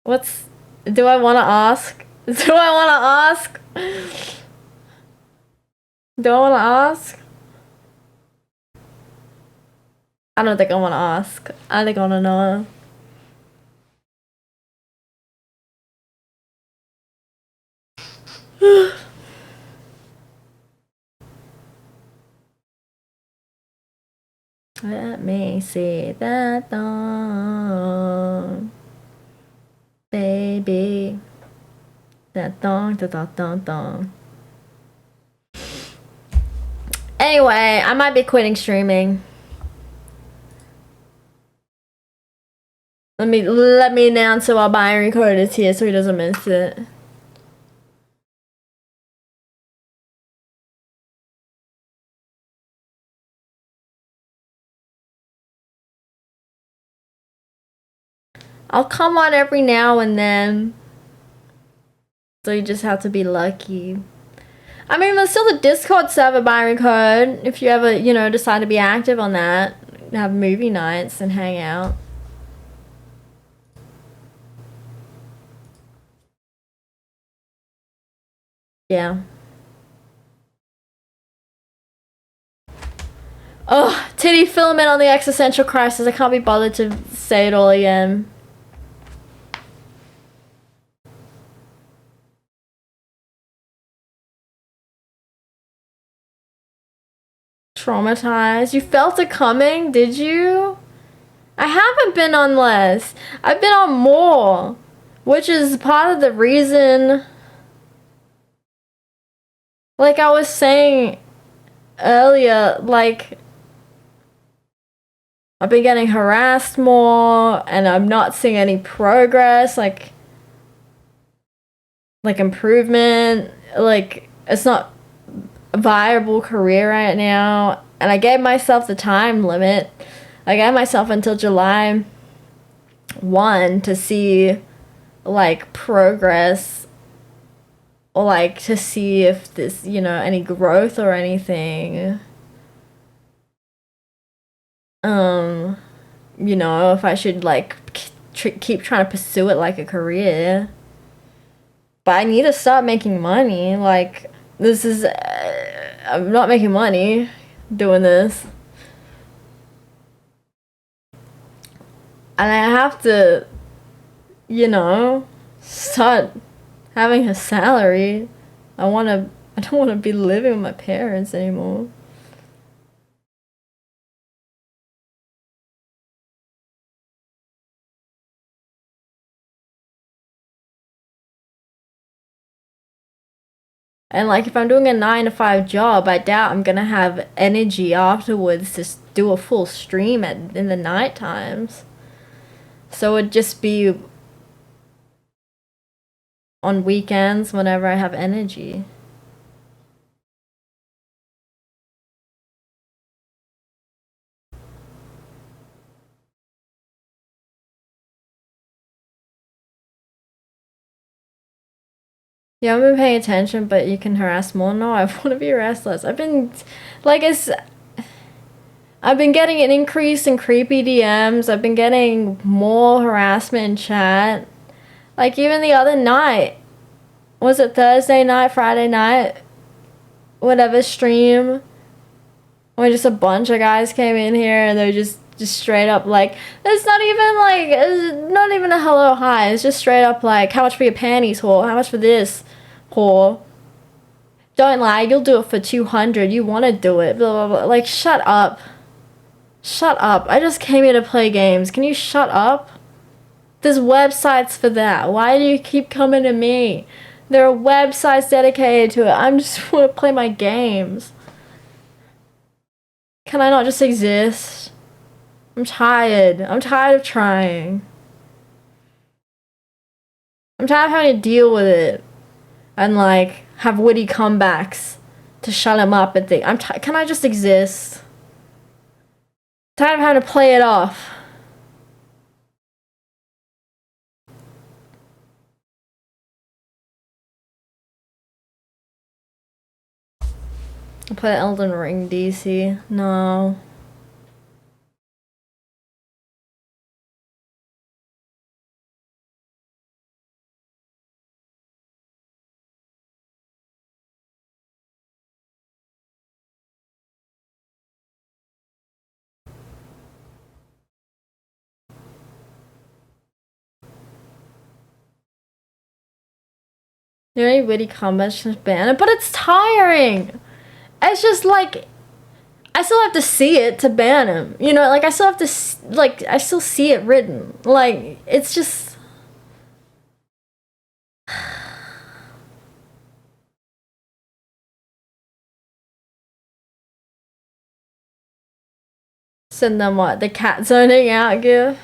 Speaker 1: What's... Do I want to ask? Do I want to ask? Do I want to ask? I don't think I want to ask. I think I want to know. Let me see that thong, baby. That thong, da da thong thong. Anyway, I might be quitting streaming. Let me announce so our binary code is here so he doesn't miss it. I'll come on every now and then. So you just have to be lucky. I mean, there's still the Discord server binary code. If you ever, you know, decide to be active on that. Have movie nights and hang out. Yeah. Oh, titty filament on the existential crisis. I can't be bothered to say it all again. Traumatized. You felt it coming, did you? I haven't been on less. I've been on more. Which is part of the reason... Like I was saying earlier, like... I've been getting harassed more, and I'm not seeing any progress, like improvement, like, it's not a viable career right now, and I gave myself the time limit. I gave myself until July 1 to see, like, progress, or, like, to see if this, you know, any growth or anything. You know, if I should, like, keep trying to pursue it like a career. But I need to start making money. Like, this is... I'm not making money doing this. And I have to, you know, start having a salary. I don't want to be living with my parents anymore. And, like, if I'm doing a 9-to-5 job, I doubt I'm gonna have energy afterwards to do a full stream in the night times. So it'd just be on weekends whenever I have energy. Yeah, I've been paying attention, but you can harass more. No, I want to be harassed less. I've been, like, I've been getting an increase in creepy DMs. I've been getting more harassment in chat. Like, even the other night, was it Thursday night, Friday night, whatever stream, when just a bunch of guys came in here and they're just straight up like, it's not even a hello, hi. It's just straight up like, how much for your panties, whore? How much for this, whore? Don't lie, you'll do it for 200. You want to do it, blah, blah, blah. Like, shut up. Shut up. I just came here to play games. Can you shut up? There's websites for that. Why do you keep coming to me? There are websites dedicated to it. I just want to play my games. Can I not just exist? I'm tired. I'm tired of trying. I'm tired of having to deal with it. And like, have witty comebacks to shut him up and think, can I just exist? Tired of having to play it off. I play Elden Ring, DC. No. There are any witty comments just ban it, but it's tiring. It's just like, I still have to see it to ban him. You know, like I still have to, like, I still see it written. Like, it's just. Send them what? The cat zoning out gif?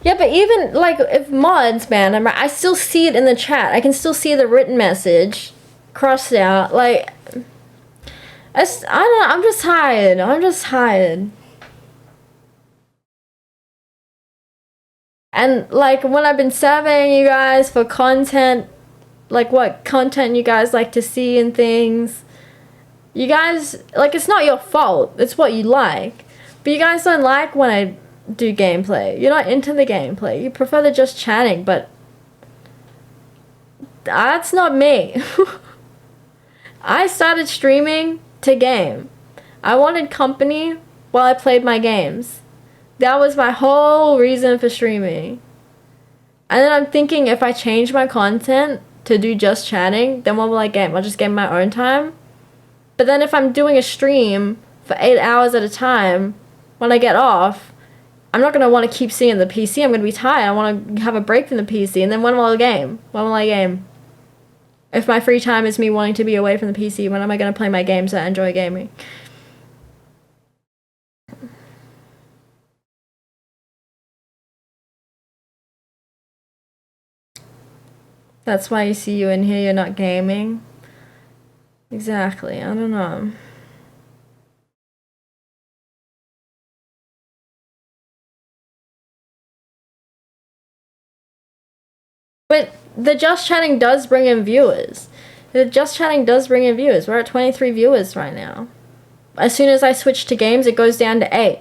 Speaker 1: Yeah, but even like if mods ban him, I still see it in the chat. I can still see the written message crossed out. Like, I don't know. I'm just tired. I'm just tired. And like when I've been surveying you guys for content, like what content you guys like to see and things, you guys, like, it's not your fault. It's what you like. But you guys don't like when I do gameplay. You're not into the gameplay. You prefer the just chatting, but that's not me. I started streaming to game. I wanted company while I played my games. That was my whole reason for streaming. And then I'm thinking, if I change my content to do just chatting, then what will I game? I'll just game my own time. But then if I'm doing a stream for 8 hours at a time, when I get off, I'm not going to want to keep seeing the PC. I'm going to be tired. I want to have a break from the PC. And then when will I game? When will I game? If my free time is me wanting to be away from the PC, when am I going to play my games that I enjoy gaming? That's why you see you in here, you're not gaming. Exactly, I don't know. But the just chatting does bring in viewers. The just chatting does bring in viewers. We're at 23 viewers right now. As soon as I switch to games, it goes down to 8.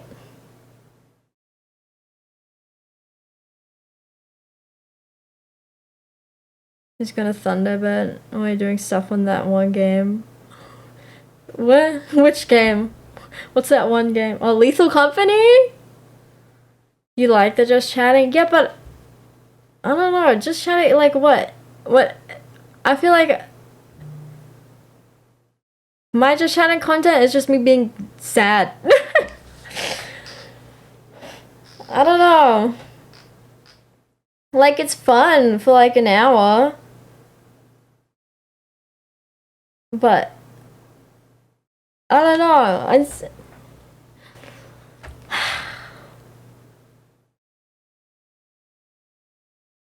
Speaker 1: He's gonna Thunderbird. Oh, we're doing stuff on that one game. What? Which game? What's that one game? Oh, Lethal Company? You like the just chatting? Yeah, but I don't know. Just chatting, like what? What? I feel like my just chatting content is just me being sad. I don't know. Like, it's fun for like an hour. But I don't know.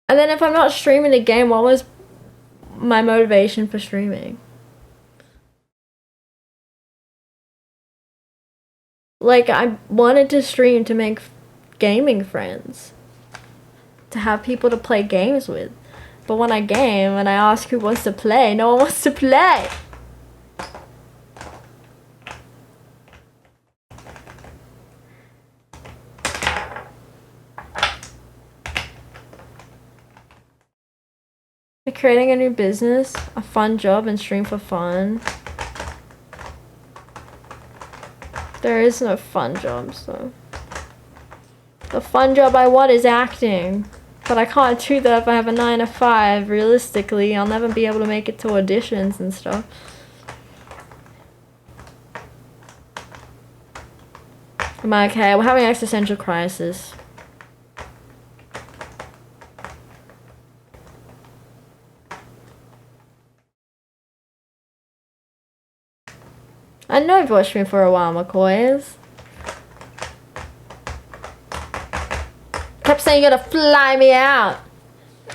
Speaker 1: And then if I'm not streaming the game, what was my motivation for streaming? Like, I wanted to stream to make gaming friends. To have people to play games with. But when I game and I ask who wants to play, no one wants to play. Creating a new business, a fun job, and stream for fun. There is no fun job, so. The fun job I want is acting. But I can't do that if I have a 9 to 5. Realistically, I'll never be able to make it to auditions and stuff. Am I okay? We're having existential crisis. I know you've watched me for a while, McCoys. Kept saying you're gonna fly me out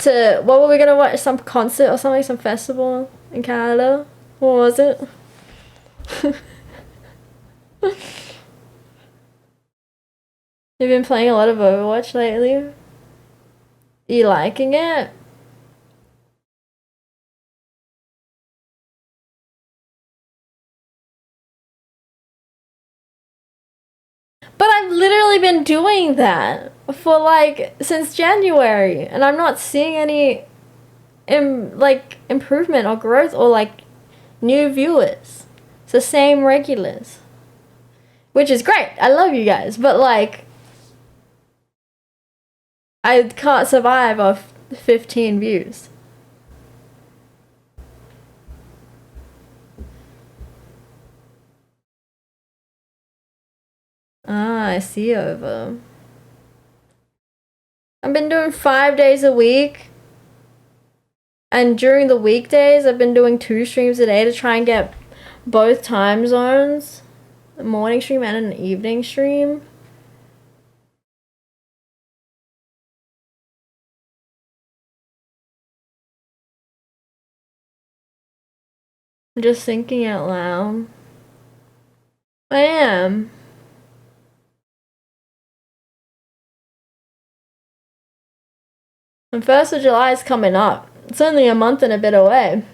Speaker 1: to, what were we gonna watch? Some concert or something? Some festival in Canada? What was it? You've been playing a lot of Overwatch lately? Are you liking it? But I've literally been doing that for like since January, and I'm not seeing any improvement or growth or like new viewers. It's the same regulars, which is great. I love you guys, but like I can't survive off 15 views. Ah, I see over. I've been doing 5 days a week. And during the weekdays, I've been doing 2 streams a day to try and get both time zones. A morning stream and an evening stream. I'm just thinking out loud. I am. And 1st of July is coming up. It's only a month and a bit away.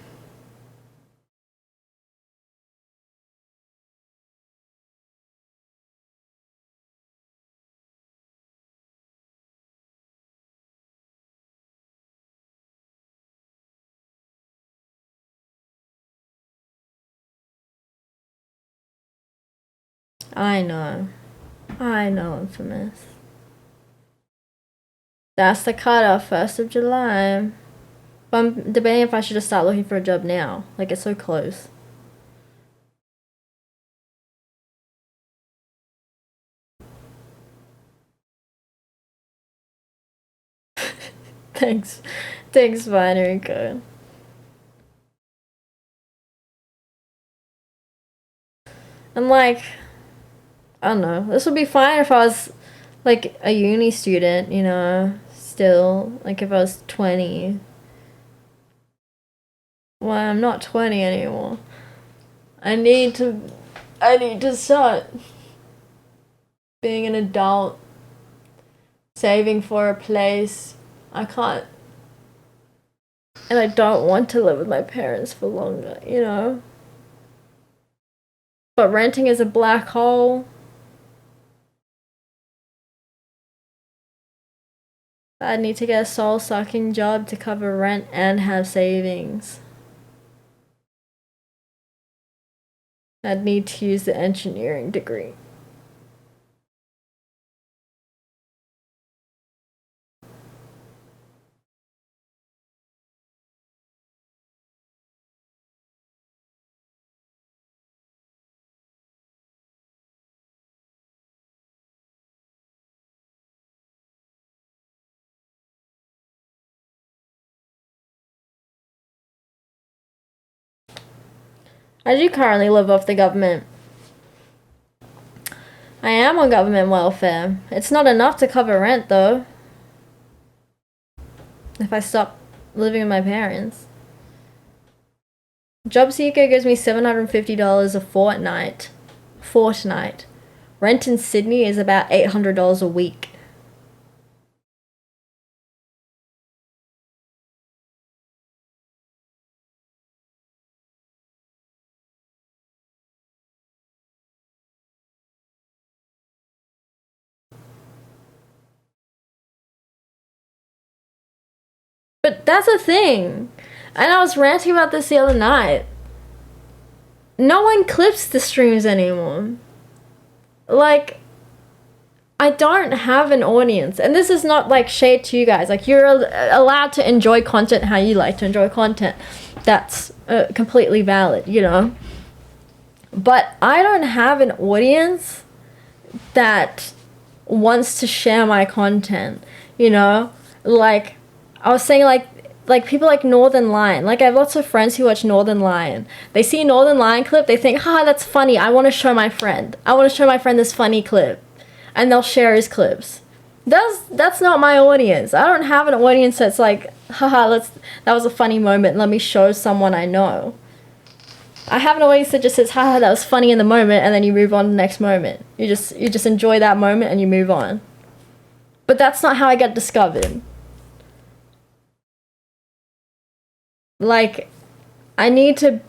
Speaker 1: I know. I know, Infamous. That's the cutoff, 1st of July. But I'm debating if I should just start looking for a job now. Like, it's so close. Thanks. Thanks, Binary Code. And like, I don't know. This would be fine if I was like a uni student, you know, still. Like if I was 20. Well, I'm not 20 anymore. I need to start being an adult, saving for a place. I can't, and I don't want to live with my parents for longer, you know? But renting is a black hole. I need to get a soul-sucking job to cover rent and have savings. I'd need to use the engineering degree. I do currently live off the government. I am on government welfare. It's not enough to cover rent though. If I stop living with my parents. Job Seeker gives me $750 a fortnight. Rent in Sydney is about $800 a week. But that's the thing. And I was ranting about this the other night. No one clips the streams anymore. Like, I don't have an audience. And this is not like shade to you guys. Like, you're allowed to enjoy content how you like to enjoy content. That's completely valid, you know? But I don't have an audience that wants to share my content, you know? Like, I was saying, like, like people like Northern Lion. Like I have lots of friends who watch Northern Lion. They see a Northern Lion clip, they think, that's funny. I want to show my friend. I want to show my friend this funny clip. And they'll share his clips. That's not my audience. I don't have an audience that's like, that was a funny moment. Let me show someone I know. I have an audience that just says, that was funny in the moment, and then you move on to the next moment. You just enjoy that moment and you move on. But that's not how I get discovered. Like, I need to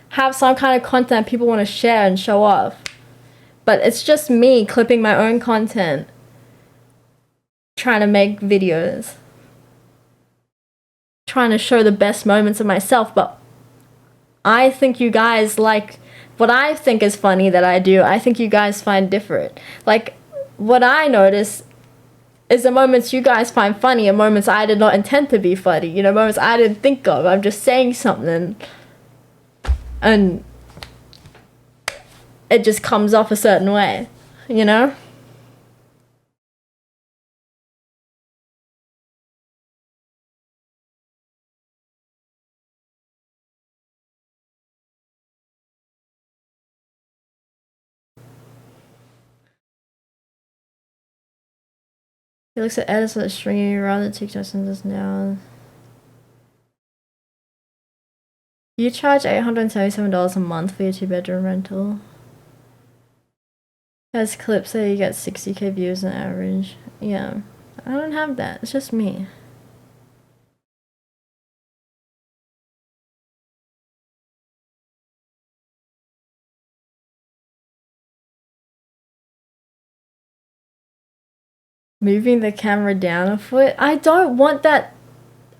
Speaker 1: have some kind of content people want to share and show off. But it's just me clipping my own content, trying to make videos, trying to show the best moments of myself. But I think you guys like what I think is funny that I do. I think you guys find different. Like, what I notice is the moments you guys find funny and moments I did not intend to be funny. You know, moments I didn't think of. I'm just saying something and it just comes off a certain way, you know? He looks at edits with a stringy rather TikTok than this now. You charge $877 a month for your 2-bedroom rental. Has clips that you get 60k views on average. Yeah, I don't have that. It's just me. Moving the camera down a foot. I don't want that.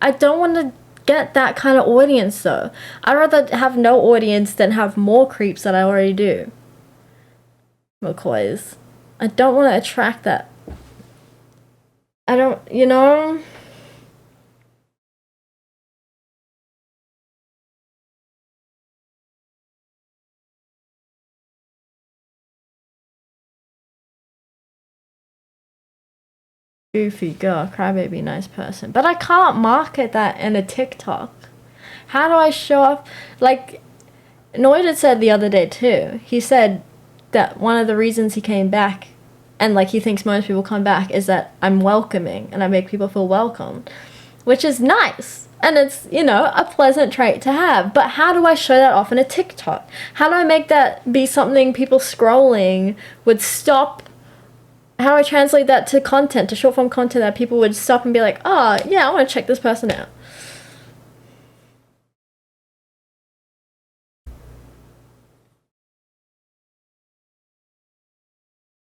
Speaker 1: I don't want to get that kind of audience though. I'd rather have no audience than have more creeps that I already do. McCoys. I don't want to attract that. I don't, you know? Goofy girl, crybaby, nice person. But I can't market that in a TikTok. How do I show off? Like, Noida said the other day too. He said that one of the reasons he came back, and like he thinks most people come back, is that I'm welcoming and I make people feel welcome. Which is nice. And it's, you know, a pleasant trait to have. But how do I show that off in a TikTok? How do I make that be something people scrolling would stop? How do I translate that to content, to short form content that people would stop and be like, oh, yeah, I want to check this person out.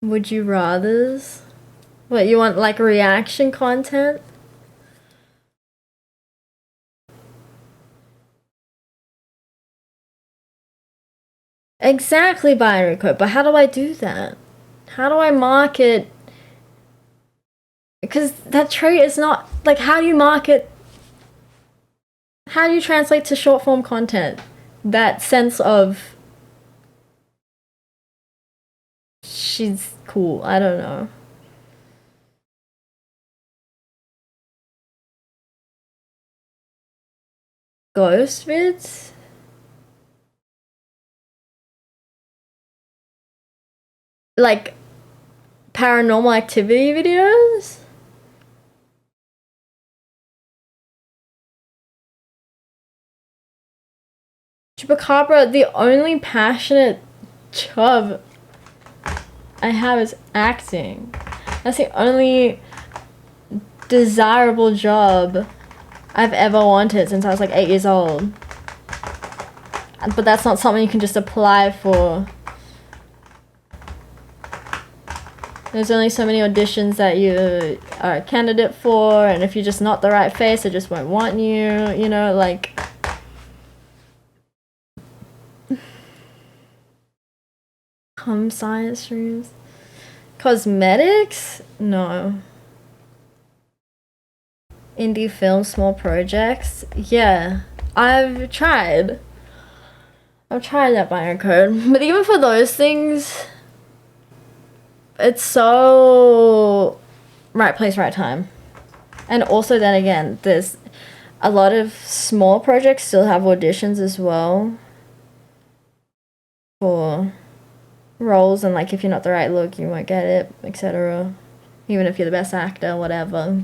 Speaker 1: Would you rathers? What, you want like reaction content? Exactly, binary code, but how do I do that? How do I market? Because that trait is not, like, how do you market? How do you translate to short form content? That sense of she's cool, I don't know. Ghost vids? Like paranormal activity videos? Chupacabra, the only passionate job I have is acting. That's the only desirable job I've ever wanted since I was like 8 years old. But that's not something you can just apply for. There's only so many auditions that you are a candidate for, and if you're just not the right face, they just won't want you, you know, like... Home science streams? Cosmetics? No. Indie film, small projects? Yeah, I've tried that binary code, but even for those things, it's so right place, right time. And also then again, a lot of small projects still have auditions as well for roles, and like if you're not the right look, you won't get it, etc. Even if you're the best actor, whatever.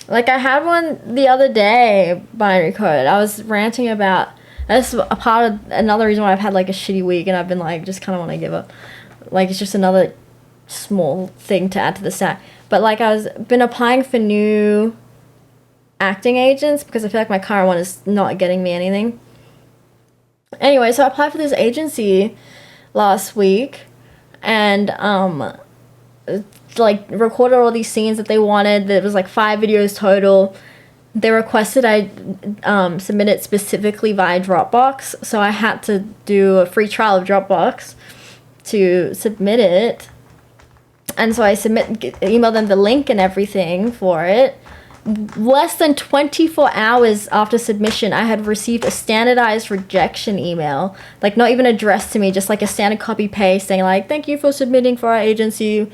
Speaker 1: Like I had one the other day, binary code. I was ranting about that's a part of another reason why I've had like a shitty week, and I've been like just kind of want to give up. Like it's just another small thing to add to the stack. But like I was been applying for new acting agents because I feel like my current one is not getting me anything. Anyway, so I applied for this agency last week, and like recorded all these scenes that they wanted. There was like 5 videos total. They requested I submit it specifically via Dropbox, so I had to do a free trial of Dropbox to submit it. And so I email them the link and everything for it. Less than 24 hours after submission, I had received a standardized rejection email, like not even addressed to me, just like a standard copy paste saying like, thank you for submitting for our agency,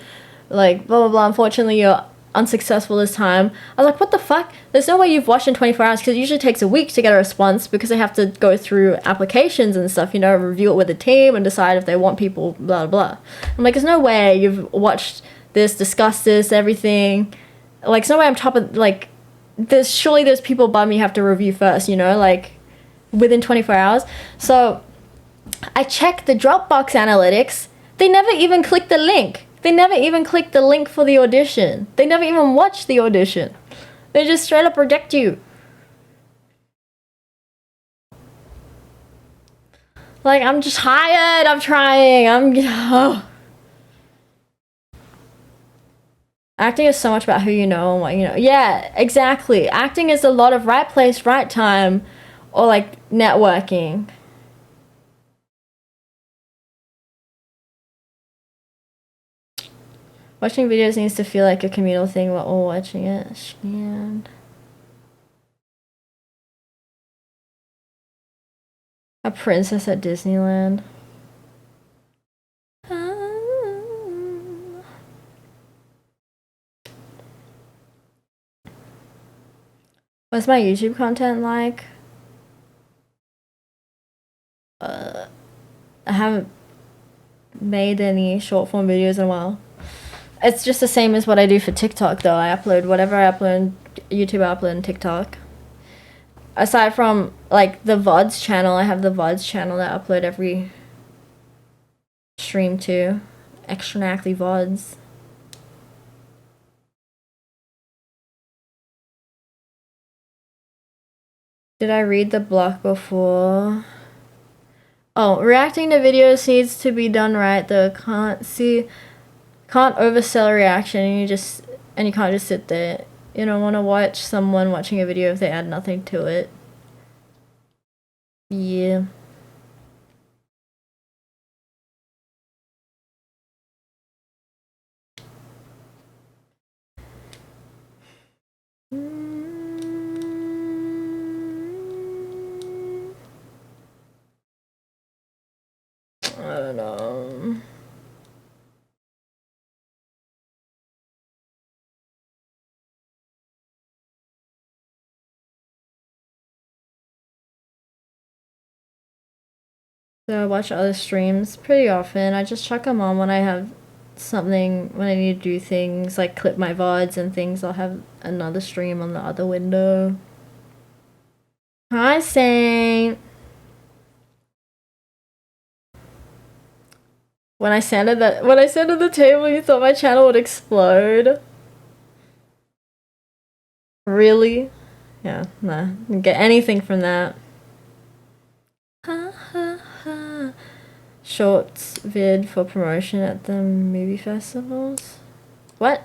Speaker 1: like blah blah blah, unfortunately you're unsuccessful this time. I was like, what the fuck? There's no way you've watched in 24 hours, because it usually takes a week to get a response because they have to go through applications and stuff, you know, review it with the team and decide if they want people, blah blah. I'm like, there's no way you've watched this, discussed this, everything. Like, there's no way I'm top of, like, surely there's people above me have to review first, you know, like within 24 hours. So I checked the Dropbox analytics. They never even clicked the link. They never even clicked the link for the audition. They never even watched the audition. They just straight up reject you. Like, I'm just tired. I'm trying. Acting is so much about who you know and what you know. Yeah, exactly. Acting is a lot of right place, right time, or like networking. Watching videos needs to feel like a communal thing. We're all watching it. Man. A princess at Disneyland. What's my YouTube content like? I haven't made any short form videos in a while. It's just the same as what I do for TikTok though. I upload whatever I upload, YouTube I upload on TikTok. Aside from like the VODs channel, I have the VODs channel that I upload every stream to. Extra Knackly VODs. Did I read the block before? Oh, reacting to videos needs to be done right though. Can't oversell a reaction, and you can't just sit there. You don't want to watch someone watching a video if they add nothing to it. Yeah. I don't know. So I watch other streams pretty often. I just chuck them on when I have something, when I need to do things like clip my VODs and things. I'll have another stream on the other window. Hi, Saint. When I sat at the table, you thought my channel would explode? Really? Yeah, nah. Didn't get anything from that. Ha ha ha. Shorts vid for promotion at the movie festivals? What?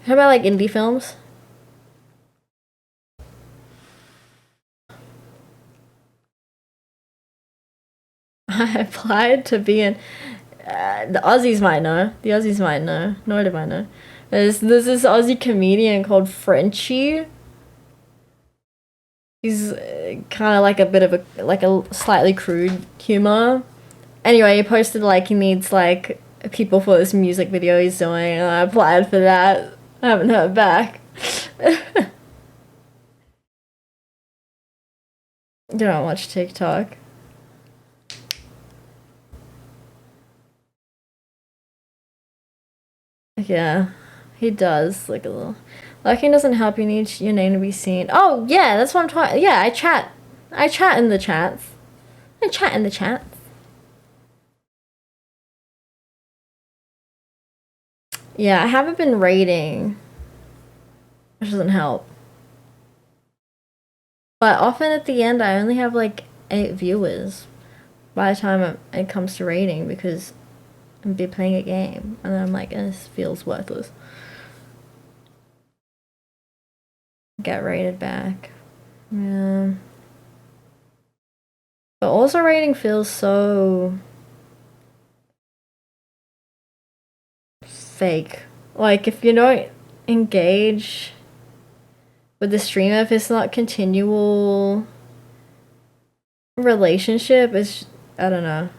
Speaker 1: How about like indie films? I applied to be in. The Aussies might know. The Aussies might know. Nor do I know. There's this Aussie comedian called Frenchie. He's kind of like a bit of a slightly crude humor. Anyway, he posted like he needs like people for this music video he's doing, and I applied for that. I haven't heard back. You don't watch TikTok. Yeah, he does. Like a little. Liking doesn't help. You need your name to be seen. Oh yeah, that's what I'm talking. Yeah, I chat. I chat in the chats. I chat in the chats. Yeah, I haven't been rating, which doesn't help. But often at the end, I only have like 8 viewers by the time it comes to rating because I'm be playing a game, and I'm like, this feels worthless. Get rated back. Yeah. But also rating feels so fake. Like if you don't engage with the streamer, if it's not continual relationship, it's I don't know.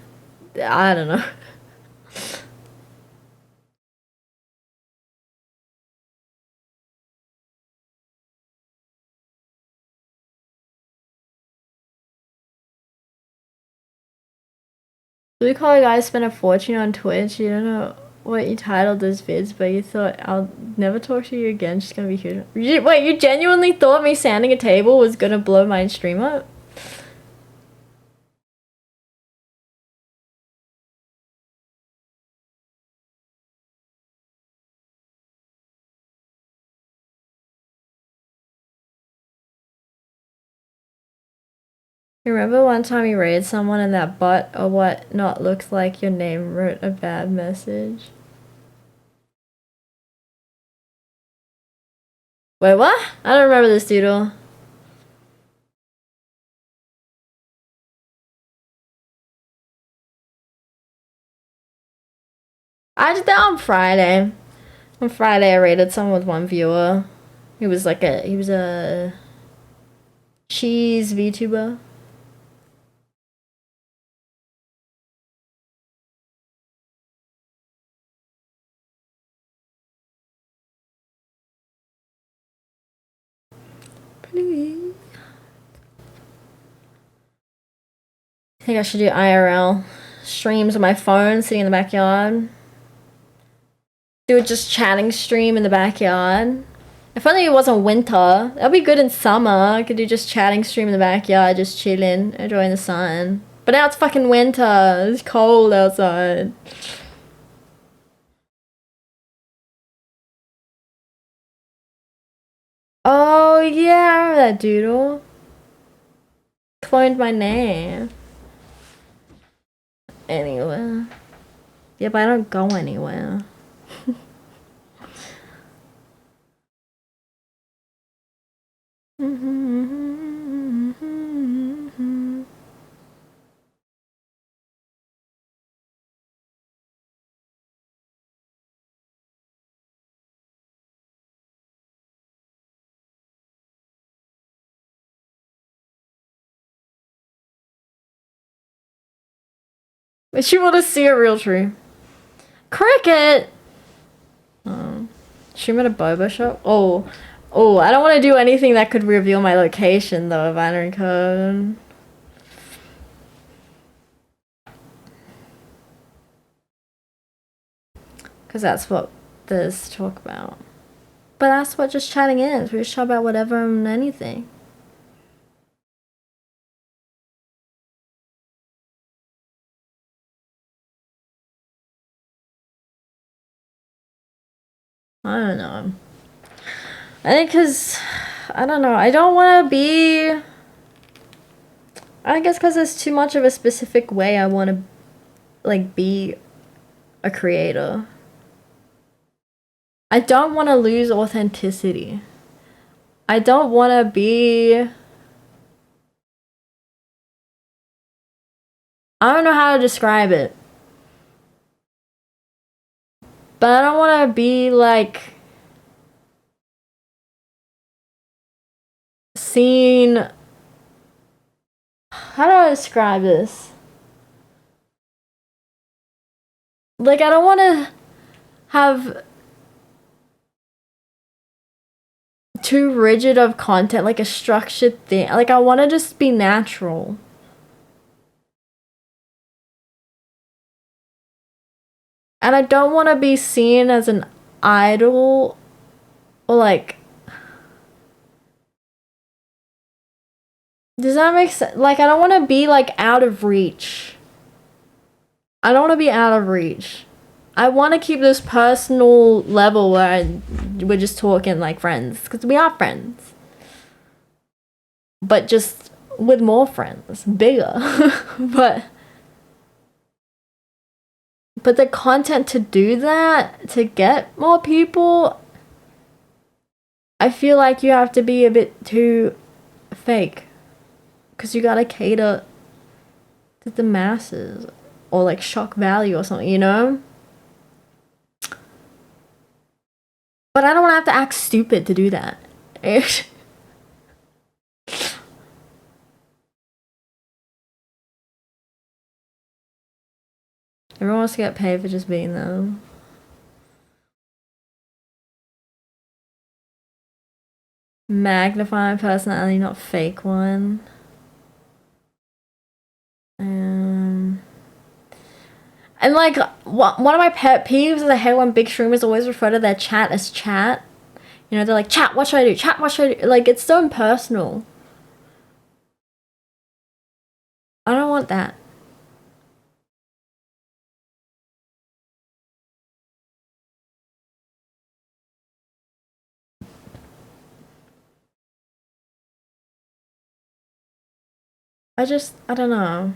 Speaker 1: I don't know. We call a guy spend a fortune on Twitch. You don't know what you titled those vids, but you thought I'll never talk to you again. Just gonna be huge. Wait, you genuinely thought me sanding a table was gonna blow my stream up? Remember one time you raided someone and that bot or what not looks like your name wrote a bad message? Wait, what? I don't remember this doodle. I did that on Friday. On Friday I raided someone with 1 viewer. He was a cheese VTuber. Please. I think I should do IRL streams on my phone, sitting in the backyard. Do a just chatting stream in the backyard. If only it wasn't winter. That'd be good in summer. I could do just chatting stream in the backyard, just chilling, enjoying the sun. But now it's fucking winter. It's cold outside. Oh yeah, I remember that doodle. Cloned my name. Anywhere. Yeah, but I don't go anywhere. But you want to see a real tree. Cricket! Stream at a boba shop? Oh, I don't want to do anything that could reveal my location though, binary code. Because that's what this talk about. But that's what just chatting is. We just chat about whatever and anything. I don't know. I think because, I don't know, I don't want to be, I guess because there's too much of a specific way I want to, like, be a creator. I don't want to lose authenticity. I don't want to be, I don't know how to describe it. But I don't want to be, like, seen, how do I describe this? Like, I don't want to have too rigid of content, like a structured thing. Like, I want to just be natural. And I don't want to be seen as an idol or like, does that make sense? Like, I don't want to be like out of reach. I don't want to be out of reach. I want to keep this personal level where we're just talking like friends, because we are friends. But just with more friends, bigger. but the content to do that, to get more people, I feel like you have to be a bit too fake. Because you gotta cater to the masses. Or like shock value or something, you know? But I don't want to have to act stupid to do that. Everyone wants to get paid for just being them. Magnifying personality, not fake one. And like, one of my pet peeves is I hate when big streamers always refer to their chat as chat. You know, they're like, chat, what should I do? Chat, what should I do? Like, it's so impersonal. I don't want that. I don't know.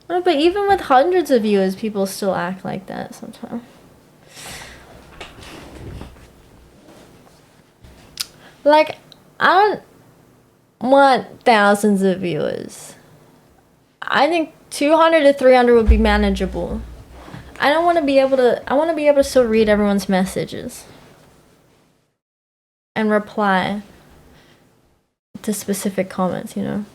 Speaker 1: No, but even with hundreds of viewers, people still act like that sometimes. Like, I don't want thousands of viewers. I think 200 to 300 would be manageable. I don't want to be able to, I want to be able to still read everyone's messages. And reply to specific comments, you know?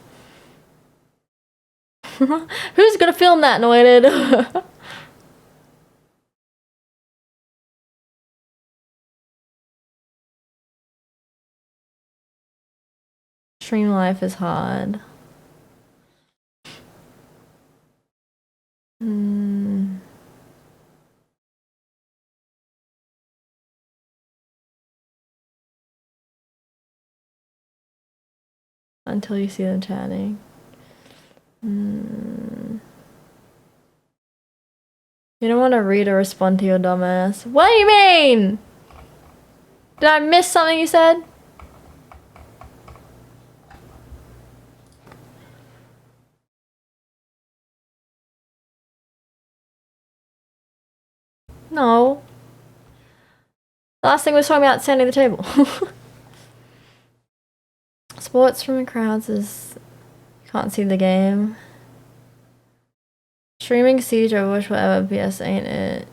Speaker 1: Who's gonna film that, Noided? Stream life is hard. Until you see them chatting. You don't want to read or respond to your dumbass. What do you mean? Did I miss something you said? No. The last thing we was talking about standing at the table. Sports from the crowds is... Can't see the game. Streaming Siege, Overwatch, whatever, PS ain't it.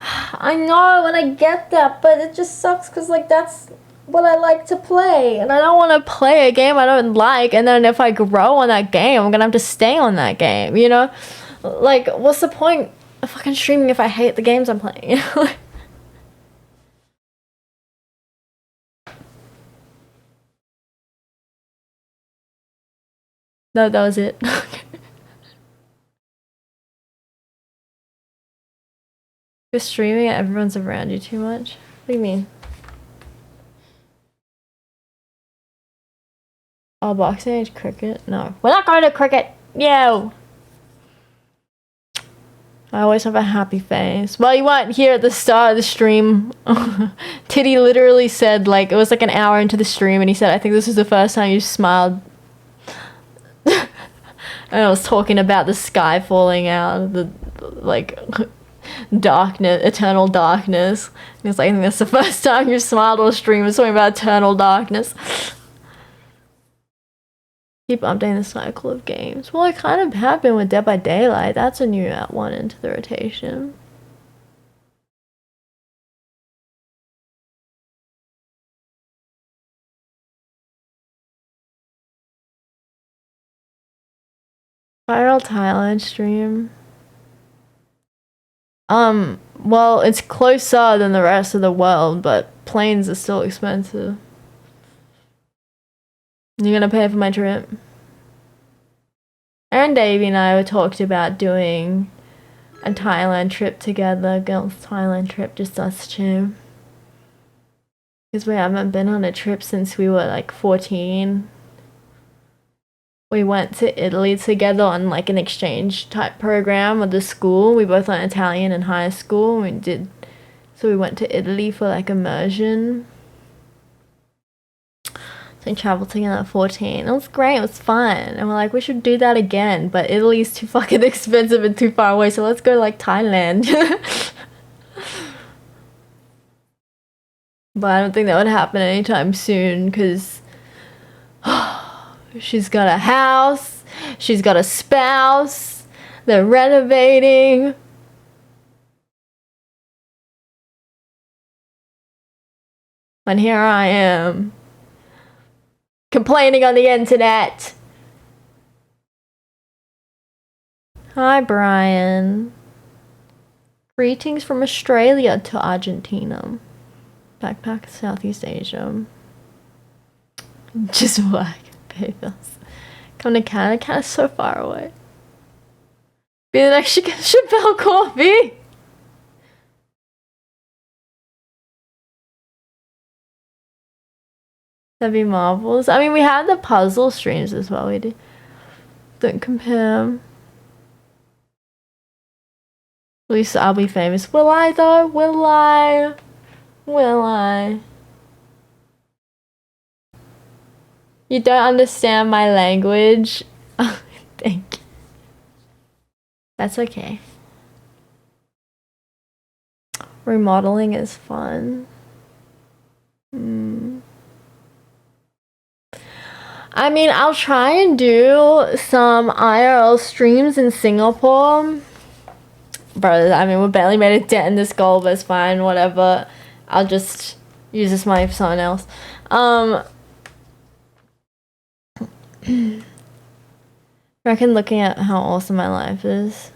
Speaker 1: I know, and I get that, but it just sucks because, like, that's what I like to play. And I don't want to play a game I don't like, and then if I grow on that game, I'm gonna have to stay on that game, you know? Like, what's the point of fucking streaming if I hate the games I'm playing, you know? No, that was it. You're streaming and everyone's around you too much? What do you mean? Oh, boxing age cricket? No. We're not going to cricket! Yo! I always have a happy face. Well, you weren't here at the start of the stream. Titty literally said, like, it was like an hour into the stream, and he said, I think this is the first time you smiled. And I was talking about the sky falling out, the, like, darkness, eternal darkness. And he was like, I think that's the first time you smiled on a stream. It's something about eternal darkness. Keep updating the cycle of games. Well, I kind of have been with Dead by Daylight. That's a new one into the rotation. Viral Thailand stream. Well, it's closer than the rest of the world, but planes are still expensive. You're gonna pay for my trip? Aaron, Davey and I were talked about doing a Thailand trip together, girls' Thailand trip, just us two. Because we haven't been on a trip since we were like 14. We went to Italy together on like an exchange type program with the school. We both learned Italian in high school. So we went to Italy for like immersion. So we traveled together at 14. It was great, it was fun. And we're like, we should do that again. But Italy's too fucking expensive and too far away, so let's go to like Thailand. But I don't think that would happen anytime soon because she's got a house, she's got a spouse, they're renovating. And here I am, complaining on the internet. Hi, Brian. Greetings from Australia to Argentina. Backpack, Southeast Asia. Just whack papers. Come to Canada. Canada's so far away. Be the next Chappelle coffee. That'd be marvels. I mean, we had the puzzle streams as well. We did. Don't compare. At least I'll be famous. Will I though? Will I? Will I? You don't understand my language? Thank you. That's okay. Remodeling is fun. I mean, I'll try and do some IRL streams in Singapore. Bro, I mean, we barely made a dent in this goal, but it's fine, whatever. I'll just use this money for someone else. Reckon looking at how awesome my life is.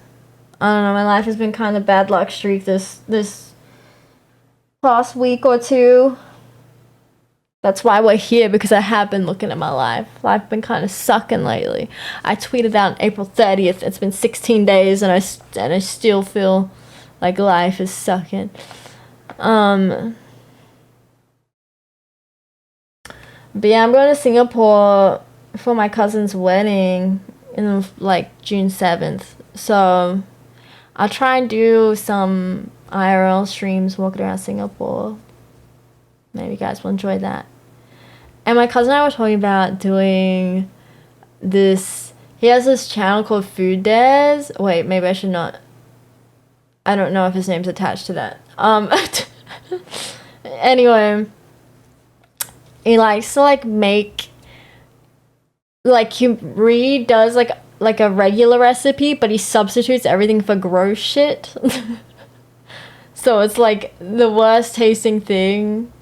Speaker 1: I don't know, my life has been kind of bad luck streak this past week or two. That's why we're here, because I have been looking at my life. Life's been kind of sucking lately. I tweeted out on April 30th. It's been 16 days and I still feel like life is sucking. But yeah, I'm going to Singapore for my cousin's wedding in like June 7th. So I'll try and do some IRL streams walking around Singapore. Maybe you guys will enjoy that. And my cousin and I were talking about doing this. He has this channel called Food Dares. Wait, maybe I should not. I don't know if his name's attached to that. Anyway, he likes to like make, like he redoes like a regular recipe, but he substitutes everything for gross shit. So it's like the worst tasting thing.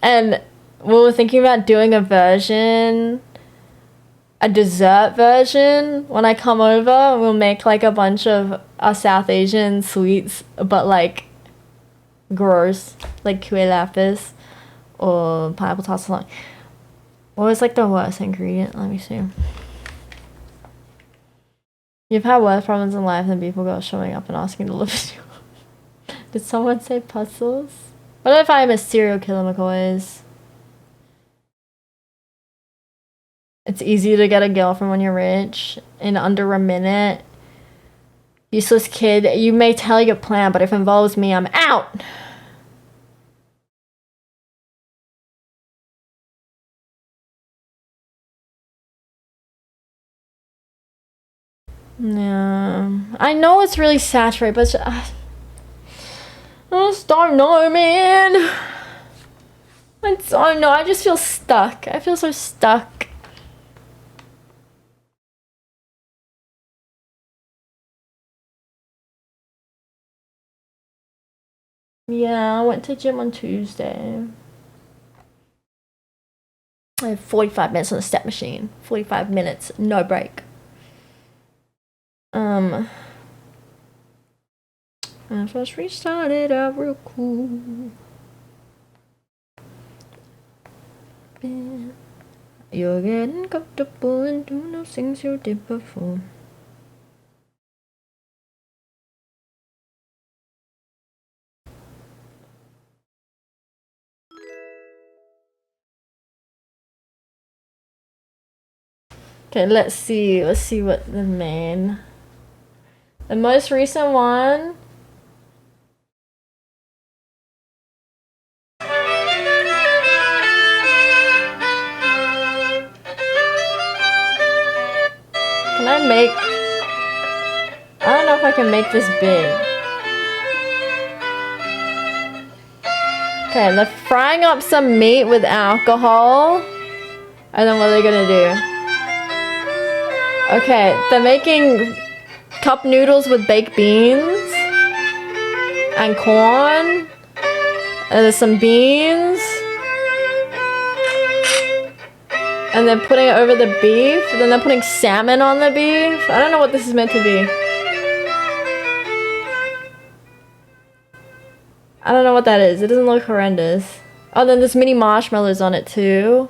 Speaker 1: And we were thinking about doing a dessert version. When I come over, we'll make like a bunch of our South Asian sweets, but like gross, like kueh lapis or pineapple tarts. What was like the worst ingredient? Let me see. You've had worse problems in life than people go showing up and asking to live with you. Did someone say puzzles? What if I'm a serial killer, McCoys? It's easy to get a girlfriend when you're rich in under a minute. Useless kid, you may tell your plan, but if it involves me, I'm out! No. I know it's really saturated, but I just don't know, man. I don't know. I just feel stuck. I feel so stuck. Yeah, I went to gym on Tuesday. I have 45 minutes on the step machine. 45 minutes, no break. I first restarted out real cool. You're getting comfortable and doing those things you did before. Okay, let's see what the most recent one. Can I make, I don't know if I can make this big. Okay, they're frying up some meat with alcohol. And then what are they gonna do? Okay, they're making cup noodles with baked beans and corn. And there's some beans. And they're putting it over the beef. Then they're putting salmon on the beef. I don't know what this is meant to be. I don't know what that is. It doesn't look horrendous. Oh, then there's mini marshmallows on it too.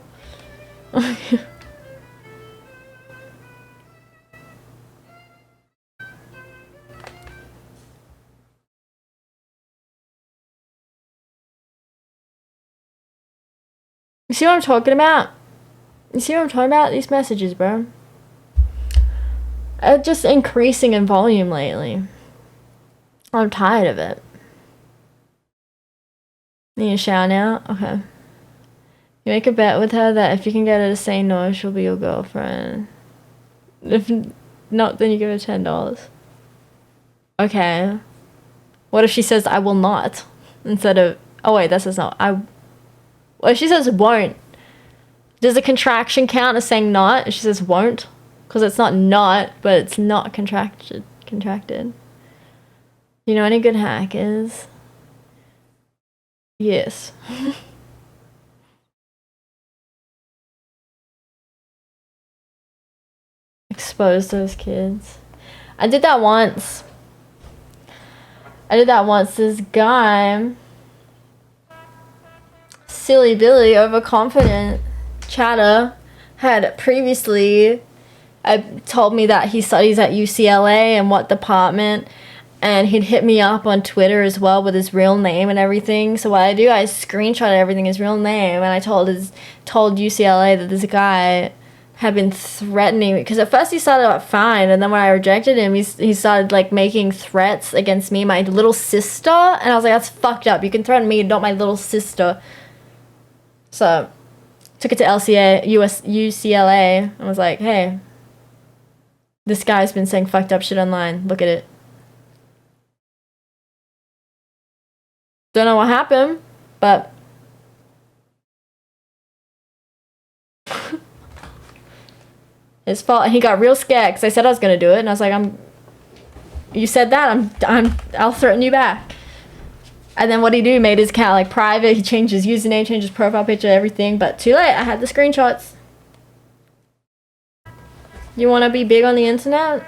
Speaker 1: You see what I'm talking about? You see what I'm talking about? These messages, bro. Are just increasing in volume lately. I'm tired of it. Need a shower now? Okay. You make a bet with her that if you can get her to say no, she'll be your girlfriend. If not, then you give her $10. Okay. What if she says, I will not? Instead of, oh wait, that says no. What if she says won't? Does the contraction count as saying not? If she says won't? Because it's not, but it's not contracted. You know any good hackers? Yes. Expose those kids. I did that once. This guy, silly Billy, overconfident chatter, had previously told me that he studies at UCLA and what department, and he'd hit me up on Twitter as well with his real name and everything. So what I do, I screenshot everything, his real name, and I told UCLA that this guy had been threatening me, because at first he started out fine, and then when I rejected him, he started like making threats against me, my little sister, and I was like, that's fucked up. You can threaten me, not my little sister. So took it to UCLA and was like, hey, this guy's been saying fucked up shit online. Look at it. Don't know what happened, but his fault. And he got real scared because I said I was gonna do it, and I was like, you said that, I'll threaten you back. And then what he do? Made his account like private. He changed his username, changed his profile picture, everything. But too late. I had the screenshots. You want to be big on the internet?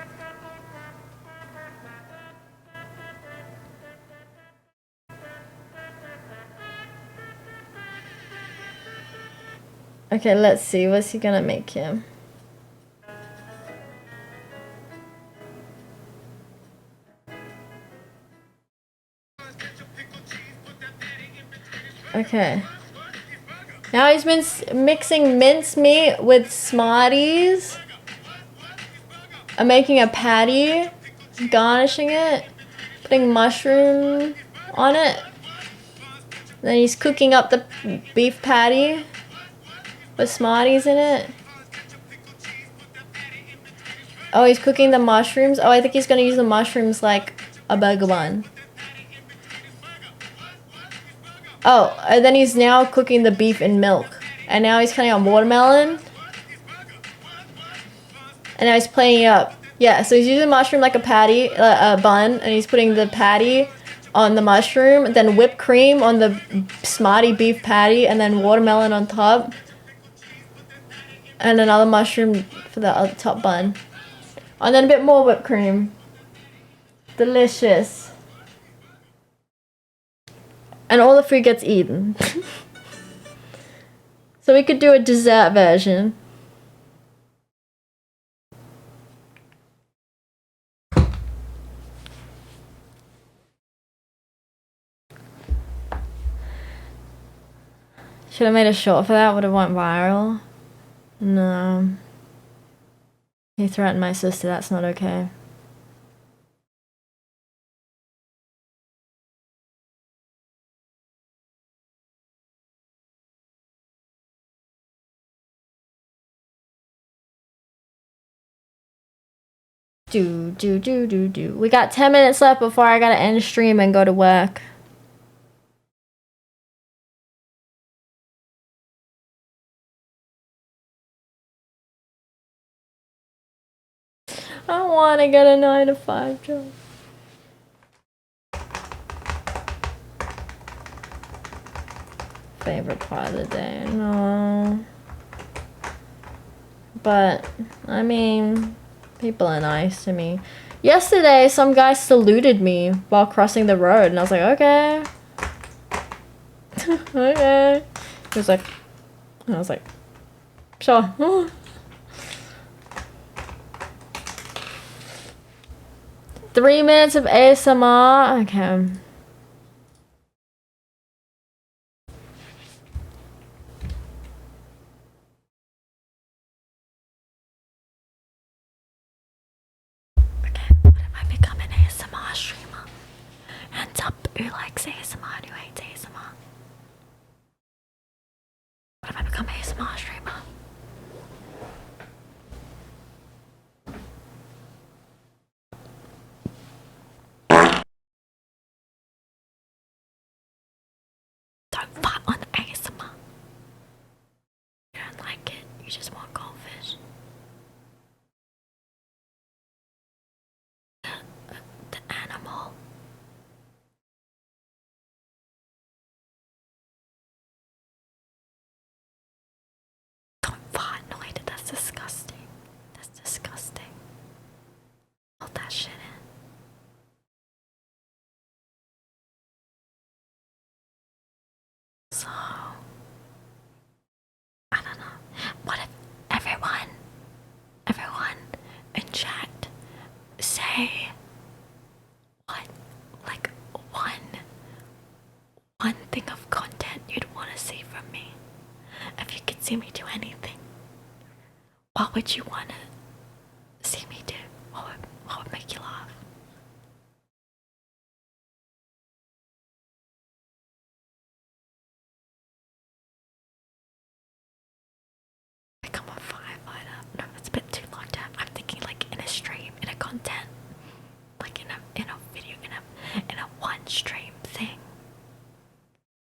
Speaker 1: Okay, let's see. What's he gonna make him? Okay. Now he's been mixing mincemeat with Smarties. I'm making a patty, garnishing it, putting mushroom on it. Then he's cooking up the beef patty with Smarties in it. Oh, he's cooking the mushrooms. Oh, I think he's gonna use the mushrooms like a burger bun. Oh, and then he's now cooking the beef in milk. And now he's cutting out watermelon. And now he's playing it up. Yeah, so he's using mushroom like a patty, a bun, and he's putting the patty on the mushroom, then whipped cream on the Smarty beef patty, and then watermelon on top. And another mushroom for the other top bun. And then a bit more whipped cream. Delicious. And all the food gets eaten. So we could do a dessert version. Should have made a short for that, would have went viral. No. He threatened my sister, that's not okay. Do. We got 10 minutes left before I gotta end stream and go to work. I want to get a 9 to 5 job. Favorite part of the day? No. But, I mean, people are nice to me. Yesterday, some guy saluted me while crossing the road, and I was like, okay. Okay. He was like, and I was like, sure. 3 minutes of ASMR. Okay. What if I become an ASMR streamer? Hands up who likes ASMR and who hates ASMR. What if I become an ASMR streamer? Don't fight on ASMR. You don't like it, you just want goldfish. The animal. Don't fart annoyed, that's disgusting. That's disgusting. Hold that shit in. So, I don't know. What if everyone in chat say what, like one thing of content you'd want to see from me? If you could see me do anything, what would you want to see me do? What would make you laugh? Become a firefighter. No, that's a bit too long term. I'm thinking like in a stream, in a content, like in a video, in a one stream thing.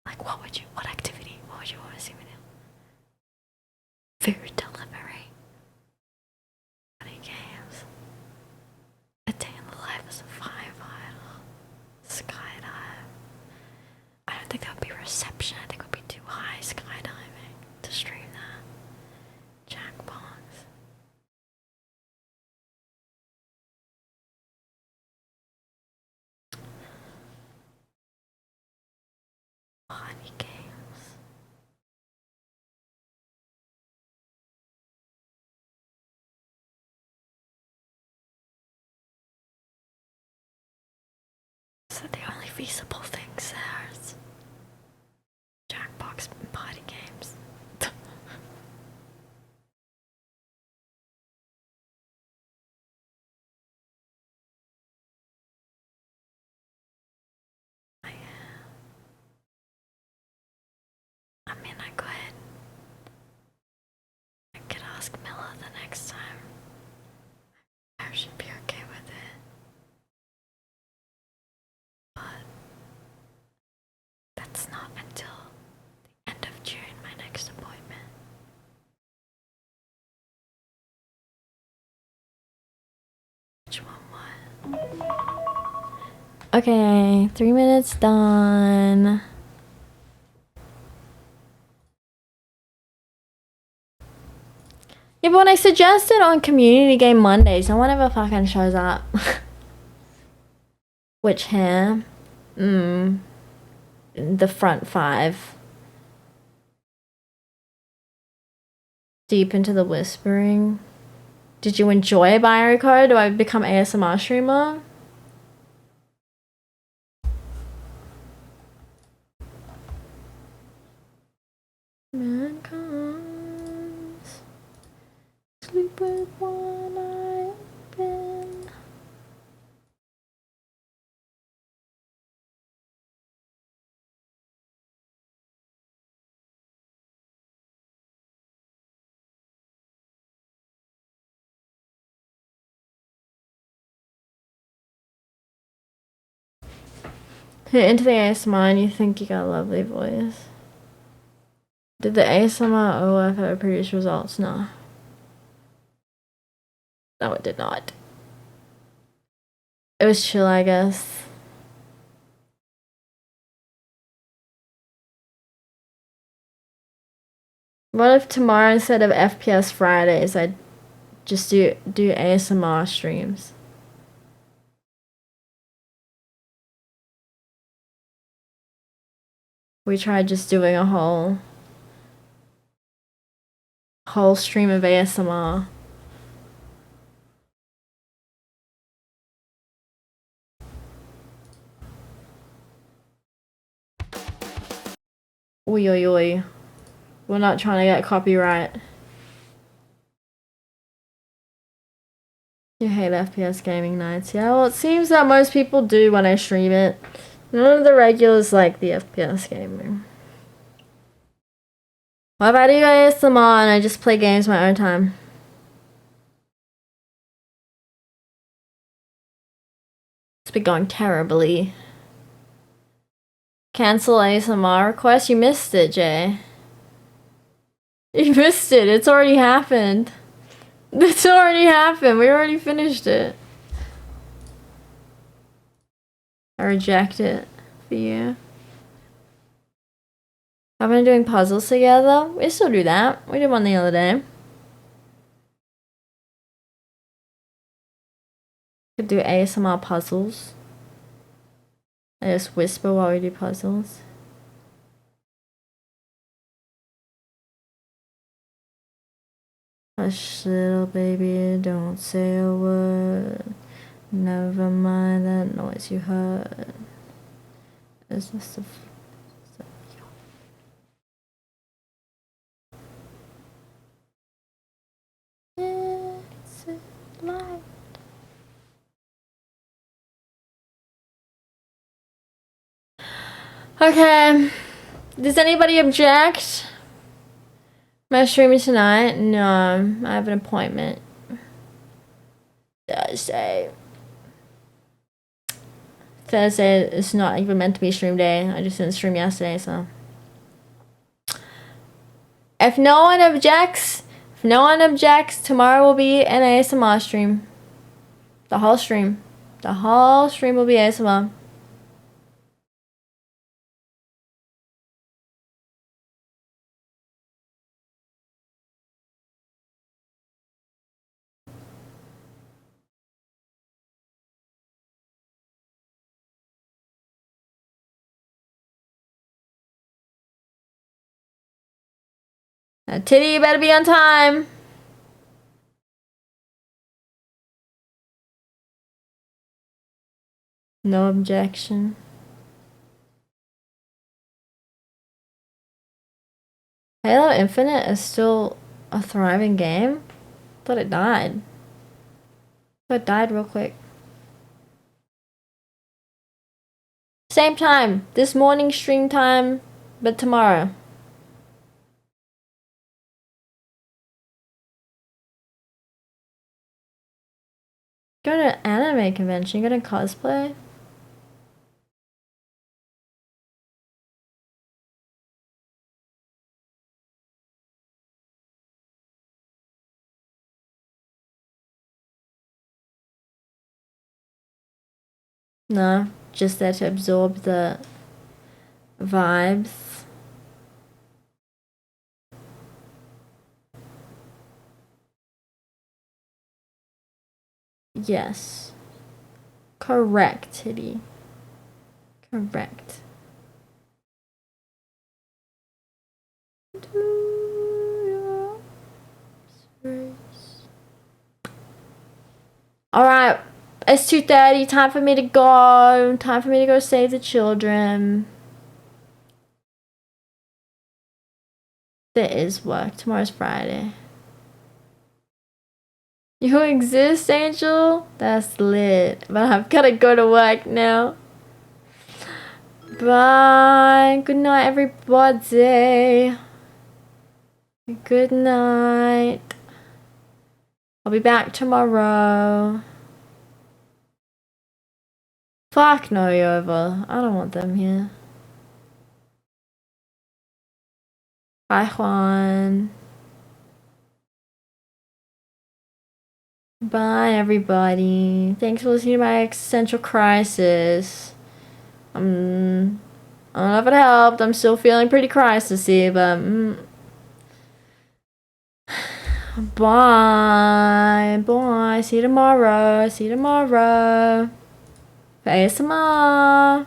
Speaker 1: Like what activity? What would you want to see me do? Food delivery. Funny games. A day in the life as a firefighter. Skydive. I don't think that would be reception. I think it would be too high skydiving to stream that. Jackbox. Funny games. So the only feasible things there is Jackbox and party games. I mean, I could ask Miller the next time. I should be okay with it. But that's not until the end of June, my next appointment. Which one was? Okay, 3 minutes done. Yeah, but when I suggest it on Community Game Mondays, no one ever fucking shows up. Which hair? The front 5. Deep into the whispering. Did you enjoy Binary Code? Do I become ASMR streamer? Man comes, sleep with one eye open. Hit into the ASMR and you think you got a lovely voice. Did the ASMR OF ever produce results? No. No, it did not. It was chill, I guess. What if tomorrow instead of FPS Fridays, I just do ASMR streams? We tried just doing a whole stream of ASMR. Oi, oi, oi. We're not trying to get copyright. You hate FPS gaming nights. Yeah, well, it seems that most people do when I stream it. None of the regulars like the FPS gaming. What if I do ASMR and I just play games my own time? It's been going terribly. Cancel ASMR request? You missed it, Jay. You missed it. It's already happened. It's already happened. We already finished it. I reject it for you. I've been doing puzzles together. We still do that. We did one the other day. Could do ASMR puzzles. I just whisper while we do puzzles. Hush, little baby, don't say a word. Never mind that noise you heard. It's just a... It's a light. Okay. Does anybody object? Am I streaming tonight? No, I have an appointment. Thursday is not even meant to be stream day. I just didn't stream yesterday, so. If no one objects, tomorrow will be an ASMR stream. The whole stream. The whole stream will be ASMR. Now, Titty, you better be on time. No objection. Halo Infinite is still a thriving game? Thought it died. Thought it died real quick. Same time. This morning stream time, but tomorrow. Go to an anime convention, go to cosplay. No, just there to absorb the vibes. Yes. Correct, Titty. Correct. Alright, it's 2:30. Time for me to go. Time for me to go save the children. There is work. Tomorrow's Friday. You exist, Angel? That's lit. But I've gotta go to work now. Bye. Good night, everybody. Good night. I'll be back tomorrow. Fuck no, Yova. I don't want them here. Bye, Juan. Bye, everybody. Thanks for listening to my existential crisis. I don't know if it helped. I'm still feeling pretty crisisy, but bye. Bye. See you tomorrow. See you tomorrow. For ASMR.